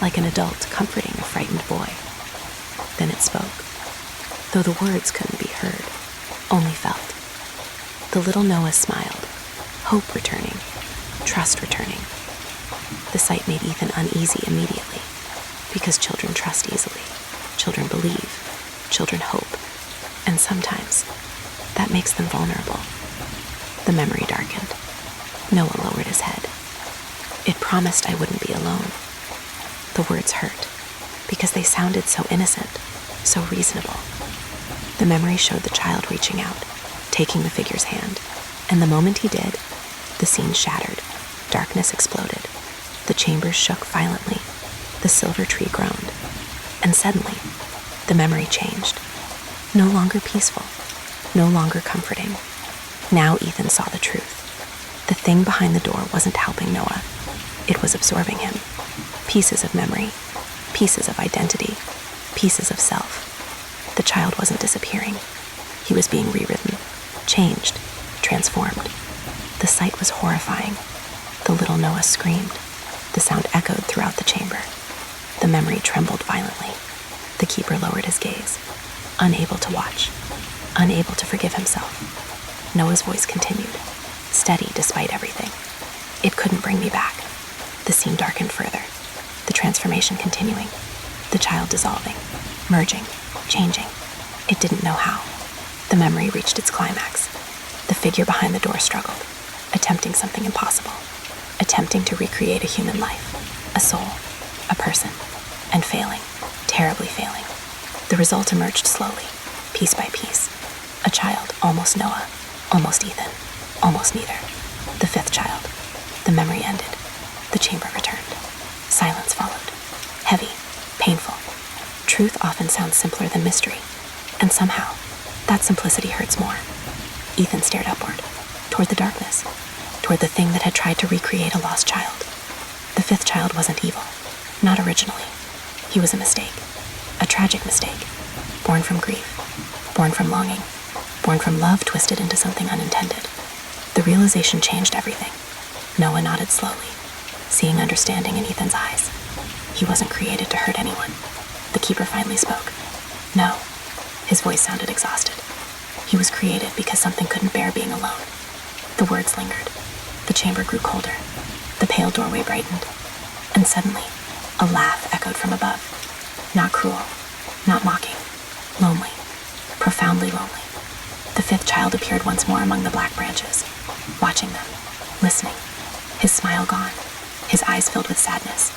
like an adult comforting a frightened boy. Then it spoke, though the words couldn't be heard, only felt. The little Noah smiled, hope returning, trust returning. The sight made Ethan uneasy immediately, because children trust easily, children believe, children hope, and sometimes that makes them vulnerable. The memory darkened. Noah lowered his head. It promised I wouldn't be alone. The words hurt, because they sounded so innocent, so reasonable. The memory showed the child reaching out, taking the figure's hand, and the moment he did, the scene shattered, darkness exploded, the chambers shook violently, the silver tree groaned, and suddenly, the memory changed. No longer peaceful, no longer comforting. Now Ethan saw the truth. The thing behind the door wasn't helping Noah. It was absorbing him. Pieces of memory, pieces of identity, pieces of self. The child wasn't disappearing. He was being rewritten, changed, transformed. The sight was horrifying. The little Noah screamed. The sound echoed throughout the chamber. The memory trembled violently. The keeper lowered his gaze, unable to watch, unable to forgive himself. Noah's voice continued, steady despite everything. It couldn't bring me back. The scene darkened further, the transformation continuing, the child dissolving, merging, changing. It didn't know how. The memory reached its climax. The figure behind the door struggled, attempting something impossible, attempting to recreate a human life, a soul, a person, and failing, terribly failing. The result emerged slowly, piece by piece. A child, almost Noah, almost Ethan, almost neither. The fifth child. The memory ended. The chamber returned. Silence followed. Heavy, painful. Truth often sounds simpler than mystery, and somehow, that simplicity hurts more. Ethan stared upward, toward the darkness, toward the thing that had tried to recreate a lost child. The fifth child wasn't evil, not originally. He was a mistake, a tragic mistake, born from grief, born from longing, born from love twisted into something unintended. The realization changed everything. Noah nodded slowly, seeing understanding in Ethan's eyes. He wasn't created to hurt anyone. The keeper finally spoke. No. His voice sounded exhausted. He was created because something couldn't bear being alone. The words lingered. The chamber grew colder. The pale doorway brightened. And suddenly, a laugh echoed from above. Not cruel, not mocking. Lonely. Profoundly lonely. The fifth child appeared once more among the black branches, watching them, listening, his smile gone, his eyes filled with sadness.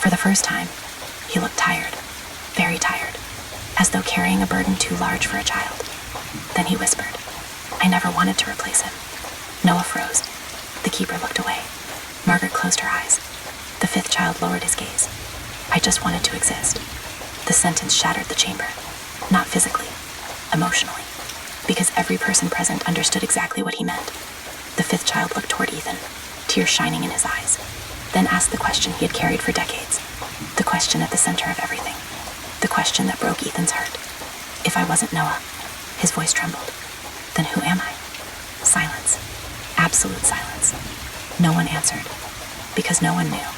For the first time, he looked tired, very tired, as though carrying a burden too large for a child. Then he whispered, "I never wanted to replace him." Noah froze. The keeper looked away. Margaret closed her eyes. The fifth child lowered his gaze. "I just wanted to exist." The sentence shattered the chamber, not physically, emotionally, because every person present understood exactly what he meant. The fifth child looked toward Ethan, tears shining in his eyes, then asked the question he had carried for decades, the question at the center of everything, the question that broke Ethan's heart. "If I wasn't Noah," his voice trembled, "then who am I?" Silence. Absolute silence. No one answered, because no one knew.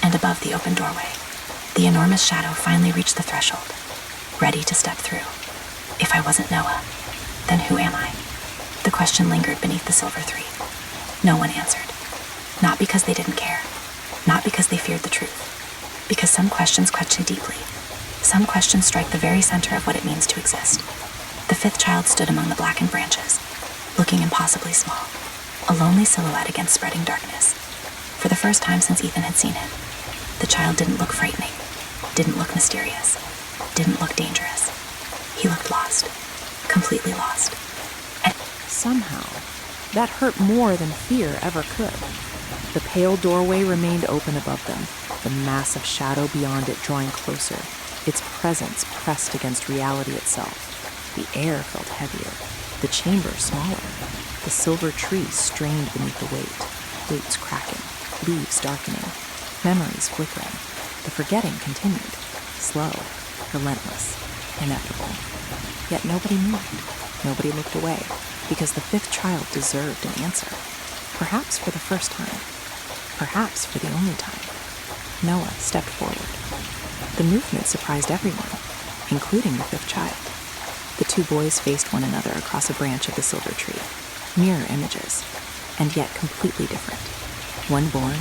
And above the open doorway, the enormous shadow finally reached the threshold, ready to step through. If I wasn't Noah, then who am I? The question lingered beneath the silver tree. No one answered. Not because they didn't care, not because they feared the truth, because some questions question deeply. Some questions strike the very center of what it means to exist. The fifth child stood among the blackened branches, looking impossibly small, a lonely silhouette against spreading darkness. For the first time since Ethan had seen him, the child didn't look frightening, didn't look mysterious, didn't look dangerous. He looked lost, completely lost. And somehow, that hurt more than fear ever could. The pale doorway remained open above them, the massive shadow beyond it drawing closer, its presence pressed against reality itself. The air felt heavier, the chamber smaller. The silver tree strained beneath the weight, roots cracking, leaves darkening, memories flickering. The forgetting continued, slow, relentless, inevitable. Yet nobody moved, nobody looked away, because the fifth child deserved an answer. Perhaps for the first time, perhaps for the only time. Noah stepped forward. The movement surprised everyone, including the fifth child. The two boys faced one another across a branch of the silver tree, mirror images, and yet completely different. One born,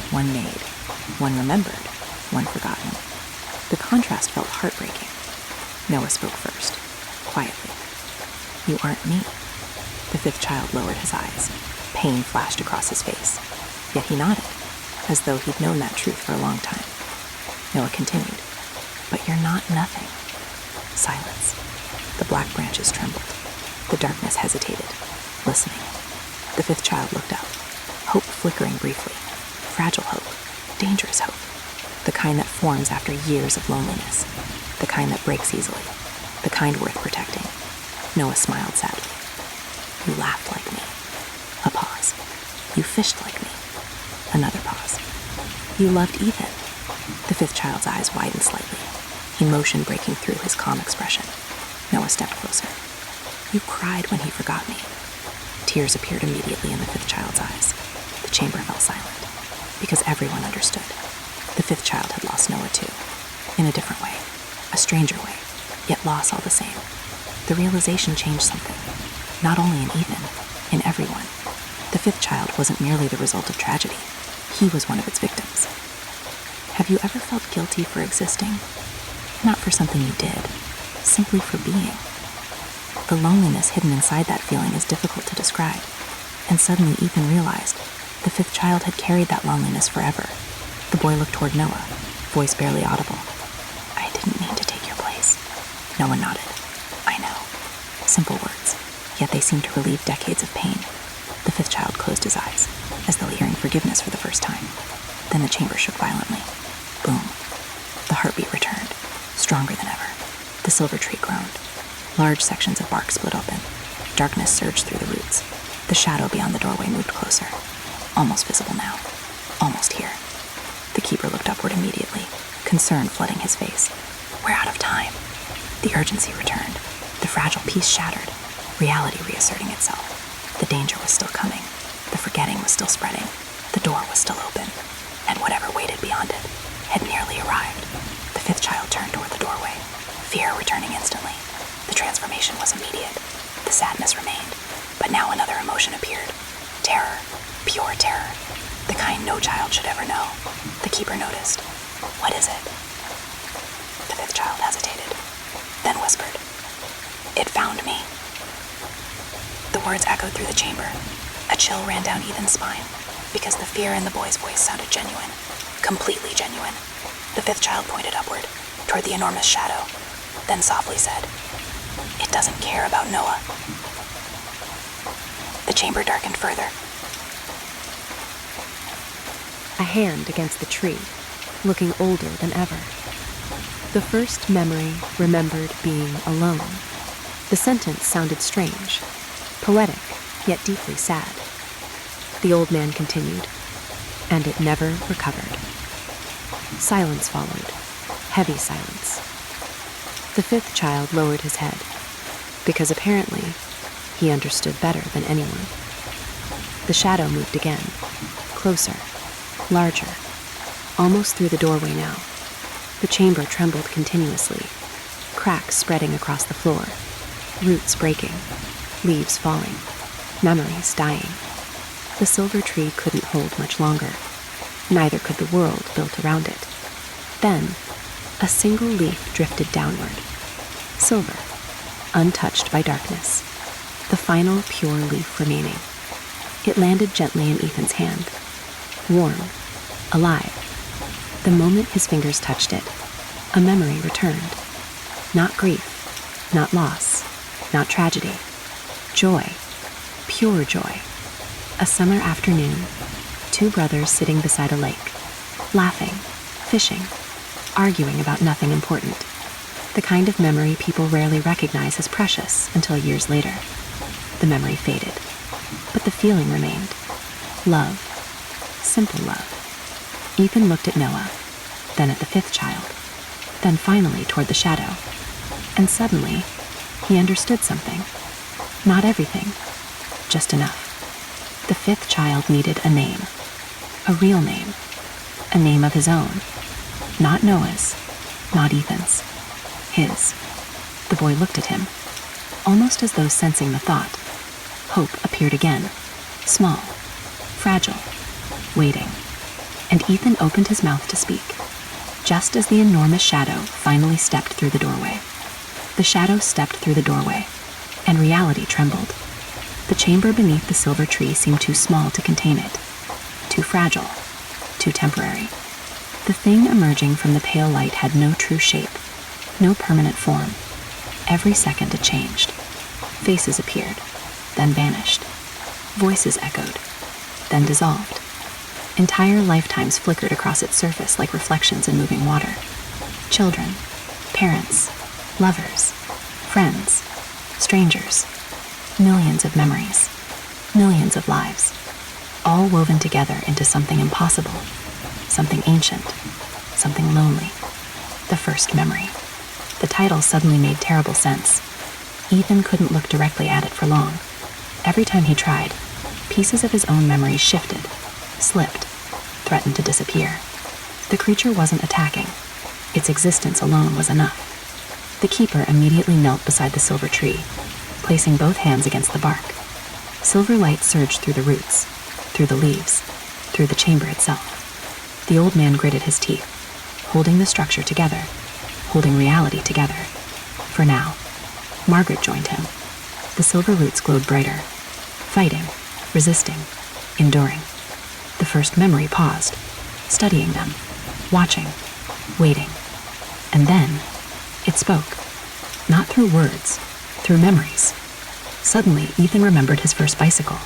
one made, one remembered, one forgotten. The contrast felt heartbreaking. Noah spoke first, quietly. "You aren't me." The fifth child lowered his eyes. Pain flashed across his face. Yet he nodded, as though he'd known that truth for a long time. Noah continued, "But you're not nothing." Silence. The black branches trembled. The darkness hesitated, listening. The fifth child looked up, hope flickering briefly. Fragile hope, dangerous hope. The kind that forms after years of loneliness. The kind that breaks easily. The kind worth protecting. Noah smiled sadly. "You laughed like me." A pause. "You fished like me." Another pause. "You loved Ethan." The fifth child's eyes widened slightly, emotion breaking through his calm expression. Noah stepped closer. "You cried when he forgot me." Tears appeared immediately in the fifth child's eyes. The chamber fell silent, because everyone understood. The fifth child had lost Noah too, in a different way, a stranger way, yet loss all the same. The realization changed something, not only in Ethan, in everyone. The fifth child wasn't merely the result of tragedy. He was one of its victims. Have you ever felt guilty for existing? Not for something you did, simply for being. The loneliness hidden inside that feeling is difficult to describe, and suddenly Ethan realized the fifth child had carried that loneliness forever. The boy looked toward Noah, voice barely audible. "I didn't mean to take your place." Noah nodded. "I know." Simple words, yet they seemed to relieve decades of pain. The fifth child closed his eyes, as though hearing forgiveness for the first time. Then the chamber shook violently. Boom. The heartbeat returned, stronger than ever. The silver tree groaned. Large sections of bark split open. Darkness surged through the roots. The shadow beyond the doorway moved closer. Almost visible now. Almost here. The keeper looked upward immediately, concern flooding his face. "We're out of time." The urgency returned. The fragile peace shattered. Reality reasserting itself. The danger was still coming. The forgetting was still spreading. The door was still open. And whatever waited beyond it had nearly arrived. The fifth child turned toward the doorway, fear returning instantly. The transformation was immediate. The sadness remained, but now another emotion appeared. Terror. Pure terror. The kind no child should ever know. The keeper noticed. What is it? The fifth child hesitated, then whispered, "It found me." The words echoed through the chamber. A chill ran down Ethan's spine, because the fear in the boy's voice sounded genuine. Completely genuine. The fifth child pointed upward, toward the enormous shadow, then softly said, "It doesn't care about Noah." The chamber darkened further. A hand against the tree, looking older than ever. The first memory remembered being alone. The sentence sounded strange, poetic, yet deeply sad. The old man continued, and it never recovered. Silence followed, heavy silence. The fifth child lowered his head, because apparently he understood better than anyone. The shadow moved again, closer, larger, almost through the doorway now. The chamber trembled continuously, cracks spreading across the floor, roots breaking, leaves falling, memories dying. The silver tree couldn't hold much longer. Neither could the world built around it. Then, a single leaf drifted downward, silver, untouched by darkness, the final pure leaf remaining. It landed gently in Ethan's hand, warm, alive. The moment his fingers touched it, a memory returned. Not grief, not loss, not tragedy. Joy, pure joy. A summer afternoon, two brothers sitting beside a lake, laughing, fishing, arguing about nothing important. The kind of memory people rarely recognize as precious until years later. The memory faded, but the feeling remained. Love, simple love. Ethan looked at Noah, then at the fifth child, then finally toward the shadow. And suddenly, he understood something. Not everything, just enough. The fifth child needed a name, a real name, a name of his own. Not Noah's, not Ethan's, his. The boy looked at him, almost as though sensing the thought. Hope appeared again, small, fragile, waiting. And Ethan opened his mouth to speak, just as the enormous shadow finally stepped through the doorway. The shadow stepped through the doorway, and reality trembled. The chamber beneath the silver tree seemed too small to contain it, too fragile, too temporary. The thing emerging from the pale light had no true shape, no permanent form. Every second it changed. Faces appeared, then vanished. Voices echoed, then dissolved. Entire lifetimes flickered across its surface like reflections in moving water. Children, parents, lovers, friends, strangers. Millions of memories, millions of lives, all woven together into something impossible, something ancient, something lonely. The first memory. The title suddenly made terrible sense. Ethan couldn't look directly at it for long. Every time he tried, pieces of his own memories shifted, slipped, threatened to disappear. The creature wasn't attacking. Its existence alone was enough. The keeper immediately knelt beside the silver tree, placing both hands against the bark. Silver light surged through the roots, through the leaves, through the chamber itself. The old man gritted his teeth, holding the structure together, holding reality together. For now, Margaret joined him. The silver roots glowed brighter, fighting, resisting, enduring. The first memory paused, studying them, watching, waiting. And then, it spoke. Not through words, through memories. Suddenly, Ethan remembered his first bicycle,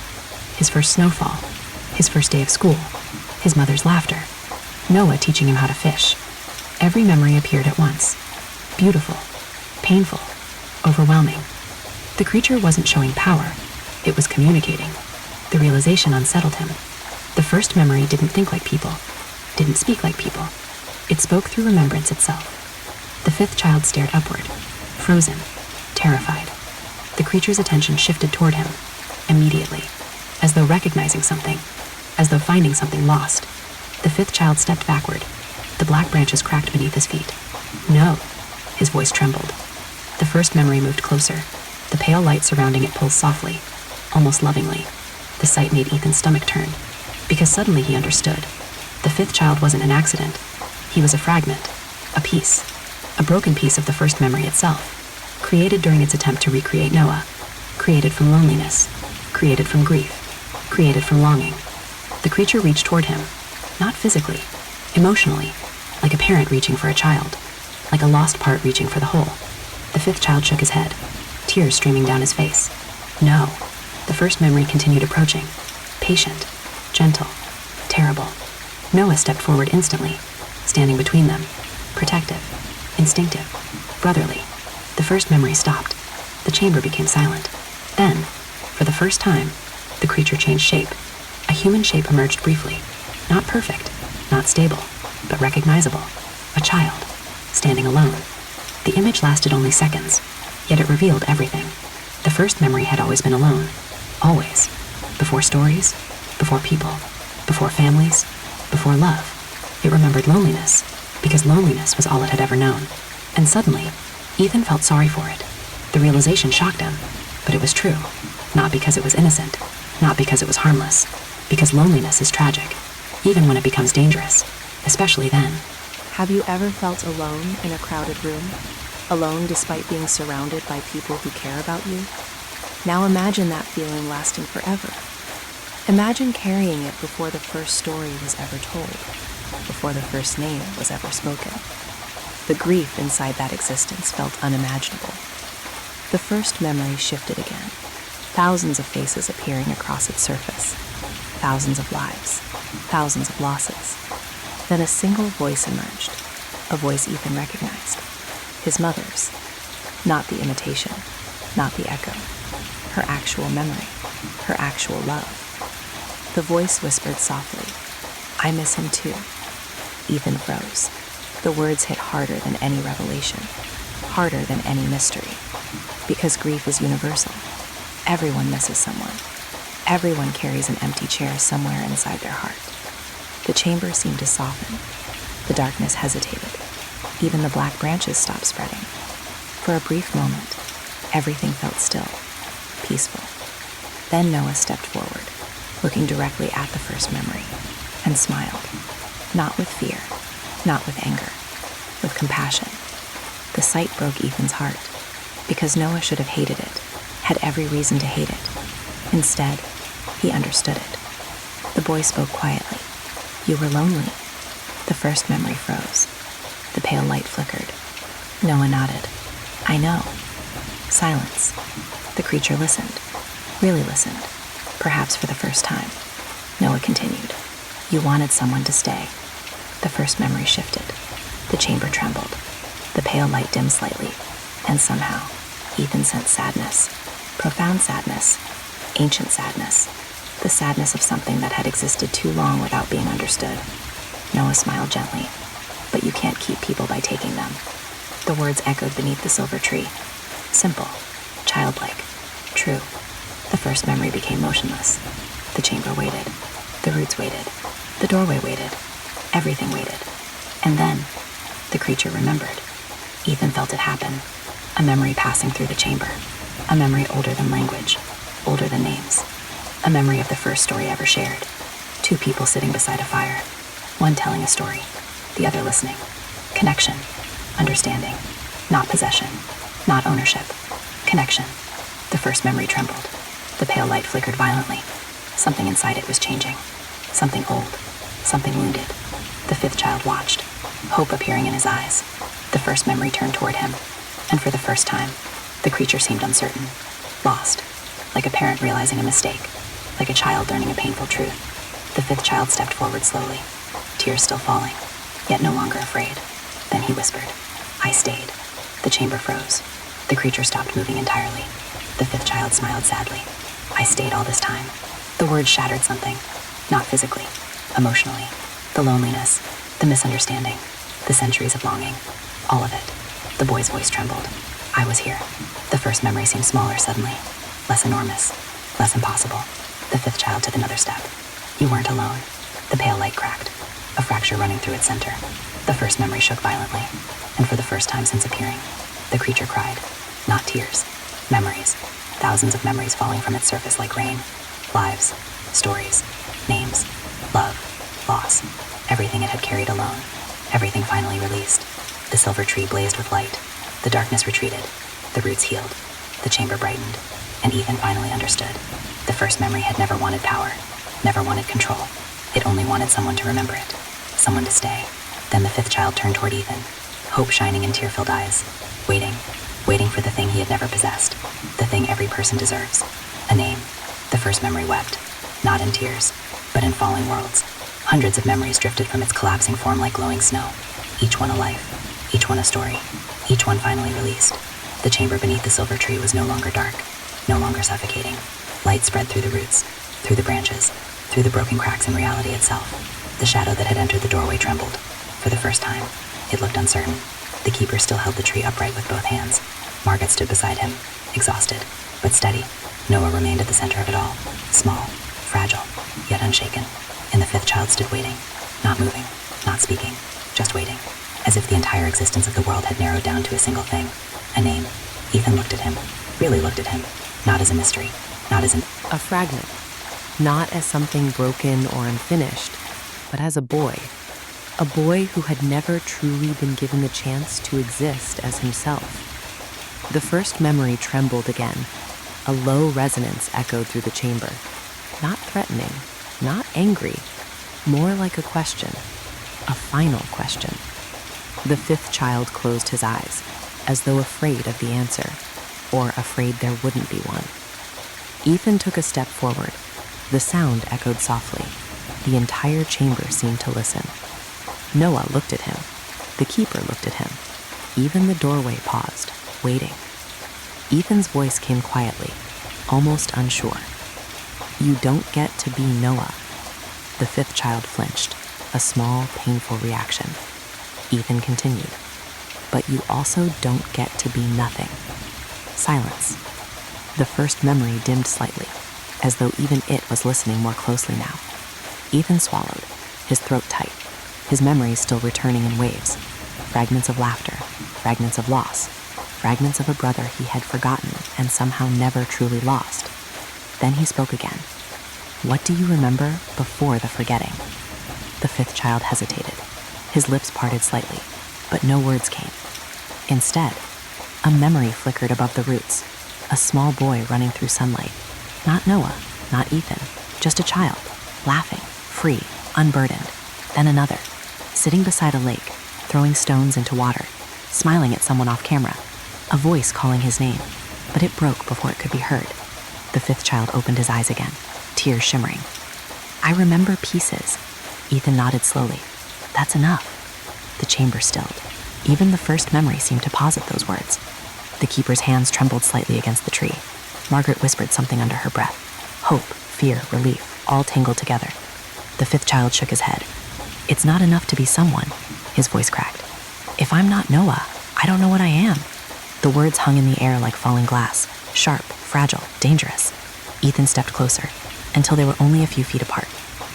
his first snowfall, his first day of school, his mother's laughter, Noah teaching him how to fish. Every memory appeared at once. Beautiful, painful, overwhelming. The creature wasn't showing power. It was communicating. The realization unsettled him. The first memory didn't think like people, didn't speak like people. It spoke through remembrance itself. The fifth child stared upward, frozen, terrified. The creature's attention shifted toward him, immediately, as though recognizing something, as though finding something lost. The fifth child stepped backward. The black branches cracked beneath his feet. No, his voice trembled. The first memory moved closer, the pale light surrounding it pulsed softly, almost lovingly. The sight made Ethan's stomach turn, because suddenly he understood. The fifth child wasn't an accident. He was a fragment, a piece, a broken piece of the first memory itself, created during its attempt to recreate Noah, created from loneliness, created from grief, created from longing. The creature reached toward him, not physically, emotionally, like a parent reaching for a child, like a lost part reaching for the whole. The fifth child shook his head, tears streaming down his face. No, the first memory continued approaching, patient, gentle, terrible. Noah stepped forward instantly, standing between them, protective, instinctive, brotherly. The first memory stopped. The chamber became silent. Then, for the first time, the creature changed shape. A human shape emerged briefly. Not perfect, not stable, but recognizable. A child, standing alone. The image lasted only seconds, yet it revealed everything. The first memory had always been alone. Always. Before stories, before people, before families, before love. It remembered loneliness, because loneliness was all it had ever known. And suddenly, Ethan felt sorry for it. The realization shocked him, but it was true. Not because it was innocent, not because it was harmless, because loneliness is tragic, even when it becomes dangerous, especially then. Have you ever felt alone in a crowded room? Alone despite being surrounded by people who care about you? Now imagine that feeling lasting forever. Imagine carrying it before the first story was ever told, before the first name was ever spoken. The grief inside that existence felt unimaginable. The first memory shifted again, thousands of faces appearing across its surface, thousands of lives, thousands of losses. Then a single voice emerged, a voice Ethan recognized. His mother's. Not the imitation, not the echo. Her actual memory, her actual love. The voice whispered softly, "I miss him too." Ethan froze. The words hit harder than any revelation, harder than any mystery. Because grief is universal. Everyone misses someone. Everyone carries an empty chair somewhere inside their heart. The chamber seemed to soften. The darkness hesitated. Even the black branches stopped spreading. For a brief moment, everything felt still, peaceful. Then Noah stepped forward, looking directly at the first memory, and smiled. Not with fear, not with anger, with compassion. The sight broke Ethan's heart, because Noah should have hated it, had every reason to hate it. Instead, he understood it. The boy spoke quietly. "You were lonely." The first memory froze. The pale light flickered. Noah nodded. "I know." Silence. The creature listened. Really listened. Perhaps for the first time. Noah continued. "You wanted someone to stay." The first memory shifted. The chamber trembled. The pale light dimmed slightly. And somehow, Ethan sensed sadness. Profound sadness. Ancient sadness. The sadness of something that had existed too long without being understood. Noah smiled gently. "But you can't keep people by taking them." The words echoed beneath the silver tree. Simple. Childlike. True. The first memory became motionless. The chamber waited. The roots waited. The doorway waited. Everything waited. And then, the creature remembered. Ethan felt it happen. A memory passing through the chamber. A memory older than language. Older than names. A memory of the first story ever shared. Two people sitting beside a fire. One telling a story. The other listening. Connection. Understanding. Not possession. Not ownership. Connection. The first memory trembled. The pale light flickered violently. Something inside it was changing. Something old. Something wounded. The fifth child watched, hope appearing in his eyes. The first memory turned toward him, and for the first time, the creature seemed uncertain. Lost. Like a parent realizing a mistake. Like a child learning a painful truth. The fifth child stepped forward slowly, tears still falling, yet no longer afraid. Then he whispered, "I stayed." The chamber froze. The creature stopped moving entirely. The fifth child smiled sadly. "I stayed all this time." The words shattered something. Not physically, emotionally. The loneliness, the misunderstanding, the centuries of longing. All of it. The boy's voice trembled. "I was here." The first memory seemed smaller suddenly. Less enormous. Less impossible. The fifth child took another step. "You weren't alone." The pale light cracked, a fracture running through its center. The first memory shook violently, and for the first time since appearing, the creature cried. Not tears. Memories. Thousands of memories falling from its surface like rain. Lives. Stories. Names. Love. Loss. Everything it had carried alone. Everything finally released. The silver tree blazed with light. The darkness retreated. The roots healed. The chamber brightened. And Ethan finally understood. The first memory had never wanted power. Never wanted control. It only wanted someone to remember it. Someone to stay. Then the fifth child turned toward Ethan. Hope shining in tear-filled eyes. Waiting. Waiting for the thing he had never possessed. The thing every person deserves. A name. The first memory wept. Not in tears, but in falling worlds. Hundreds of memories drifted from its collapsing form like glowing snow. Each one a life. Each one a story. Each one finally released. The chamber beneath the silver tree was no longer dark. No longer suffocating. Light spread through the roots. Through the branches. Through the broken cracks in reality itself. The shadow that had entered the doorway trembled. For the first time, it looked uncertain. The keeper still held the tree upright with both hands. Margaret stood beside him, exhausted, but steady. Noah remained at the center of it all, small, fragile, yet unshaken. And the fifth child stood waiting, not moving, not speaking, just waiting, as if the entire existence of the world had narrowed down to a single thing, a name. Ethan looked at him, really looked at him, not as a mystery, not as A fragment, not as something broken or unfinished, but as a boy who had never truly been given the chance to exist as himself. The first memory trembled again. A low resonance echoed through the chamber. Not threatening, not angry, more like a question, a final question. The fifth child closed his eyes, as though afraid of the answer, or afraid there wouldn't be one. Ethan took a step forward. The sound echoed softly. The entire chamber seemed to listen. Noah looked at him. The keeper looked at him. Even the doorway paused, waiting. Ethan's voice came quietly, almost unsure. "You don't get to be Noah." The fifth child flinched, a small, painful reaction. Ethan continued, "But you also don't get to be nothing." Silence. The first memory dimmed slightly, as though even it was listening more closely now. Ethan swallowed, his throat tight, his memories still returning in waves. Fragments of laughter, fragments of loss, fragments of a brother he had forgotten and somehow never truly lost. Then he spoke again. "What do you remember before the forgetting?" The fifth child hesitated. His lips parted slightly, but no words came. Instead, a memory flickered above the roots. A small boy running through sunlight. Not Noah, not Ethan, just a child, laughing, free, unburdened. Then another, sitting beside a lake, throwing stones into water, smiling at someone off camera. A voice calling his name, but it broke before it could be heard. The fifth child opened his eyes again, tears shimmering. "I remember pieces." Ethan nodded slowly. "That's enough." The chamber stilled. Even the first memory seemed to pause at those words. The keeper's hands trembled slightly against the tree. Margaret whispered something under her breath. Hope, fear, relief, all tangled together. The fifth child shook his head. "It's not enough to be someone," his voice cracked. "If I'm not Noah, I don't know what I am." The words hung in the air like falling glass, sharp, fragile, dangerous. Ethan stepped closer, until they were only a few feet apart.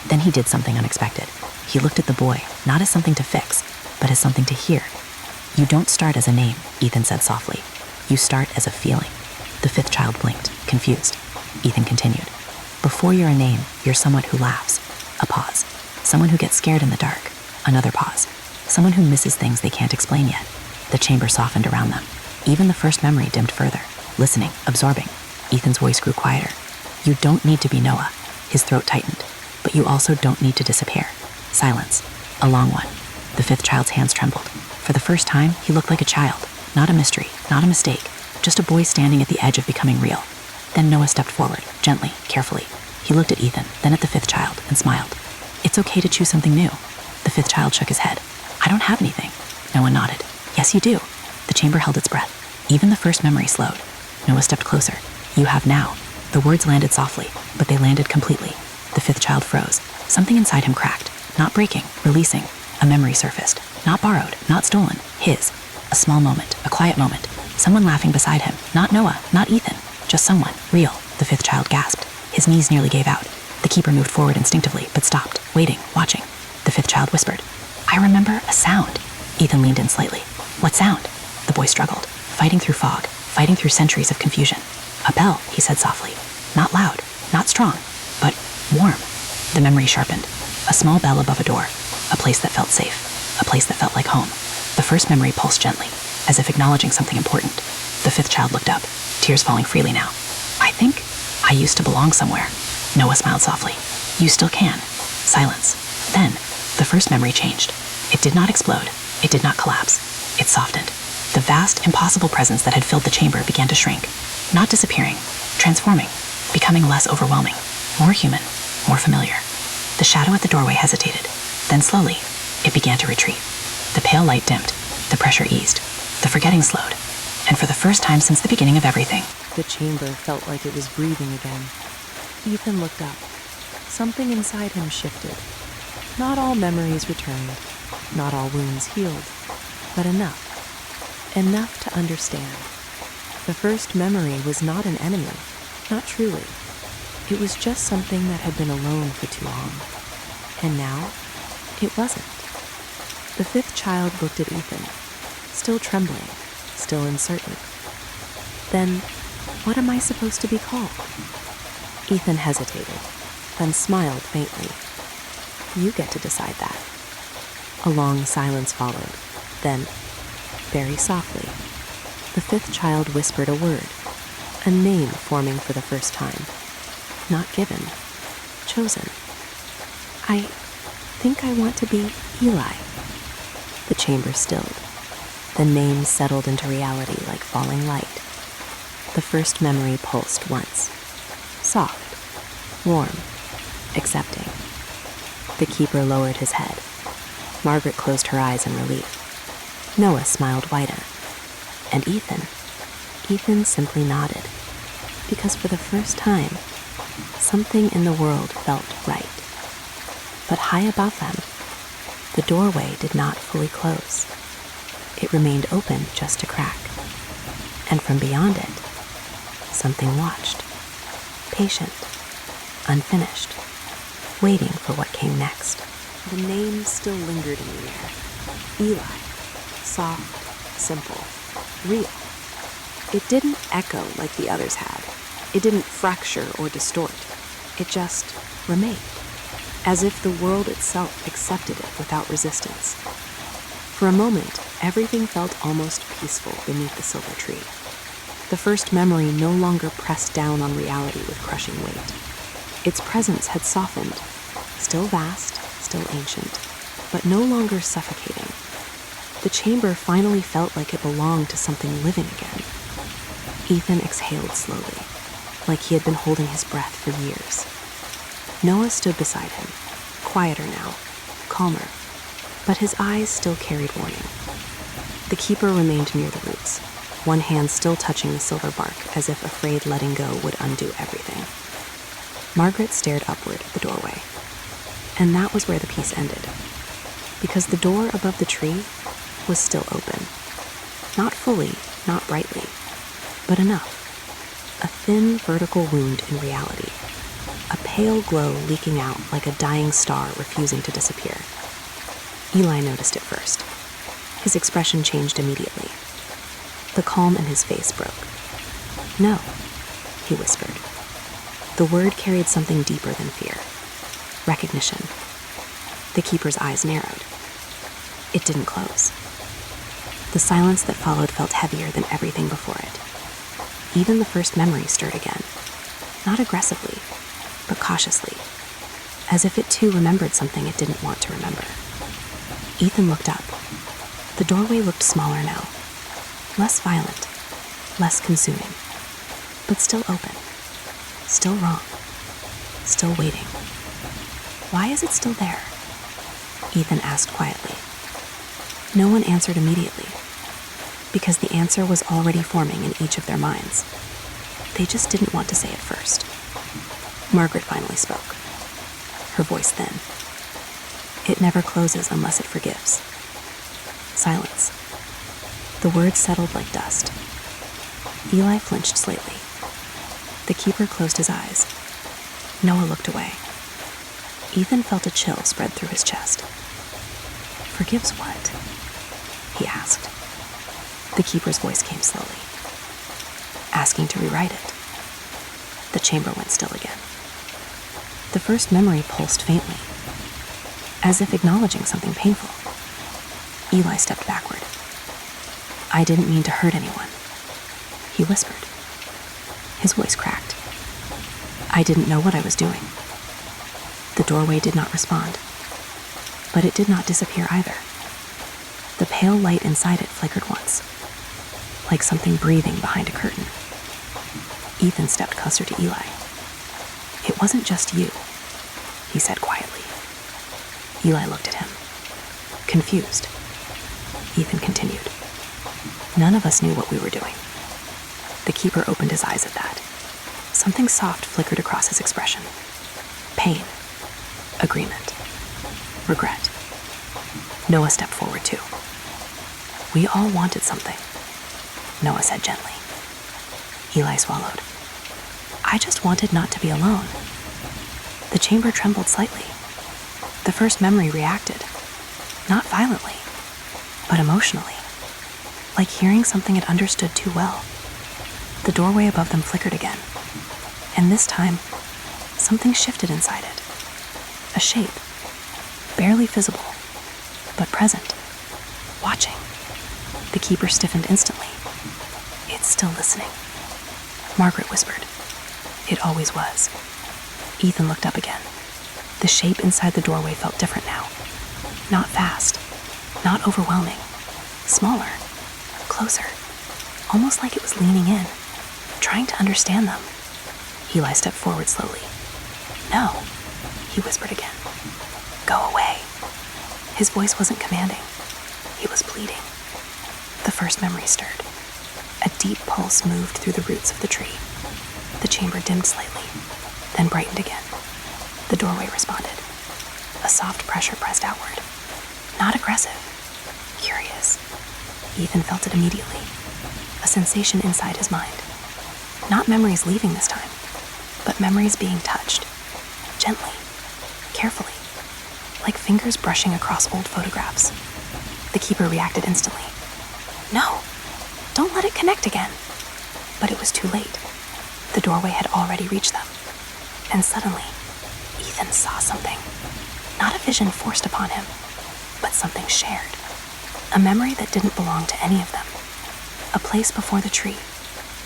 Then he did something unexpected. He looked at the boy, not as something to fix, but as something to hear. "You don't start as a name," Ethan said softly. "You start as a feeling." The fifth child blinked, confused. Ethan continued. "Before you're a name, you're someone who laughs." A pause. Someone who gets scared in the dark. Another pause. Someone who misses things they can't explain yet. The chamber softened around them. Even the first memory dimmed further. Listening, absorbing. Ethan's voice grew quieter. "You don't need to be Noah." His throat tightened. "But you also don't need to disappear." Silence. A long one. The fifth child's hands trembled. For the first time, he looked like a child. Not a mystery, not a mistake. Just a boy standing at the edge of becoming real. Then Noah stepped forward, gently, carefully. He looked at Ethan, then at the fifth child, and smiled. "It's okay to choose something new." The fifth child shook his head. "I don't have anything." Noah nodded. "Yes, you do." The chamber held its breath. Even the first memory slowed. Noah stepped closer. "You have now." The words landed softly, but they landed completely. The fifth child froze. Something inside him cracked. Not breaking, releasing. A memory surfaced. Not borrowed, not stolen. His. A small moment, a quiet moment. Someone laughing beside him. Not Noah, not Ethan. Just someone, real. The fifth child gasped. His knees nearly gave out. The keeper moved forward instinctively, but stopped, waiting, watching. The fifth child whispered, "I remember a sound." Ethan leaned in slightly. "What sound?" The boy struggled, fighting through fog, fighting through centuries of confusion. A bell, he said softly. Not loud, not strong, but warm. The memory sharpened. A small bell above a door, a place that felt safe, a place that felt like home. The first memory pulsed gently, as if acknowledging something important. The fifth child looked up, tears falling freely now. I think I used to belong somewhere. Noah smiled softly. You still can. Silence. Then, the first memory changed. It did not explode. It did not collapse. It softened. The vast, impossible presence that had filled the chamber began to shrink. Not disappearing, transforming, becoming less overwhelming, more human, more familiar. The shadow at the doorway hesitated. Then slowly, it began to retreat. The pale light dimmed. The pressure eased. The forgetting slowed. And for the first time since the beginning of everything, The chamber felt like it was breathing again. Ethan looked up. Something inside him shifted. Not all memories returned, not all wounds healed, but enough. Enough to understand. The first memory was not an enemy, not truly. It was just something that had been alone for too long. And now, it wasn't. The fifth child looked at Ethan, still trembling, still uncertain. Then, what am I supposed to be called? Ethan hesitated, then smiled faintly. You get to decide that. A long silence followed. Then, very softly, the fifth child whispered a word, a name forming for the first time. Not given, chosen. I think I want to be Eli. The chamber stilled. The name settled into reality like falling light. The first memory pulsed once. Soft, warm, accepting. The keeper lowered his head. Margaret closed her eyes in relief. Noah smiled wider. And Ethan simply nodded. Because for the first time, something in the world felt right. But high above them, the doorway did not fully close. It remained open just a crack. And from beyond it, something watched. Patient, unfinished, waiting for what came next. The name still lingered in the air. Eli. Soft, simple, real. It didn't echo like the others had. It didn't fracture or distort. It just remained, as if the world itself accepted it without resistance. For a moment, everything felt almost peaceful beneath the silver tree. The first memory no longer pressed down on reality with crushing weight. Its presence had softened, still vast, still ancient, but no longer suffocating. The chamber finally felt like it belonged to something living again. Ethan exhaled slowly, like he had been holding his breath for years. Noah stood beside him, quieter now, calmer, but his eyes still carried warning. The keeper remained near the roots, one hand still touching the silver bark as if afraid letting go would undo everything. Margaret stared upward at the doorway, and that was where the peace ended, because the door above the tree was still open. Not fully, not brightly, but enough. A thin vertical wound in reality, a pale glow leaking out like a dying star refusing to disappear. Eli noticed it first. His expression changed immediately. The calm in his face broke. No, he whispered. The word carried something deeper than fear. Recognition. The keeper's eyes narrowed. It didn't close. The silence that followed felt heavier than everything before it. Even the first memory stirred again. Not aggressively, but cautiously, as if it too remembered something it didn't want to remember. Ethan looked up. The doorway looked smaller now, less violent, less consuming, but still open, still wrong, still waiting. Why is it still there? Ethan asked quietly. No one answered immediately, because the answer was already forming in each of their minds. They just didn't want to say it first. Margaret finally spoke, her voice thin. It never closes unless it forgives. Silence. The words settled like dust. Eli flinched slightly. The keeper closed his eyes. Noah looked away. Ethan felt a chill spread through his chest. Forgives what? He asked. The keeper's voice came slowly. asking to rewrite it. The chamber went still again. The first memory pulsed faintly, as if acknowledging something painful. Eli stepped backward. "I didn't mean to hurt anyone," he whispered. His voice cracked. "I didn't know what I was doing." The doorway did not respond, but it did not disappear either. The pale light inside it flickered once, like something breathing behind a curtain. Ethan stepped closer to Eli. "It wasn't just you," he said quietly. Eli looked at him, confused. Ethan continued. "None of us knew what we were doing." The keeper opened his eyes at that. Something soft flickered across his expression. Pain, agreement, regret. Noah stepped forward too. "We all wanted something," Noah said gently. Eli swallowed. "I just wanted not to be alone." The chamber trembled slightly. The first memory reacted, not violently, but emotionally, like hearing something it understood too well. The doorway above them flickered again, and this time, something shifted inside it. A shape, barely visible, but present, watching. The keeper stiffened instantly. "It's still listening," Margaret whispered. "It always was." Ethan looked up again. The shape inside the doorway felt different now. Not fast, not overwhelming. Smaller, closer, almost like it was leaning in, trying to understand them. Eli stepped forward slowly. "No," he whispered again. "Go away." His voice wasn't commanding. He was pleading. The first memory stirred. A deep pulse moved through the roots of the tree. The chamber dimmed slightly, then brightened again. The doorway responded. A soft pressure pressed outward. Not aggressive, curious. Ethan felt it immediately. A sensation inside his mind. Not memories leaving this time, but memories being touched. Gently, carefully, like fingers brushing across old photographs. The keeper reacted instantly. "No, don't let it connect again." But it was too late. The doorway had already reached them. And suddenly, Ethan saw something. Not a vision forced upon him, but something shared. A memory that didn't belong to any of them. A place before the tree,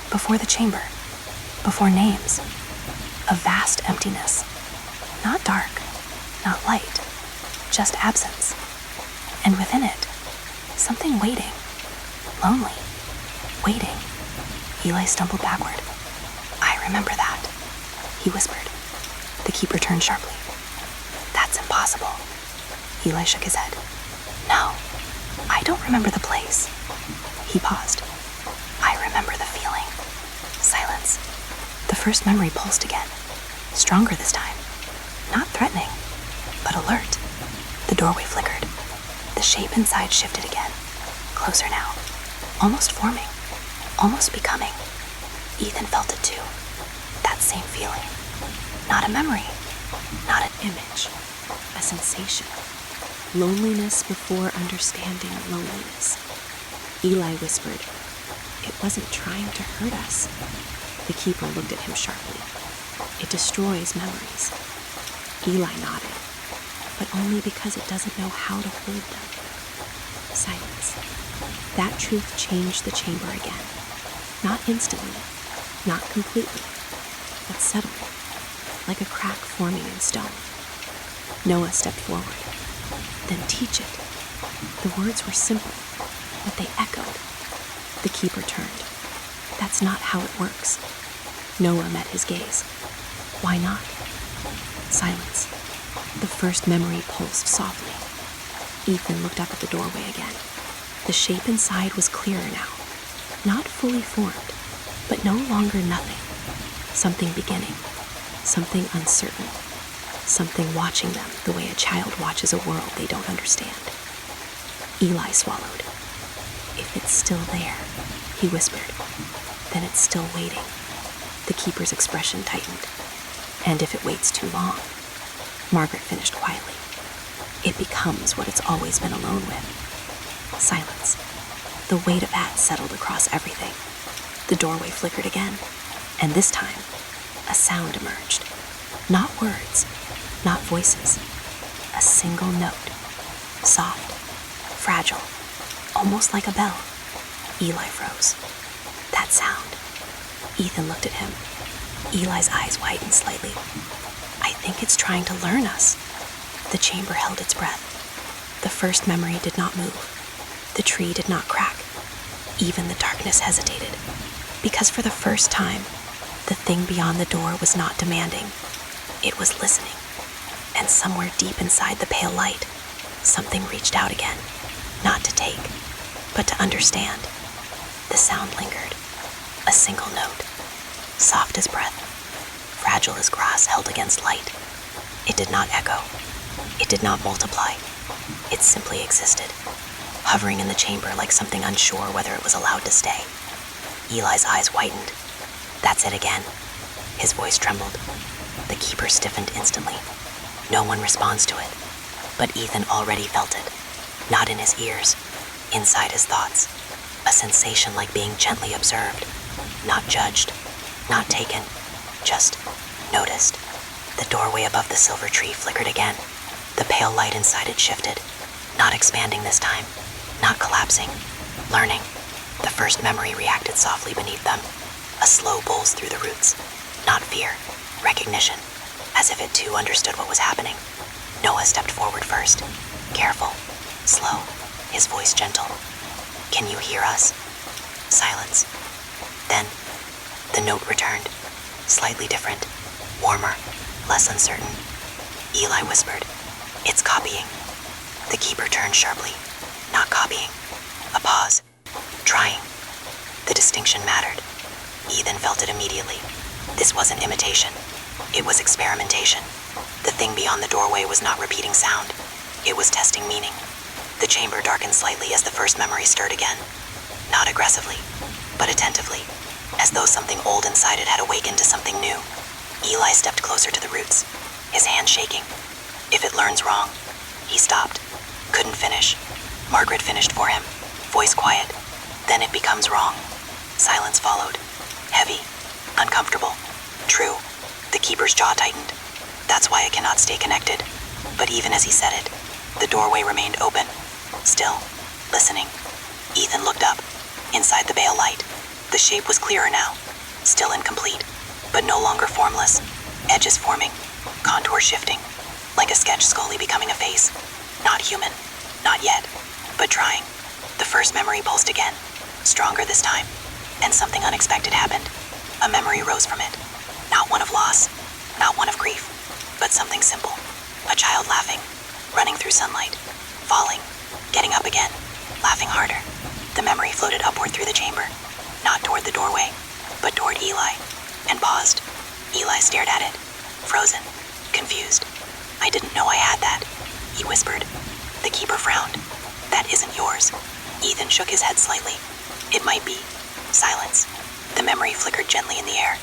before the chamber, before names. A vast emptiness. Not dark, not light, just absence. And within it, something waiting. Lonely. Waiting. Eli stumbled backward. "I remember that," he whispered. The keeper turned sharply. "That's impossible." Eli shook his head. "No, I don't remember the place." He paused. "I remember the feeling." Silence. The first memory pulsed again. Stronger this time. Not threatening, but alert. The doorway flickered. The shape inside shifted again. Closer now. Almost forming. Almost becoming. Ethan felt it too. That same feeling. Not a memory. Not an image. A sensation. Loneliness before understanding loneliness. Eli whispered, "It wasn't trying to hurt us." The keeper looked at him sharply. "It destroys memories." Eli nodded, but only because it doesn't know how to hold them. Silence. That truth changed the chamber again. Not instantly, not completely, but subtly, like a crack forming in stone. Noah stepped forward. "Then teach it." The words were simple, but they echoed. The keeper turned. "That's not how it works." Noah met his gaze. "Why not?" Silence. The first memory pulsed softly. Ethan looked up at the doorway again. The shape inside was clearer now. Not fully formed, but no longer nothing. Something beginning. Something uncertain. Something watching them the way a child watches a world they don't understand. Eli swallowed. "If it's still there," he whispered, "then it's still waiting." The keeper's expression tightened. "And if it waits too long," Margaret finished quietly, "it becomes what it's always been alone with." Silence. The weight of that settled across everything. The doorway flickered again, and this time, a sound emerged. Not words, not voices. A single note. Soft, fragile, almost like a bell. Eli froze. That sound. Ethan looked at him. Eli's eyes widened slightly. I think it's trying to learn us. The chamber held its breath. The first memory did not move. The tree did not crack. Even the darkness hesitated. Because for the first time, the thing beyond the door was not demanding. It was listening. And somewhere deep inside the pale light, something reached out again. Not to take, but to understand. The sound lingered. A single note. Soft as breath. Fragile as grass held against light. It did not echo. It did not multiply. It simply existed, hovering in the chamber like something unsure whether it was allowed to stay. Eli's eyes whitened. That's it again. His voice trembled. The keeper stiffened instantly. No one responds to it, but Ethan already felt it. Not in his ears, inside his thoughts. A sensation like being gently observed, not judged, not taken, just noticed. The doorway above the silver tree flickered again. The pale light inside it shifted, not expanding this time, not collapsing, learning. The first memory reacted softly beneath them, a slow pulse through the roots. Not fear, recognition, as if it too understood what was happening. Noah stepped forward first, careful, slow, his voice gentle. Can you hear us? Silence. Then, the note returned, slightly different, warmer, less uncertain. Eli whispered, "It's copying." The keeper turned sharply, not copying. A pause, trying. The distinction mattered. Ethan felt it immediately. This wasn't imitation. It was experimentation. The thing beyond the doorway was not repeating sound. It was testing meaning. The chamber darkened slightly as the first memory stirred again. Not aggressively, but attentively, as though something old inside it had awakened to something new. Eli stepped closer to the roots, his hand shaking. If it learns wrong, he stopped. Couldn't finish. Margaret finished for him, voice quiet. Then it becomes wrong. Silence followed. Heavy, uncomfortable. True. The keeper's jaw tightened. That's why I cannot stay connected. But even as he said it, the doorway remained open. Still, listening. Ethan looked up. Inside the pale light, the shape was clearer now. Still incomplete, but no longer formless. Edges forming, contours shifting, like a sketch slowly becoming a face. Not human, not yet, but trying. The first memory pulsed again, stronger this time, and something unexpected happened. A memory rose from it. Not one of loss, not one of grief, but something simple. A child laughing, running through sunlight, falling, getting up again, laughing harder. The memory floated upward through the chamber, not toward the doorway, but toward Eli, and paused. Eli stared at it, frozen, confused. I didn't know I had that, he whispered. The keeper frowned. That isn't yours. Ethan shook his head slightly. It might be. Silence. The memory flickered gently in the air,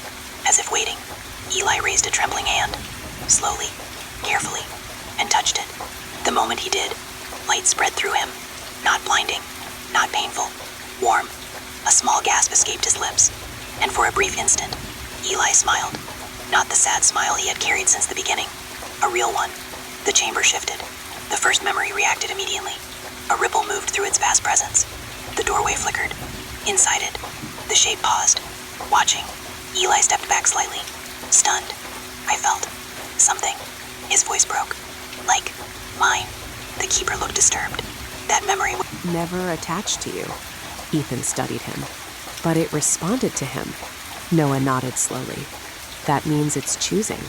as if waiting. Eli raised a trembling hand, slowly, carefully, and touched it. The moment he did, light spread through him, not blinding, not painful, warm. A small gasp escaped his lips, and for a brief instant, Eli smiled. Not the sad smile he had carried since the beginning. A real one. The chamber shifted. The first memory reacted immediately. A ripple moved through its vast presence. The doorway flickered. Inside it, the shape paused, watching. Eli stepped back slightly, stunned. I felt something. His voice broke. Like mine. The keeper looked disturbed. That memory Never attached to you. Ethan studied him. But it responded to him. Noah nodded slowly. That means it's choosing.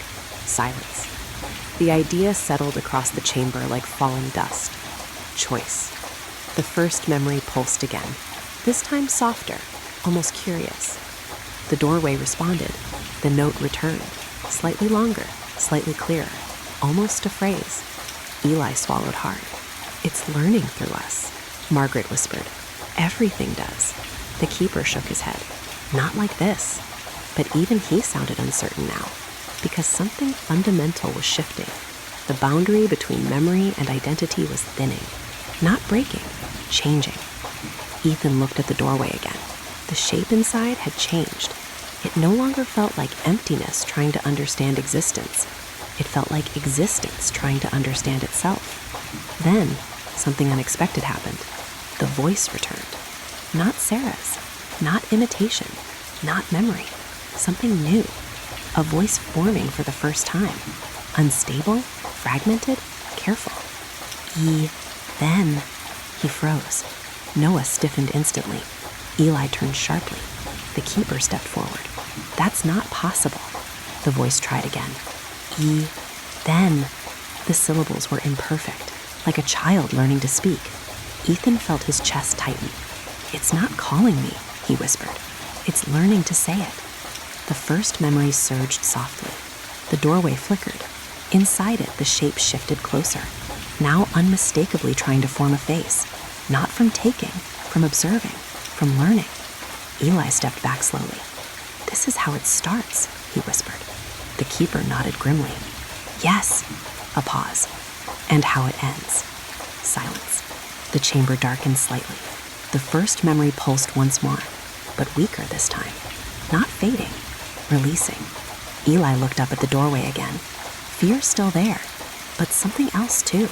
Silence. The idea settled across the chamber like falling dust. Choice. The first memory pulsed again, this time softer, almost curious. The doorway responded. The note returned, slightly longer, slightly clearer, almost a phrase. Eli swallowed hard. It's learning through us, Margaret whispered. Everything does. The keeper shook his head. Not like this. But even he sounded uncertain now, because something fundamental was shifting. The boundary between memory and identity was thinning, not breaking, changing. Ethan looked at the doorway again. The shape inside had changed. It no longer felt like emptiness trying to understand existence. It felt like existence trying to understand itself. Then, something unexpected happened. The voice returned. Not Sarah's, not imitation, not memory. Something new. A voice forming for the first time. Unstable, fragmented, careful. Then. He froze. Noah stiffened instantly. Eli turned sharply. The keeper stepped forward. That's not possible. The voice tried again. Then. The syllables were imperfect, like a child learning to speak. Ethan felt his chest tighten. It's not calling me, he whispered. It's learning to say it. The first memory surged softly. The doorway flickered. Inside it, the shape shifted closer, now unmistakably trying to form a face. Not from taking, from observing, from learning. Eli stepped back slowly. This is how it starts, he whispered. The keeper nodded grimly. Yes. A pause. And how it ends. Silence. The chamber darkened slightly. The first memory pulsed once more, but weaker this time. Not fading, releasing. Eli looked up at the doorway again. Fear still there, but something else too.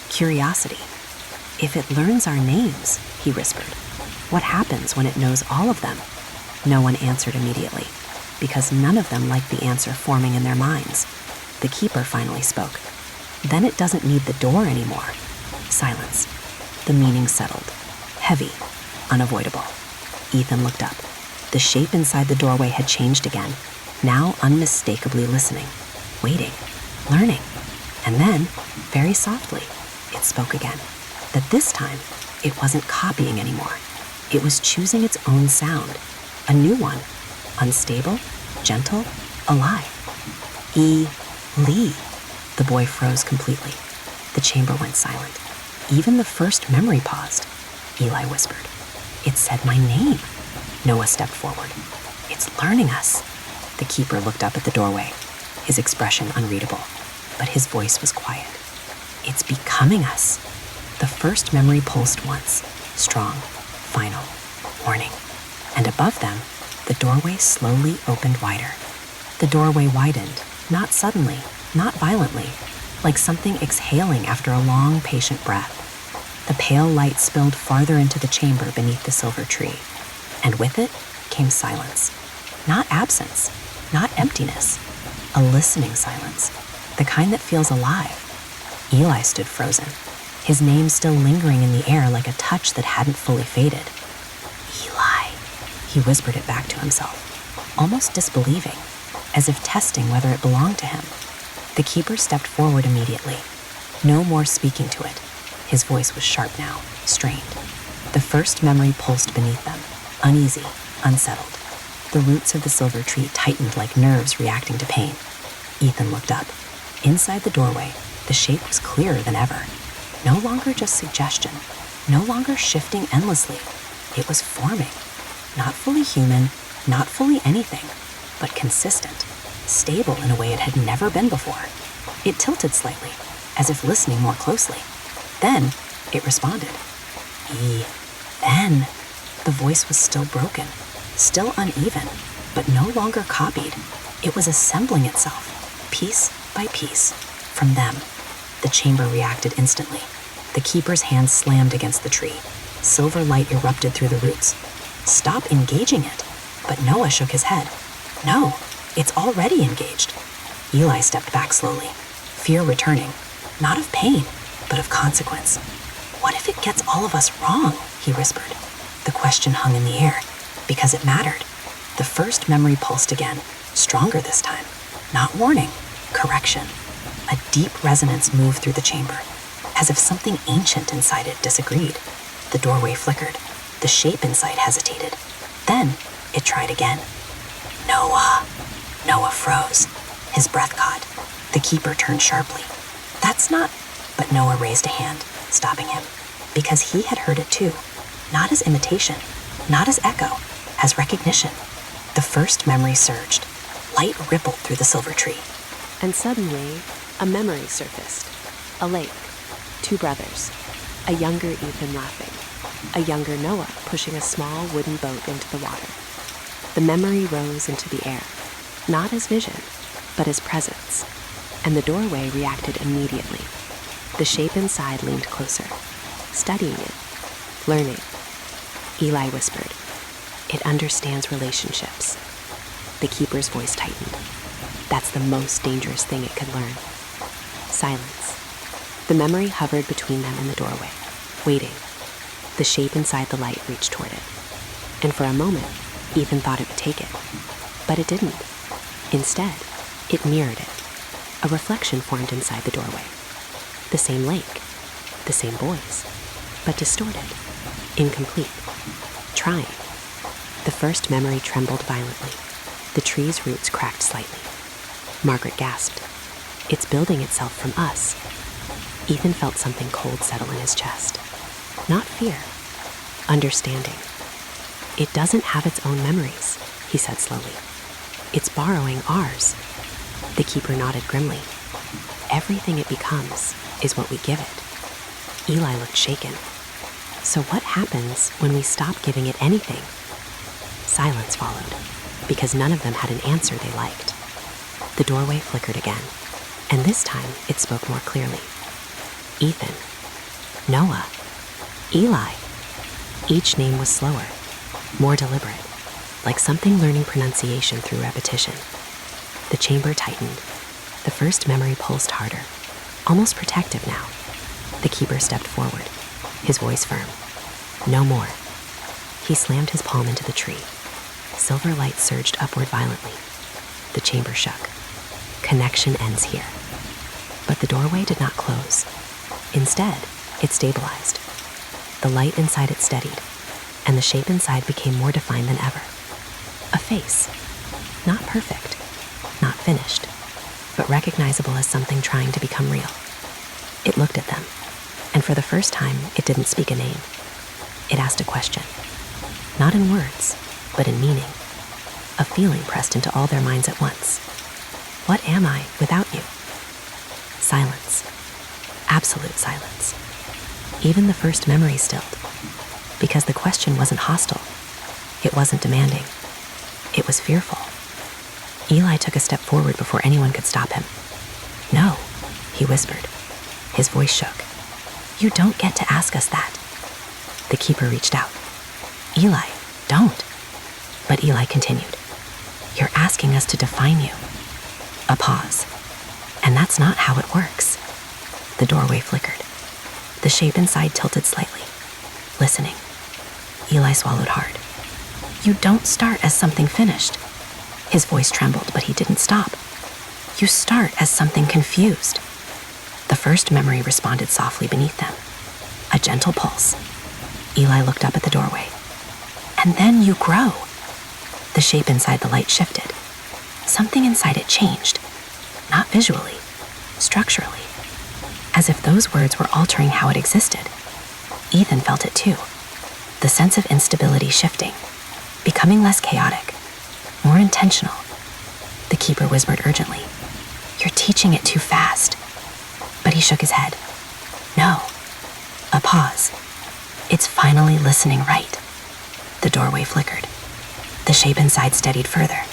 Curiosity. If it learns our names, he whispered, what happens when it knows all of them? No one answered immediately, because none of them liked the answer forming in their minds. The keeper finally spoke. Then it doesn't need the door anymore. Silence. The meaning settled. Heavy. Unavoidable. Ethan looked up. The shape inside the doorway had changed again, now unmistakably listening, waiting, learning. And then, very softly, it spoke again. That this time, it wasn't copying anymore. It was choosing its own sound. A new one. Unstable, gentle, alive. Lee. The boy froze completely. The chamber went silent. Even the first memory paused. Eli whispered. It said my name. Noah stepped forward. It's learning us. The keeper looked up at the doorway, his expression unreadable, but his voice was quiet. It's becoming us. The first memory pulsed once, strong, final, warning. And above them, the doorway slowly opened wider. The doorway widened, not suddenly, not violently, like something exhaling after a long, patient breath. The pale light spilled farther into the chamber beneath the silver tree, and with it came silence. Not absence, not emptiness, a listening silence, the kind that feels alive. Eli stood frozen, his name still lingering in the air like a touch that hadn't fully faded. Eli, he whispered it back to himself, almost disbelieving, as if testing whether it belonged to him. The keeper stepped forward immediately, no more speaking to it. His voice was sharp now, strained. The first memory pulsed beneath them, uneasy, unsettled. The roots of the silver tree tightened like nerves reacting to pain. Ethan looked up. Inside the doorway, the shape was clearer than ever. No longer just suggestion, no longer shifting endlessly. It was forming. Not fully human, not fully anything, but consistent, stable in a way it had never been before. It tilted slightly, as if listening more closely. Then, it responded. Then. The voice was still broken, still uneven, but no longer copied. It was assembling itself, piece by piece, from them. The chamber reacted instantly. The keeper's hand slammed against the tree. Silver light erupted through the roots. Stop engaging it. But Noah shook his head. No, it's already engaged. Eli stepped back slowly, fear returning, not of pain, but of consequence. What if it gets all of us wrong? He whispered. The question hung in the air, because it mattered. The first memory pulsed again, stronger this time. Not warning, correction. A deep resonance moved through the chamber, as if something ancient inside it disagreed. The doorway flickered. The shape inside hesitated. Then it tried again. Noah. Noah froze. His breath caught. The keeper turned sharply. That's not... But Noah raised a hand, stopping him, because he had heard it too. Not as imitation, not as echo, as recognition. The first memory surged. Light rippled through the silver tree. And suddenly, a memory surfaced. A lake, 2 brothers, a younger Ethan laughing, a younger Noah, pushing a small wooden boat into the water. The memory rose into the air, not as vision, but as presence, and the doorway reacted immediately. The shape inside leaned closer, studying it, learning. Eli whispered, "It understands relationships." The keeper's voice tightened. That's the most dangerous thing it could learn. Silence. The memory hovered between them in the doorway, waiting. The shape inside the light reached toward it. And for a moment, Ethan thought it would take it. But it didn't. Instead, it mirrored it. A reflection formed inside the doorway. The same lake, the same boys, but distorted, incomplete, trying. The first memory trembled violently. The tree's roots cracked slightly. Margaret gasped. "It's building itself from us." Ethan felt something cold settle in his chest. Not fear, understanding. "It doesn't have its own memories," he said slowly. "It's borrowing ours." The keeper nodded grimly. "Everything it becomes is what we give it." Eli looked shaken. "So what happens when we stop giving it anything?" Silence followed, because none of them had an answer they liked. The doorway flickered again, and this time it spoke more clearly. Ethan, Noah, Eli. Each name was slower, more deliberate, like something learning pronunciation through repetition. The chamber tightened. The first memory pulsed harder, almost protective now. The keeper stepped forward, his voice firm. "No more." He slammed his palm into the tree. Silver light surged upward violently. The chamber shook. Connection ends here. But the doorway did not close. Instead, it stabilized. The light inside it steadied, and the shape inside became more defined than ever. A face. Not perfect, not finished, but recognizable as something trying to become real. It looked at them, and for the first time, it didn't speak a name. It asked a question. Not in words, but in meaning. A feeling pressed into all their minds at once. What am I without you? Silence. Absolute silence. Even the first memory stilled, because the question wasn't hostile. It wasn't demanding. It was fearful. Eli took a step forward before anyone could stop him. "No," he whispered. His voice shook. "You don't get to ask us that." The keeper reached out. "Eli, don't." But Eli continued. "You're asking us to define you." A pause. "And that's not how it works." The doorway flickered. The shape inside tilted slightly, listening. Eli swallowed hard. "You don't start as something finished." His voice trembled, but he didn't stop. "You start as something confused." The first memory responded softly beneath them. A gentle pulse. Eli looked up at the doorway. "And then you grow." The shape inside the light shifted. Something inside it changed. Not visually, structurally. As if those words were altering how it existed. Ethan felt it too. The sense of instability shifting, becoming less chaotic, more intentional. The keeper whispered urgently, "You're teaching it too fast." But he shook his head. "No." A pause. "It's finally listening right." The doorway flickered. The shape inside steadied further.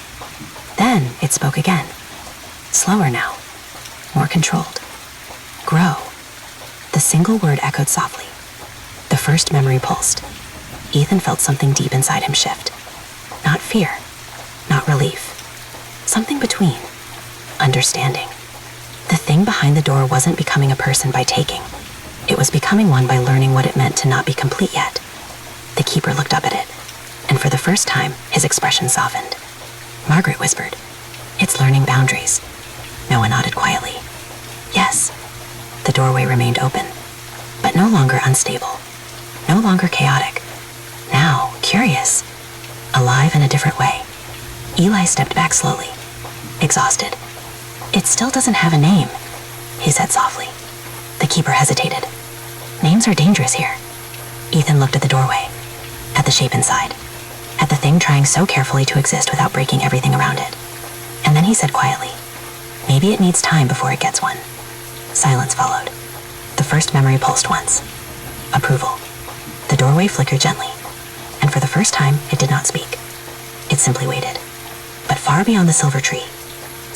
Then it spoke again. Slower now, more controlled. "Grow." The single word echoed softly. The first memory pulsed. Ethan felt something deep inside him shift. Not fear, not relief. Something between. Understanding. The thing behind the door wasn't becoming a person by taking. It was becoming one by learning what it meant to not be complete yet. The keeper looked up at it, and for the first time, his expression softened. Margaret whispered, "It's learning boundaries." Noah nodded quietly. Yes. The doorway remained open, but no longer unstable, no longer chaotic. Now, curious, alive in a different way. Eli stepped back slowly, exhausted. "It still doesn't have a name," he said softly. The keeper hesitated. "Names are dangerous here." Ethan looked at the doorway, at the shape inside, at the thing trying so carefully to exist without breaking everything around it. And then he said quietly, "Maybe it needs time before it gets one." Silence followed. The first memory pulsed once. Approval. The doorway flickered gently. and for the first time, it did not speak. It simply waited. But far beyond the silver tree,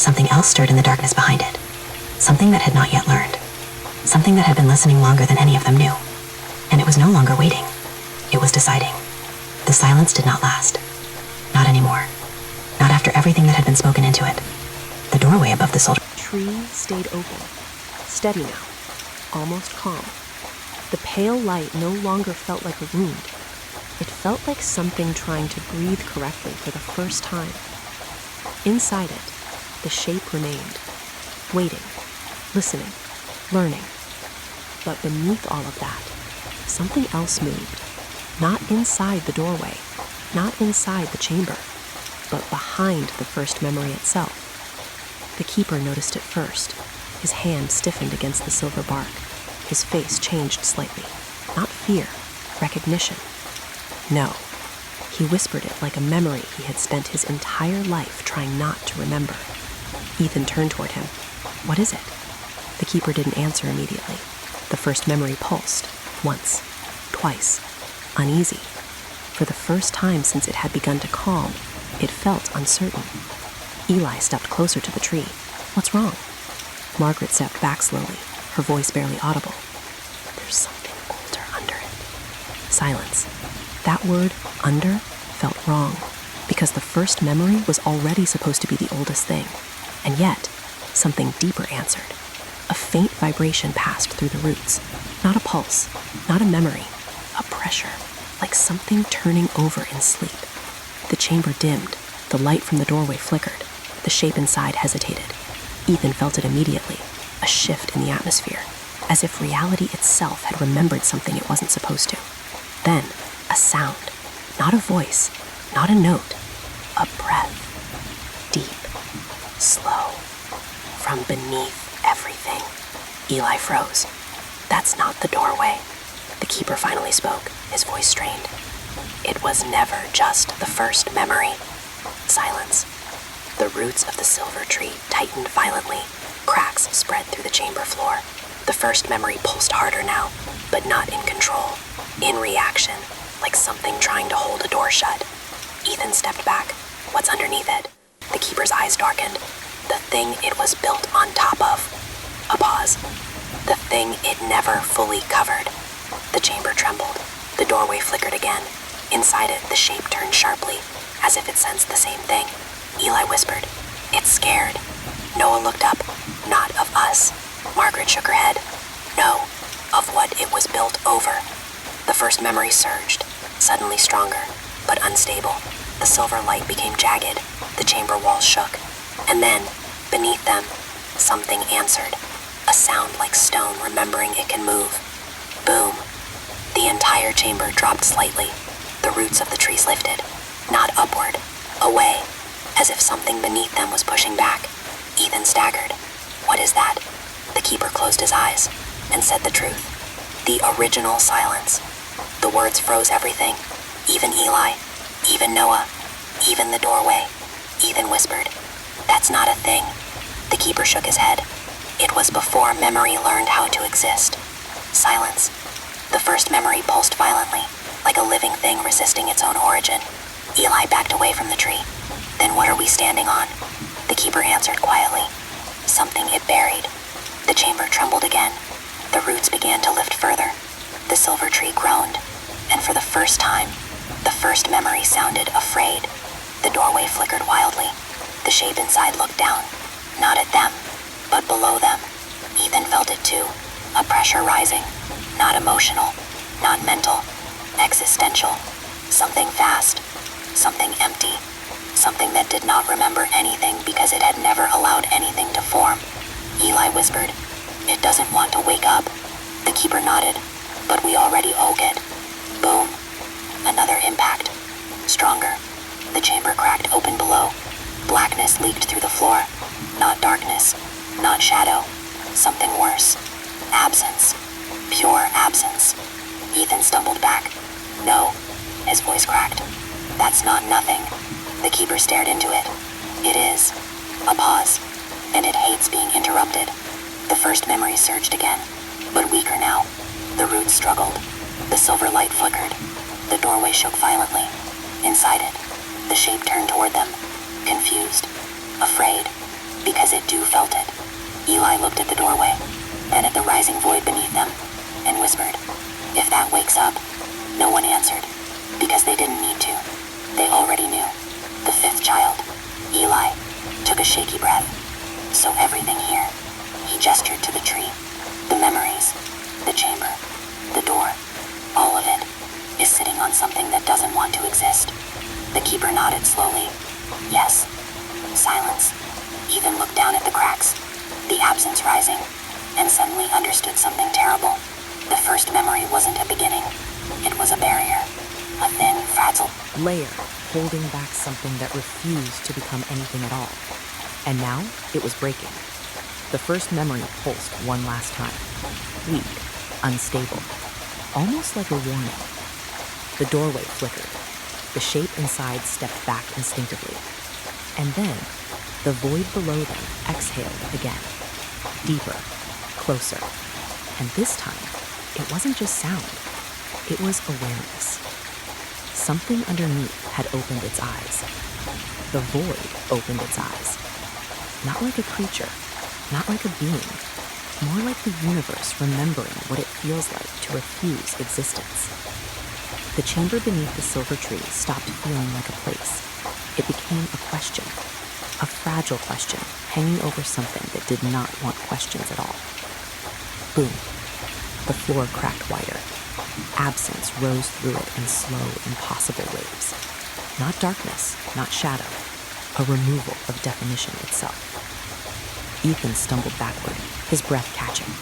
something else stirred in the darkness behind it. Something that had not yet learned. Something that had been listening longer than any of them knew. And it was no longer waiting. It was deciding. The silence did not last. Not anymore. Not after everything that had been spoken into it. The doorway above the silver Tree stayed open, steady now, almost calm. The pale light no longer felt like a wound. It felt like something trying to breathe correctly for the first time. Inside it, the shape remained, waiting, listening, learning. But beneath all of that, something else moved. Not inside the doorway, not inside the chamber, but behind the first memory itself. The keeper noticed it first. His hand stiffened against the silver bark. His face changed slightly. Not fear, recognition. No. He whispered it like a memory he had spent his entire life trying not to remember. Ethan turned toward him. What is it? The keeper didn't answer immediately. The first memory pulsed. Once. Twice. Uneasy. For the first time since it had begun to calm, it felt uncertain. Eli stepped closer to the tree. What's wrong? Margaret stepped back slowly, her voice barely audible. There's something older under it. Silence. That word, under, felt wrong, because the first memory was already supposed to be the oldest thing. And yet, something deeper answered. A faint vibration passed through the roots. Not a pulse, not a memory, a pressure, like something turning over in sleep. The chamber dimmed. The light from the doorway flickered. The shape inside hesitated. Ethan felt it immediately, a shift in the atmosphere, as if reality itself had remembered something it wasn't supposed to. Then, a sound, not a voice, not a note, a breath. Deep, slow, from beneath everything. Eli froze. That's not the doorway. The keeper finally spoke, his voice strained. It was never just the first memory. Silence. The roots of the silver tree tightened violently. Cracks spread through the chamber floor. The first memory pulsed harder now, but not in control. In reaction, like something trying to hold a door shut. Ethan stepped back. What's underneath it? The keeper's eyes darkened. The thing it was built on top of. A pause. The thing it never fully covered. The chamber trembled. The doorway flickered again. Inside it, the shape turned sharply, as if it sensed the same thing. Eli whispered, "It's scared." Noah looked up. Not of us. Margaret shook her head. No, of what it was built over. The first memory surged, suddenly stronger, but unstable. The silver light became jagged. The chamber walls shook. And then, beneath them, something answered. A sound like stone remembering it can move. Boom. The entire chamber dropped slightly. The roots of the trees lifted. Not upward. Away. As if something beneath them was pushing back. Ethan staggered. What is that? The keeper closed his eyes and said the truth. The original silence. The words froze everything. Even Eli. Even Noah. Even the doorway. Ethan whispered, "That's not a thing." The keeper shook his head. It was before memory learned how to exist. Silence. The first memory pulsed violently, like a living thing resisting its own origin. Eli backed away from the tree. Then what are we standing on? The keeper answered quietly. Something it buried. The chamber trembled again. The roots began to lift further. The silver tree groaned. And for the first time, the first memory sounded afraid. The doorway flickered wildly. The shape inside looked down. Not at them, but below them. Ethan felt it too. A pressure rising. Not emotional. Not mental. Existential. Something vast. Something empty. Something that did not remember anything because it had never allowed anything to form. Eli whispered, "It doesn't want to wake up." The keeper nodded, "But we already woke it." Boom. Another impact. Stronger. The chamber cracked open below. Blackness leaked through the floor. Not darkness. Not shadow. Something worse. Absence. Pure absence. Ethan stumbled back. "No." His voice cracked. "That's not nothing." The keeper stared into it. "It is." A pause. And it hates being interrupted. The first memory surged again, but weaker now. The roots struggled. The silver light flickered. The doorway shook violently. Inside it, the shape turned toward them, confused, afraid, because it too felt it. Eli looked at the doorway, then at the rising void beneath them, and whispered, "If that wakes up." No one answered, because they didn't need to. They already knew. The fifth child, Eli, took a shaky breath. "So everything here," he gestured to the tree, "the memories, the chamber, the door, all of it, is sitting on something that doesn't want to exist." The keeper nodded slowly. "Yes." Silence. Ethan looked down at the cracks, the absence rising, and suddenly understood something terrible. The first memory wasn't a beginning. It was a barrier. A thin, fragile layer holding back something that refused to become anything at all. And now it was breaking. The first memory pulsed one last time. Weak, unstable, almost like a warning. The doorway flickered. The shape inside stepped back instinctively. And then, the void below them exhaled again. Deeper, closer. And this time, it wasn't just sound. It was awareness. Something underneath had opened its eyes. The void opened its eyes. Not like a creature, not like a being, more like the universe remembering what it feels like to refuse existence. The chamber beneath the silver tree stopped feeling like a place. It became a question, a fragile question hanging over something that did not want questions at all. Boom. The floor cracked wider. Absence rose through it in slow, impossible waves. Not darkness, not shadow, a removal of definition itself. Ethan stumbled backward, his breath catching.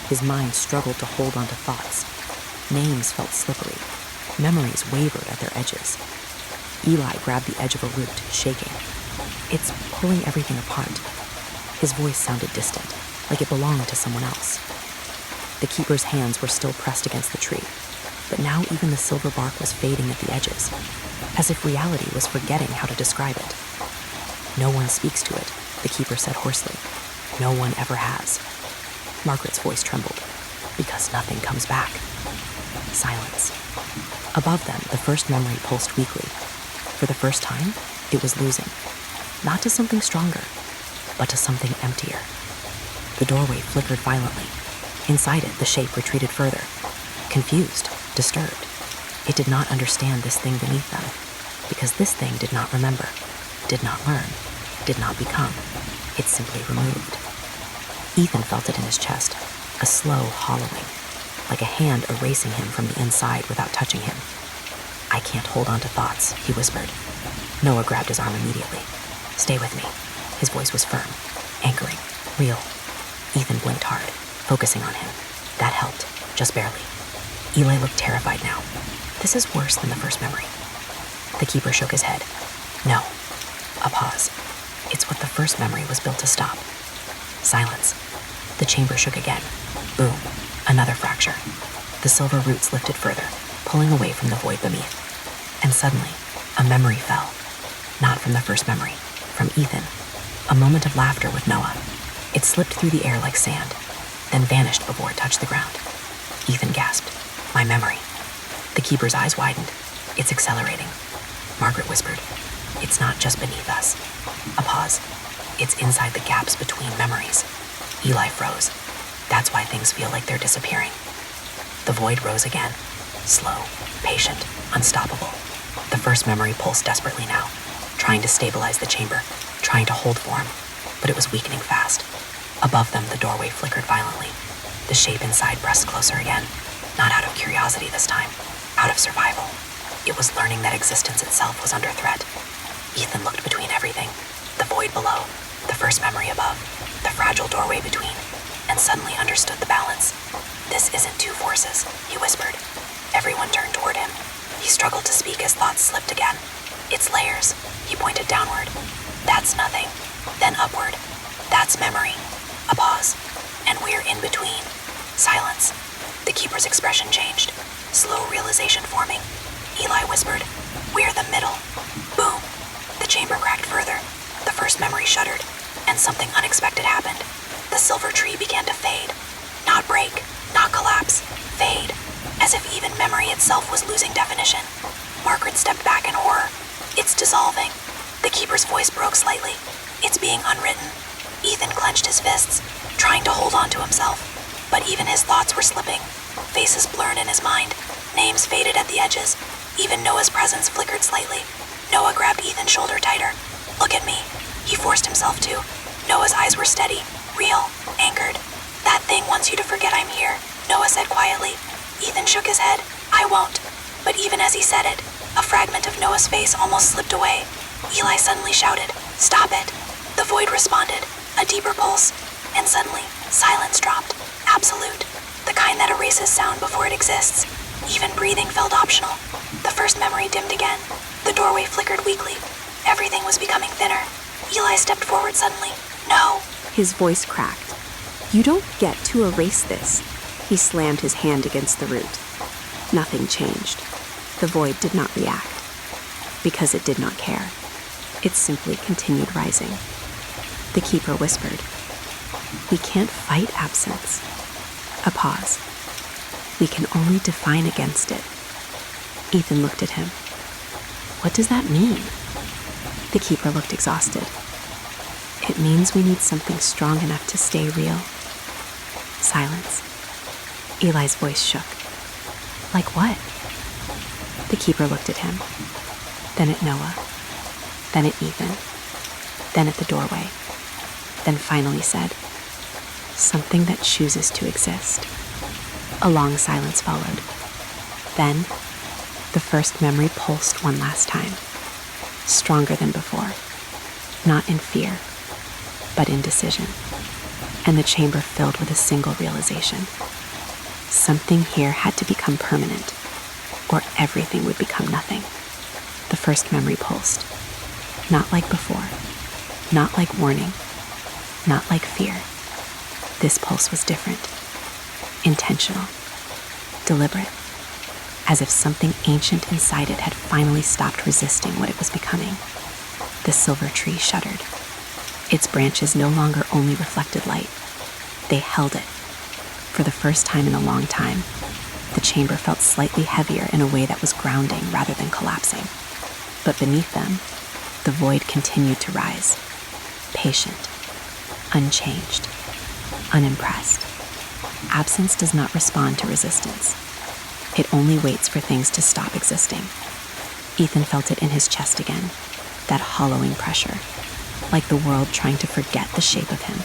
His mind struggled to hold onto thoughts. Names felt slippery. Memories wavered at their edges. Eli grabbed the edge of a root, shaking. "It's pulling everything apart." His voice sounded distant, like it belonged to someone else. The keeper's hands were still pressed against the tree, but now even the silver bark was fading at the edges, as if reality was forgetting how to describe it. "No one speaks to it," the keeper said hoarsely. "No one ever has." Margaret's voice trembled, "Because nothing comes back." Silence. Above them, the first memory pulsed weakly. For the first time, it was losing. Not to something stronger, but to something emptier. The doorway flickered violently. Inside it, the shape retreated further. Confused, disturbed. It did not understand this thing beneath them, because this thing did not remember, did not learn, did not become. It simply removed. Ethan felt it in his chest, a slow hollowing, like a hand erasing him from the inside without touching him. "I can't hold on to thoughts," he whispered. Noah grabbed his arm immediately. "Stay with me." His voice was firm, anchoring, real. Ethan blinked hard, focusing on him. That helped, just barely. Eli looked terrified now. "This is worse than the first memory." The keeper shook his head. "No." A pause. "It's what the first memory was built to stop." Silence. The chamber shook again. Boom. Another fracture. The silver roots lifted further, pulling away from the void beneath. And suddenly, a memory fell. Not from the first memory, from Ethan. A moment of laughter with Noah. It slipped through the air like sand, then vanished before it touched the ground. Ethan gasped. "My memory." The keeper's eyes widened. "It's accelerating." Margaret whispered. "It's not just beneath us." A pause. "It's inside the gaps between memories." Eli froze. "That's why things feel like they're disappearing." The void rose again. Slow, patient, unstoppable. The first memory pulsed desperately now, trying to stabilize the chamber, trying to hold form, but it was weakening fast. Above them, the doorway flickered violently. The shape inside pressed closer again, not out of curiosity this time, out of survival. It was learning that existence itself was under threat. Ethan looked between everything, the void below, the first memory above, the fragile doorway between, and suddenly understood the balance. "This isn't two forces," he whispered. Everyone turned toward him. He struggled to speak as thoughts slipped again. "It's layers," he pointed downward. "That's nothing." Then upward. "That's memory." A pause. "And we're in between." Silence. The keeper's expression changed. Slow realization forming. Eli whispered, "We're the middle." Boom. The chamber cracked further. The first memory shuddered, and something unexpected happened. The silver tree began to fade. Not break, not collapse. Fade. as if even memory itself was losing definition. Margaret stepped back in horror. It's dissolving. The keeper's voice broke slightly. It's being unwritten. Ethan clenched his fists, trying to hold on to himself, but even his thoughts were slipping. Faces blurred in his mind. Names faded at the edges. Even Noah's presence flickered slightly. Noah grabbed Ethan's shoulder tighter. Look at me. He forced himself to. Noah's eyes were steady, real, anchored. That thing wants you to forget I'm here, Noah said quietly. Ethan shook his head. I won't. But even as he said it, a fragment of Noah's face almost slipped away. Eli suddenly shouted, Stop it. The void responded, a deeper pulse, and suddenly, silence dropped. Absolute. The kind that erases sound before it exists. Even breathing felt optional. The first memory dimmed again. The doorway flickered weakly. Everything was becoming thinner. Eli stepped forward suddenly. No. His voice cracked. You don't get to erase this. He slammed his hand against the root. Nothing changed. The void did not react. Because it did not care. It simply continued rising. The keeper whispered, We can't fight absence. A pause. We can only define against it. Ethan looked at him. What does that mean? The keeper looked exhausted. It means we need something strong enough to stay real. Silence. Eli's voice shook. Like what? The keeper looked at him, then at Noah, then at Ethan, then at the doorway, then finally said, Something that chooses to exist. A long silence followed. Then, the first memory pulsed one last time, stronger than before, not in fear, but in decision, and the chamber filled with a single realization. Something here had to become permanent, or everything would become nothing. The first memory pulsed, not like before, not like warning, not like fear. This pulse was different, intentional, deliberate, as if something ancient inside it had finally stopped resisting what it was becoming. The silver tree shuddered. Its branches no longer only reflected light, they held it. For the first time in a long time, the chamber felt slightly heavier in a way that was grounding rather than collapsing. But beneath them, the void continued to rise, patient, unchanged, unimpressed. Absence does not respond to resistance. It only waits for things to stop existing. Ethan felt it in his chest again, that hollowing pressure, like the world trying to forget the shape of him.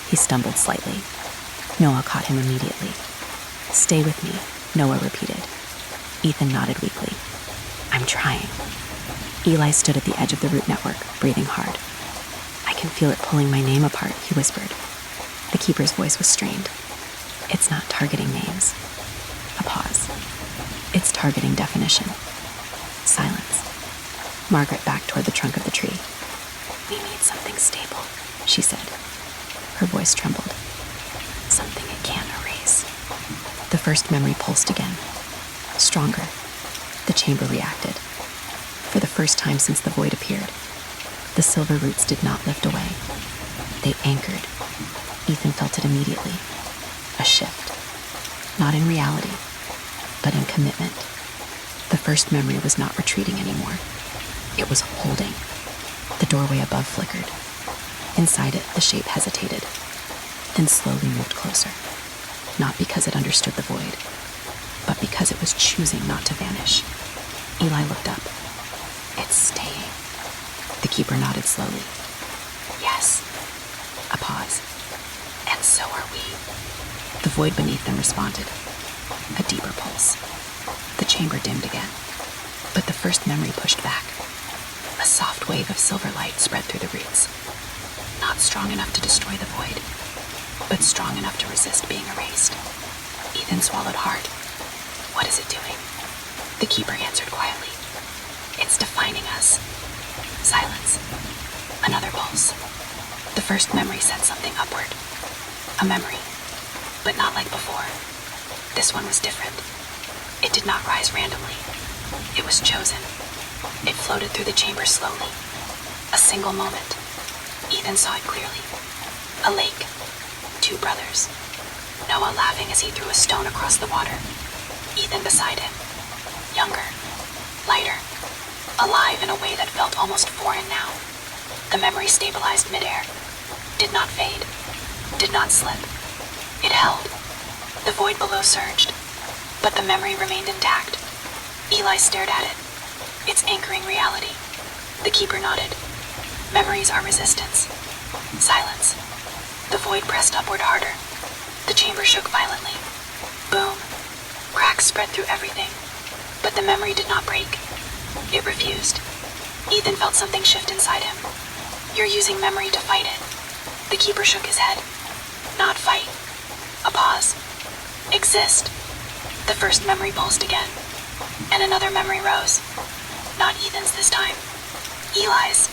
He stumbled slightly. Noah caught him immediately. Stay with me, Noah repeated. Ethan nodded weakly. I'm trying. Eli stood at the edge of the root network, breathing hard. I can feel it pulling my name apart, he whispered. The keeper's voice was strained. It's not targeting names. A pause. It's targeting definition. Silence. Margaret backed toward the trunk of the tree. We need something stable, she said. Her voice trembled. Something it can't erase. The first memory pulsed again. Stronger. The chamber reacted. For the first time since the void appeared, the silver roots did not lift away. They anchored. Ethan felt it immediately. A shift. Not in reality, but in commitment. The first memory was not retreating anymore. It was holding. The doorway above flickered. Inside it, the shape hesitated, then slowly moved closer. Not because it understood the void, but because it was choosing not to vanish. Eli looked up. It's staying. The keeper nodded slowly. Yes. A pause. And so are we. The void beneath them responded. A deeper pulse. The chamber dimmed again. But the first memory pushed back. A soft wave of silver light spread through the roots. Not strong enough to destroy the void, but strong enough to resist being erased. Ethan swallowed hard. What is it doing? The keeper answered quietly. It's defining us. Silence. Another pulse. The first memory sent something upward. A memory, but not like before. This one was different. It did not rise randomly. It was chosen. It floated through the chamber slowly. A single moment. Ethan saw it clearly. A lake. Two brothers. Noah laughing as he threw a stone across the water. Ethan beside him. Younger, lighter, alive in a way that felt almost foreign now. The memory stabilized midair, did not fade, did not slip. It held. The void below surged, but the memory remained intact. Eli stared at it, its anchoring reality. The keeper nodded. Memories are resistance. Silence. The void pressed upward harder. The chamber shook violently. Boom. Cracks spread through everything. But the memory did not break. It refused. Ethan felt something shift inside him. You're using memory to fight it. The keeper shook his head. Not fight. A pause. Exist. The first memory pulsed again. And another memory rose. Not Ethan's this time. Eli's.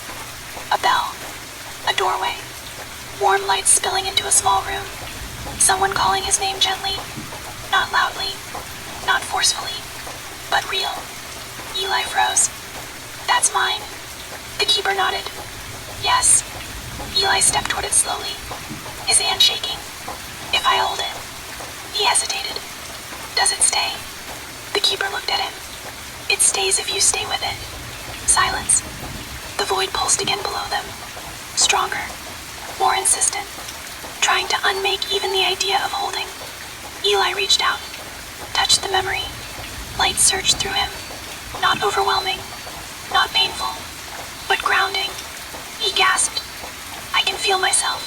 A bell. A doorway. Warm light spilling into a small room. Someone calling his name gently. Not loudly. Not forcefully. But real. Eli froze. That's mine. The keeper nodded. Yes. Eli stepped toward it slowly, his hand shaking. If I hold it. He hesitated. Does it stay? The keeper looked at him. It stays if you stay with it. Silence. The void pulsed again below them. Stronger. More insistent. Trying to unmake even the idea of holding. Eli reached out. Touched the memory. Light surged through him. Not overwhelming. Not painful. But grounding. He gasped. I can feel myself.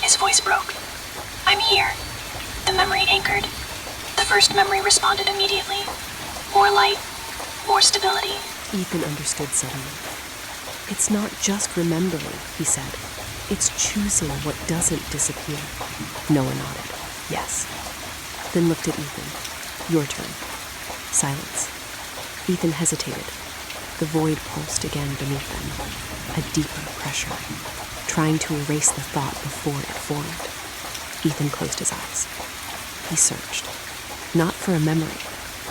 His voice broke. I'm here. The memory anchored. The first memory responded immediately. More light. More stability. Ethan understood suddenly. It's not just remembering, he said. It's choosing what doesn't disappear. Noah nodded. Yes. Then looked at Ethan. Your turn. Silence. Ethan hesitated. The void pulsed again beneath them. A deeper pressure, trying to erase the thought before it formed. Ethan closed his eyes. He searched. Not for a memory,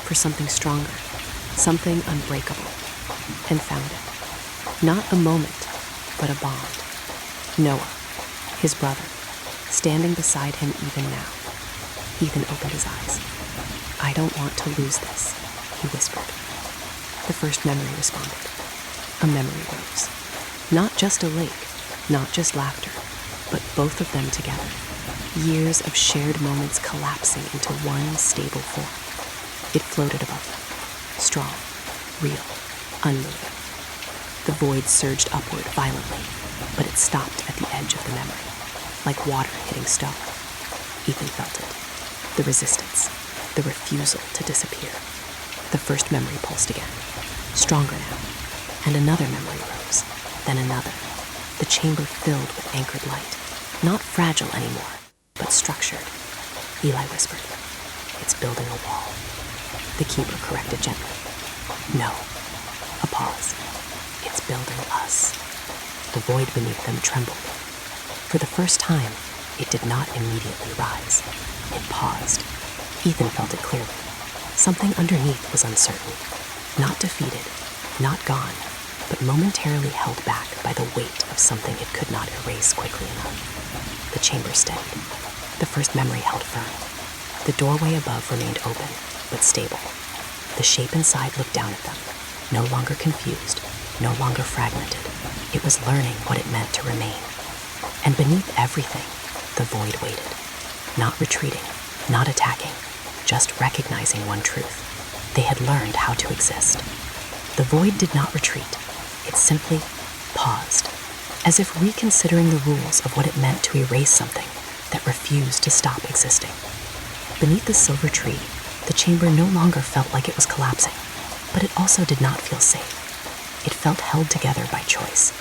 for something stronger, something unbreakable, and found it. Not a moment, but a bond. Noah, his brother, standing beside him even now. Ethan opened his eyes. I don't want to lose this, he whispered. The first memory responded. A memory rose. Not just a lake, not just laughter, but both of them together. Years of shared moments collapsing into one stable form. It floated above them. Strong, real, unmoving. The void surged upward violently, but it stopped at the edge of the memory, like water hitting stone. Ethan felt it. The resistance, the refusal to disappear. The first memory pulsed again, stronger now, and another memory rose, then another. The chamber filled with anchored light, not fragile anymore, but structured. Eli whispered, It's building a wall. The keeper corrected gently. No. A pause. It's building us. The void beneath them trembled. For the first time, it did not immediately rise. It paused. Ethan felt it clearly. Something underneath was uncertain. Not defeated, not gone, but momentarily held back by the weight of something it could not erase quickly enough. The chamber steadied. The first memory held firm. The doorway above remained open, but stable. The shape inside looked down at them, no longer confused, no longer fragmented. It was learning what it meant to remain. And beneath everything, the void waited. Not retreating, not attacking, just recognizing one truth. They had learned how to exist. The void did not retreat. It simply paused, as if reconsidering the rules of what it meant to erase something that refused to stop existing. Beneath the silver tree, the chamber no longer felt like it was collapsing, but it also did not feel safe. It felt held together by choice,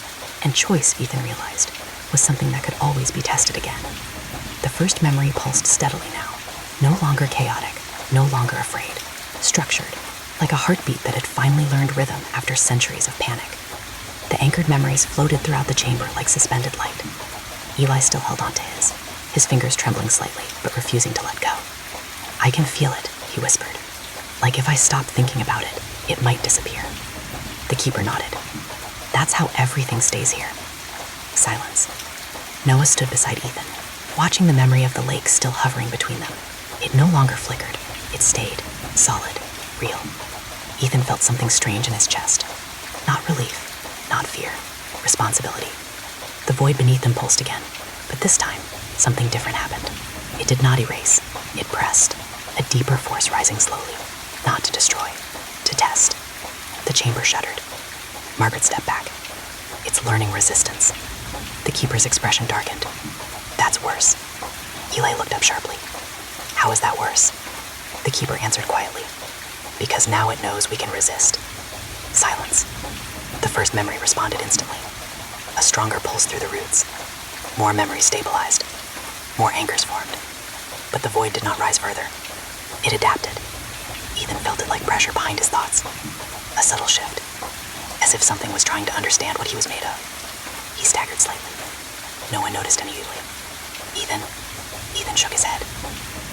and choice, Ethan realized, was something that could always be tested again. The first memory pulsed steadily now, no longer chaotic, no longer afraid, structured, like a heartbeat that had finally learned rhythm after centuries of panic. The anchored memories floated throughout the chamber like suspended light. Eli still held on to his fingers trembling slightly, but refusing to let go. I can feel it, he whispered. Like if I stopped thinking about it, it might disappear. The keeper nodded. That's how everything stays here. Silence. Noah stood beside Ethan, watching the memory of the lake still hovering between them. It no longer flickered. It stayed. Solid, real. Ethan felt something strange in his chest. Not relief, not fear, responsibility. The void beneath him pulsed again, but this time, something different happened. It did not erase, it pressed, a deeper force rising slowly, not to destroy, to test. The chamber shuddered. Margaret stepped back. It's learning resistance. The keeper's expression darkened. That's worse. Eli looked up sharply. How is that worse? The keeper answered quietly. Because now it knows we can resist. Silence. The first memory responded instantly. A stronger pulse through the roots. More memories stabilized. More anchors formed. But the void did not rise further. It adapted. Ethan felt it like pressure behind his thoughts. A subtle shift. As if something was trying to understand what he was made of. He staggered slightly. No one noticed immediately. Ethan shook his head.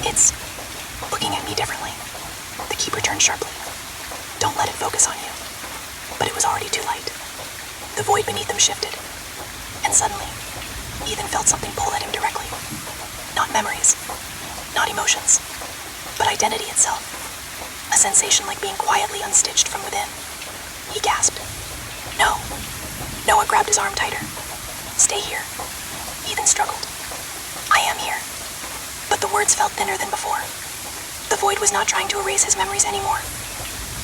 It's looking at me differently. The keeper turned sharply. Don't let it focus on you. But it was already too late. The void beneath him shifted. And suddenly, Ethan felt something pull at him directly. Not memories, not emotions, but identity itself. A sensation like being quietly unstitched from within. He gasped. No. Noah grabbed his arm tighter. Stay here. Ethan struggled. I am here. But the words felt thinner than before. The void was not trying to erase his memories anymore.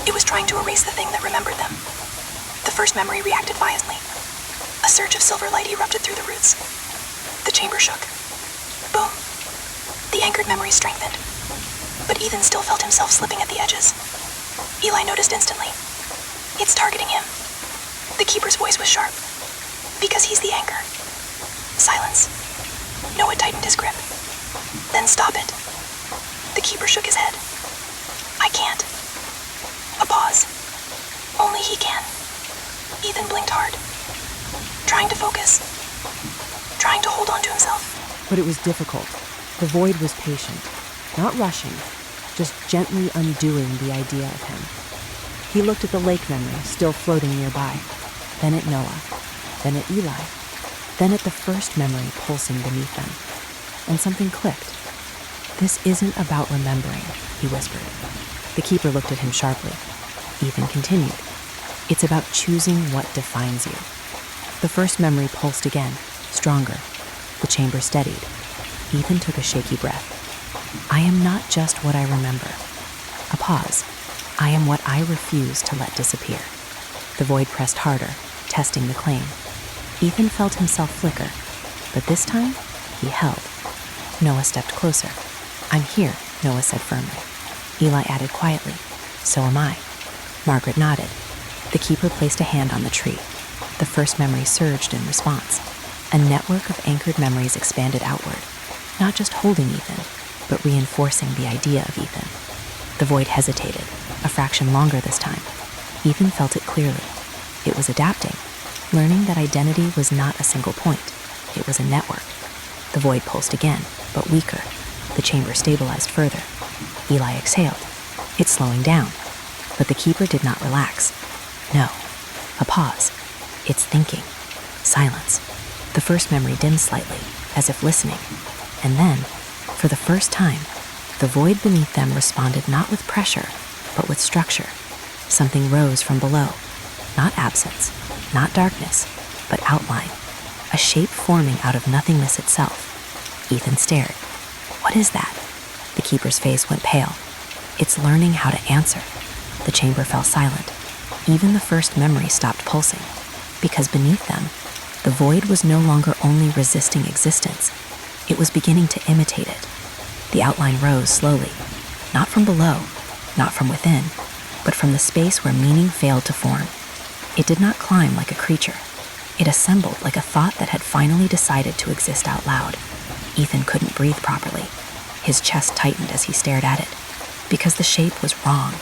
It was trying to erase the thing that remembered them. The first memory reacted violently. A surge of silver light erupted through the roots. The chamber shook. Boom. The anchored memory strengthened. But Ethan still felt himself slipping at the edges. Eli noticed instantly. It's targeting him. The keeper's voice was sharp. Because he's the anchor. Silence. Noah tightened his grip. Then stop it. The keeper shook his head. I can't. A pause. Only he can. Ethan blinked hard. Trying to focus. Trying to hold on to himself. But it was difficult. The void was patient, not rushing, just gently undoing the idea of him. He looked at the lake memory still floating nearby, then at Noah, then at Eli, then at the first memory pulsing beneath them. And something clicked. This isn't about remembering, he whispered. The keeper looked at him sharply. Ethan continued. It's about choosing what defines you. The first memory pulsed again, stronger. The chamber steadied. Ethan took a shaky breath. I am not just what I remember. A pause. I am what I refuse to let disappear. The void pressed harder, testing the claim. Ethan felt himself flicker, but this time, he held. Noah stepped closer. I'm here, Noah said firmly. Eli added quietly, so am I. Margaret nodded. The keeper placed a hand on the tree. The first memory surged in response. A network of anchored memories expanded outward, not just holding Ethan, but reinforcing the idea of Ethan. The void hesitated, a fraction longer this time. Ethan felt it clearly. It was adapting, learning that identity was not a single point. It was a network. The void pulsed again, but weaker. The chamber stabilized further. Eli exhaled. It's slowing down. But the keeper did not relax. No. A pause. It's thinking. Silence. The first memory dimmed slightly, as if listening. And then, for the first time, the void beneath them responded not with pressure, but with structure. Something rose from below. Not absence, not darkness, but outline. A shape forming out of nothingness itself. Ethan stared. What is that? The keeper's face went pale. It's learning how to answer. The chamber fell silent. Even the first memory stopped pulsing. Because beneath them, the void was no longer only resisting existence. It was beginning to imitate it. The outline rose slowly. Not from below, not from within, but from the space where meaning failed to form. It did not climb like a creature. It assembled like a thought that had finally decided to exist out loud. Ethan couldn't breathe properly. His chest tightened as he stared at it, because the shape was wrong,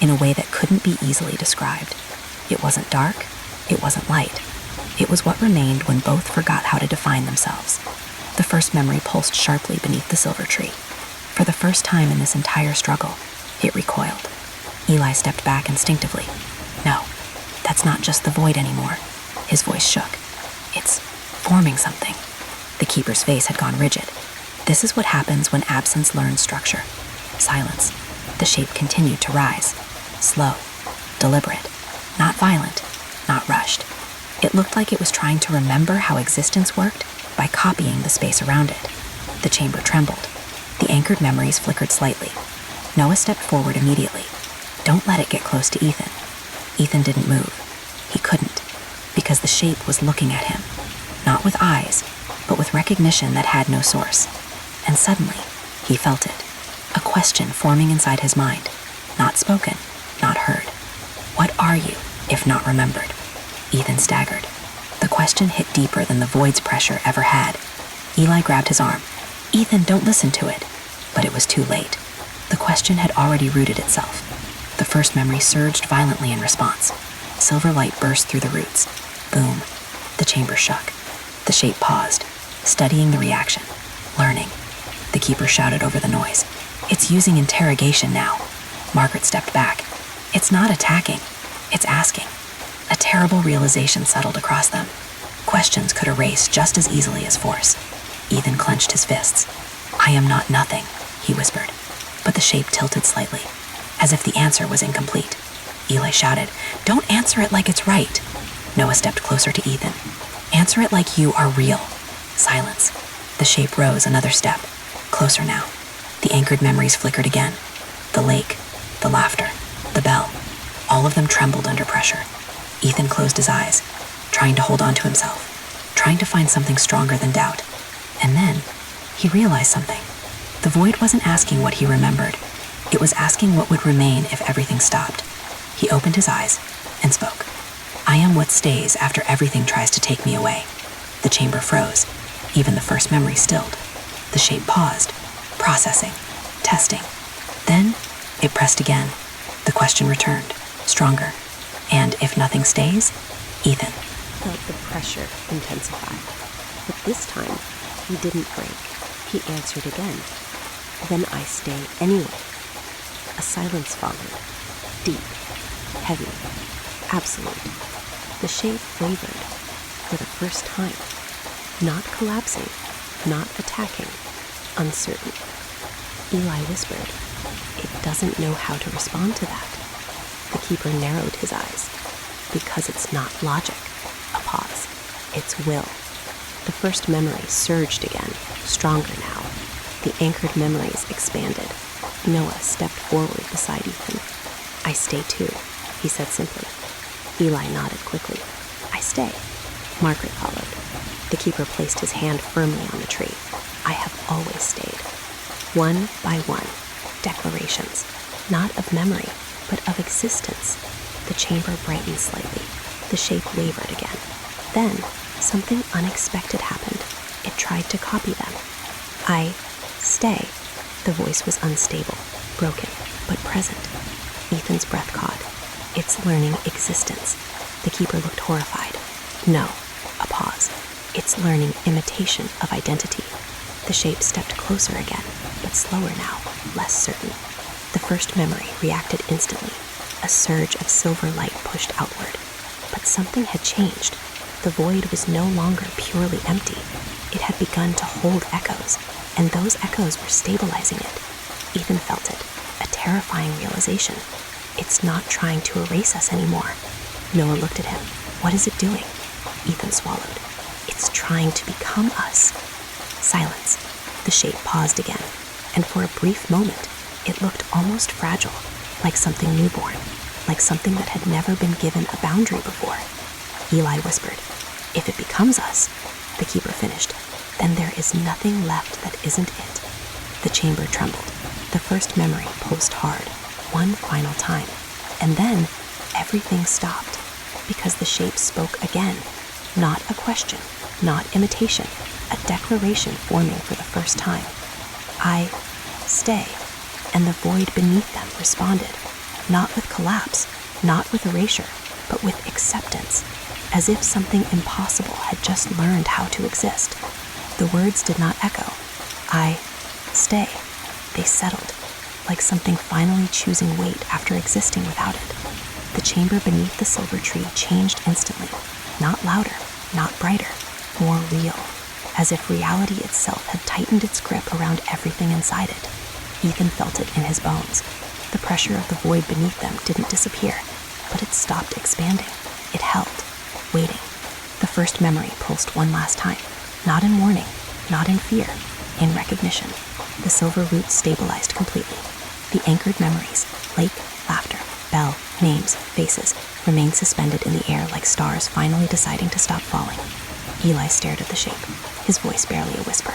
in a way that couldn't be easily described. It wasn't dark, it wasn't light. It was what remained when both forgot how to define themselves. The first memory pulsed sharply beneath the silver tree. For the first time in this entire struggle, it recoiled. Eli stepped back instinctively. No, that's not just the void anymore. His voice shook. It's forming something. The keeper's face had gone rigid. This is what happens when absence learns structure. Silence. The shape continued to rise, slow, deliberate, not violent, not rushed. It looked like it was trying to remember how existence worked by copying the space around it. The chamber trembled. The anchored memories flickered slightly. Noah stepped forward immediately. Don't let it get close to Ethan. Ethan didn't move. He couldn't, because the shape was looking at him, not with eyes, but with recognition that had no source. And suddenly, he felt it, a question forming inside his mind, not spoken, not heard. What are you, if not remembered? Ethan staggered. The question hit deeper than the void's pressure ever had. Eli grabbed his arm. Ethan, don't listen to it. But it was too late. The question had already rooted itself. The first memory surged violently in response. Silver light burst through the roots. Boom. The chamber shook. The shape paused, studying the reaction, learning. The keeper shouted over the noise. It's using interrogation now. Margaret stepped back. It's not attacking. It's asking. A terrible realization settled across them. Questions could erase just as easily as force. Ethan clenched his fists. I am not nothing, he whispered. But the shape tilted slightly, as if the answer was incomplete. Eli shouted, Don't answer it like it's right. Noah stepped closer to Ethan. Answer it like you are real. Silence. The shape rose another step. Closer now. The anchored memories flickered again. The lake, the laughter, the bell. All of them trembled under pressure. Ethan closed his eyes, trying to hold on to himself, trying to find something stronger than doubt. And then, he realized something. The void wasn't asking what he remembered. It was asking what would remain if everything stopped. He opened his eyes and spoke. I am what stays after everything tries to take me away. The chamber froze. Even the first memory stilled. The shape paused, processing, testing. Then, it pressed again. The question returned, stronger. And if nothing stays, Ethan felt the pressure intensify. But this time, he didn't break. He answered again. Then I stay anyway. A silence followed. Deep, heavy, absolute. The shape wavered for the first time. Not collapsing, not attacking, uncertain. Eli whispered, It doesn't know how to respond to that. The keeper narrowed his eyes. Because it's not logic. A pause. It's will. The first memory surged again, stronger now. The anchored memories expanded. Noah stepped forward beside Ethan. I stay too, he said simply. Eli nodded quickly. I stay. Margaret followed. The keeper placed his hand firmly on the tree. I have always stayed. One by one, declarations, not of memory, but of existence. The chamber brightened slightly. The shape wavered again. Then, something unexpected happened. It tried to copy them. I stay. The voice was unstable, broken, but present. Ethan's breath caught. It's learning existence. The keeper looked horrified. No. A pause. It's learning imitation of identity. The shape stepped closer again, but slower now, less certain. The first memory reacted instantly. A surge of silver light pushed outward. But something had changed. The void was no longer purely empty. It had begun to hold echoes, and those echoes were stabilizing it. Ethan felt it, a terrifying realization. It's not trying to erase us anymore. Noah looked at him. What is it doing? Ethan swallowed. It's trying to become us. Silence. The shape paused again, and for a brief moment, it looked almost fragile, like something newborn, like something that had never been given a boundary before. Eli whispered, If it becomes us, the keeper finished, then there is nothing left that isn't it. The chamber trembled. The first memory pulsed hard, one final time, and then everything stopped, because the shape spoke again. Not a question, not imitation, a declaration forming for the first time. I stay, and the void beneath them responded, not with collapse, not with erasure, but with acceptance, as if something impossible had just learned how to exist. The words did not echo. I stay. They settled, like something finally choosing weight after existing without it. The chamber beneath the silver tree changed instantly, not louder, not brighter, more real, as if reality itself had tightened its grip around everything inside it. Ethan felt it in his bones. The pressure of the void beneath them didn't disappear, but it stopped expanding. It held, waiting. The first memory pulsed one last time, not in warning, not in fear, in recognition. The silver roots stabilized completely. The anchored memories, lake, laughter, bell, names, faces, remained suspended in the air like stars finally deciding to stop falling. Eli stared at the shape, his voice barely a whisper.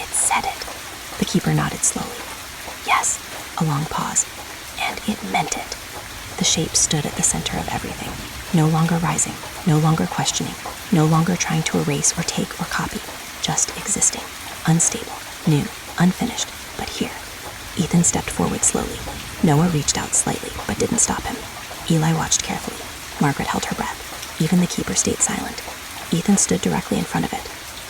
It said it. The keeper nodded slowly. Yes, a long pause. And it meant it. The shape stood at the center of everything, no longer rising, no longer questioning, no longer trying to erase or take or copy, just existing, unstable, new, unfinished, but here. Ethan stepped forward slowly. Noah reached out slightly, but didn't stop him. Eli watched carefully. Margaret held her breath. Even the keeper stayed silent. Ethan stood directly in front of it.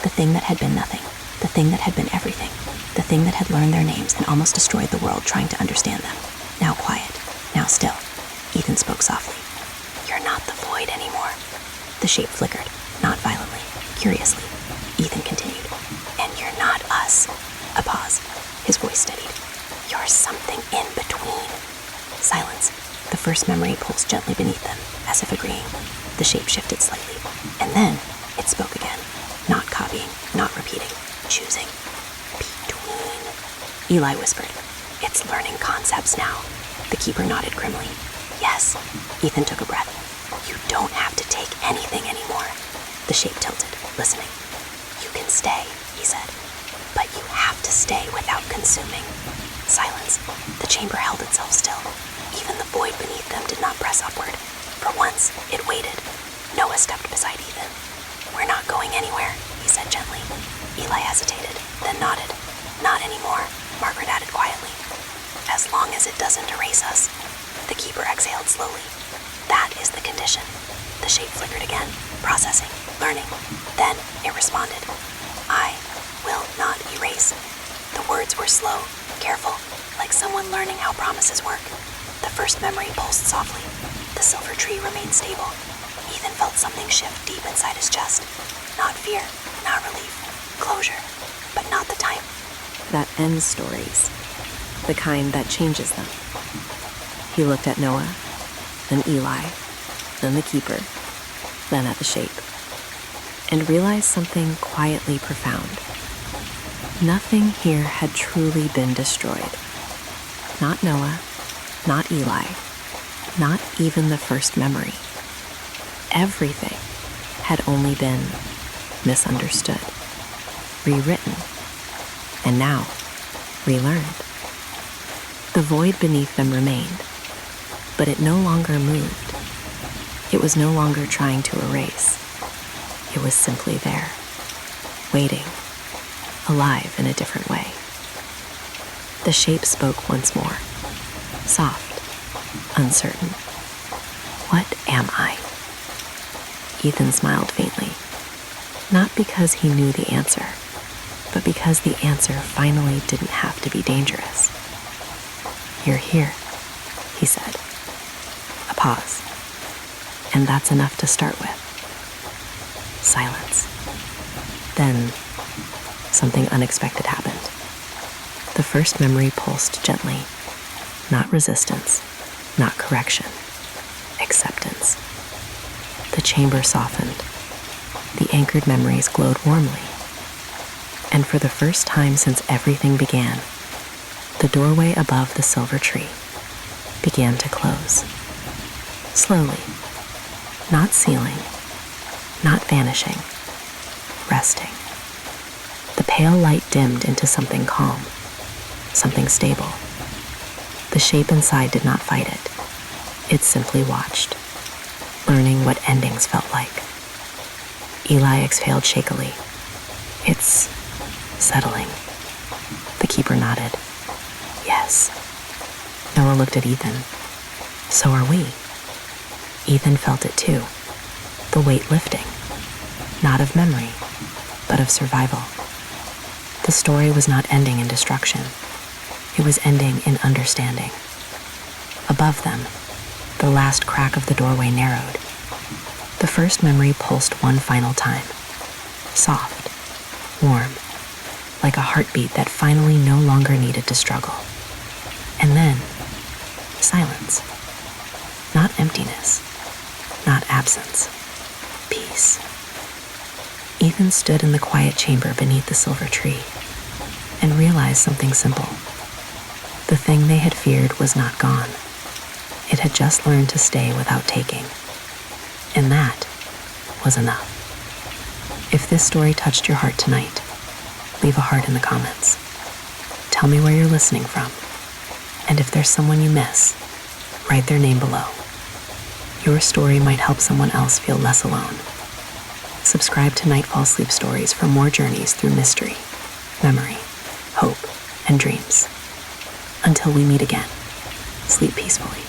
The thing that had been nothing. The thing that had been everything. The thing that had learned their names and almost destroyed the world trying to understand them. Now quiet. Now still. Ethan spoke softly. You're not the void anymore. The shape flickered, not violently, curiously. Ethan continued. And you're not us. A pause. His voice steadied. You're something in between. Silence. The first memory pulsed gently beneath them, as if agreeing. The shape shifted slightly, and then it spoke again. Not copying, not repeating, choosing. Between. Eli whispered. It's learning concepts now. The keeper nodded grimly. Yes. Ethan took a breath. You don't have to take anything anymore. The shape tilted, listening. You can stay, he said. But you have to stay without consuming. Silence. The chamber held itself still. Even the void beneath them did not press upward. For once, it waited. Noah stepped beside Ethan. We're not going anywhere, he said gently. Eli hesitated, then nodded. Not anymore, Margaret added quietly. As long as it doesn't erase us. The keeper exhaled slowly. That is the condition. The shape flickered again, processing, learning. Then it responded. I will not erase. The words were slow, careful, like someone learning how promises work. The first memory pulsed softly. The silver tree remained stable. Ethan felt something shift deep inside his chest. Not fear, not relief, closure, but not the time. That ends stories, the kind that changes them. He looked at Noah, then Eli, then the keeper, then at the shape, and realized something quietly profound. Nothing here had truly been destroyed. Not Noah, not Eli, not even the first memory. Everything had only been misunderstood, rewritten, and now relearned. The void beneath them remained, but it no longer moved. It was no longer trying to erase. It was simply there, waiting, alive in a different way. The shape spoke once more, soft, uncertain. What am I? Ethan smiled faintly, not because he knew the answer, but because the answer finally didn't have to be dangerous. You're here, he said. A pause. And that's enough to start with. Silence. Then, something unexpected happened. The first memory pulsed gently. Not resistance, not correction. Acceptance. The chamber softened. The anchored memories glowed warmly. And for the first time since everything began, the doorway above the silver tree began to close. Slowly. Not sealing. Not vanishing. Resting. The pale light dimmed into something calm. Something stable. The shape inside did not fight it. It simply watched, learning what endings felt like. Eli exhaled shakily. It's settling. The keeper nodded. Yes. Noah looked at Ethan. So are we. Ethan felt it too. The weight lifting. Not of memory, but of survival. The story was not ending in destruction. It was ending in understanding. Above them, the last crack of the doorway narrowed. The first memory pulsed one final time. Soft, warm, like a heartbeat that finally no longer needed to struggle. And then, silence. Not emptiness, not absence. Peace. Ethan stood in the quiet chamber beneath the silver tree and realized something simple. The thing they had feared was not gone. It had just learned to stay without taking. And that was enough. If this story touched your heart tonight, leave a heart in the comments. Tell me where you're listening from. And if there's someone you miss, write their name below. Your story might help someone else feel less alone. Subscribe to Nightfall Sleep Stories for more journeys through mystery, memory, hope, and dreams. Until we meet again, sleep peacefully.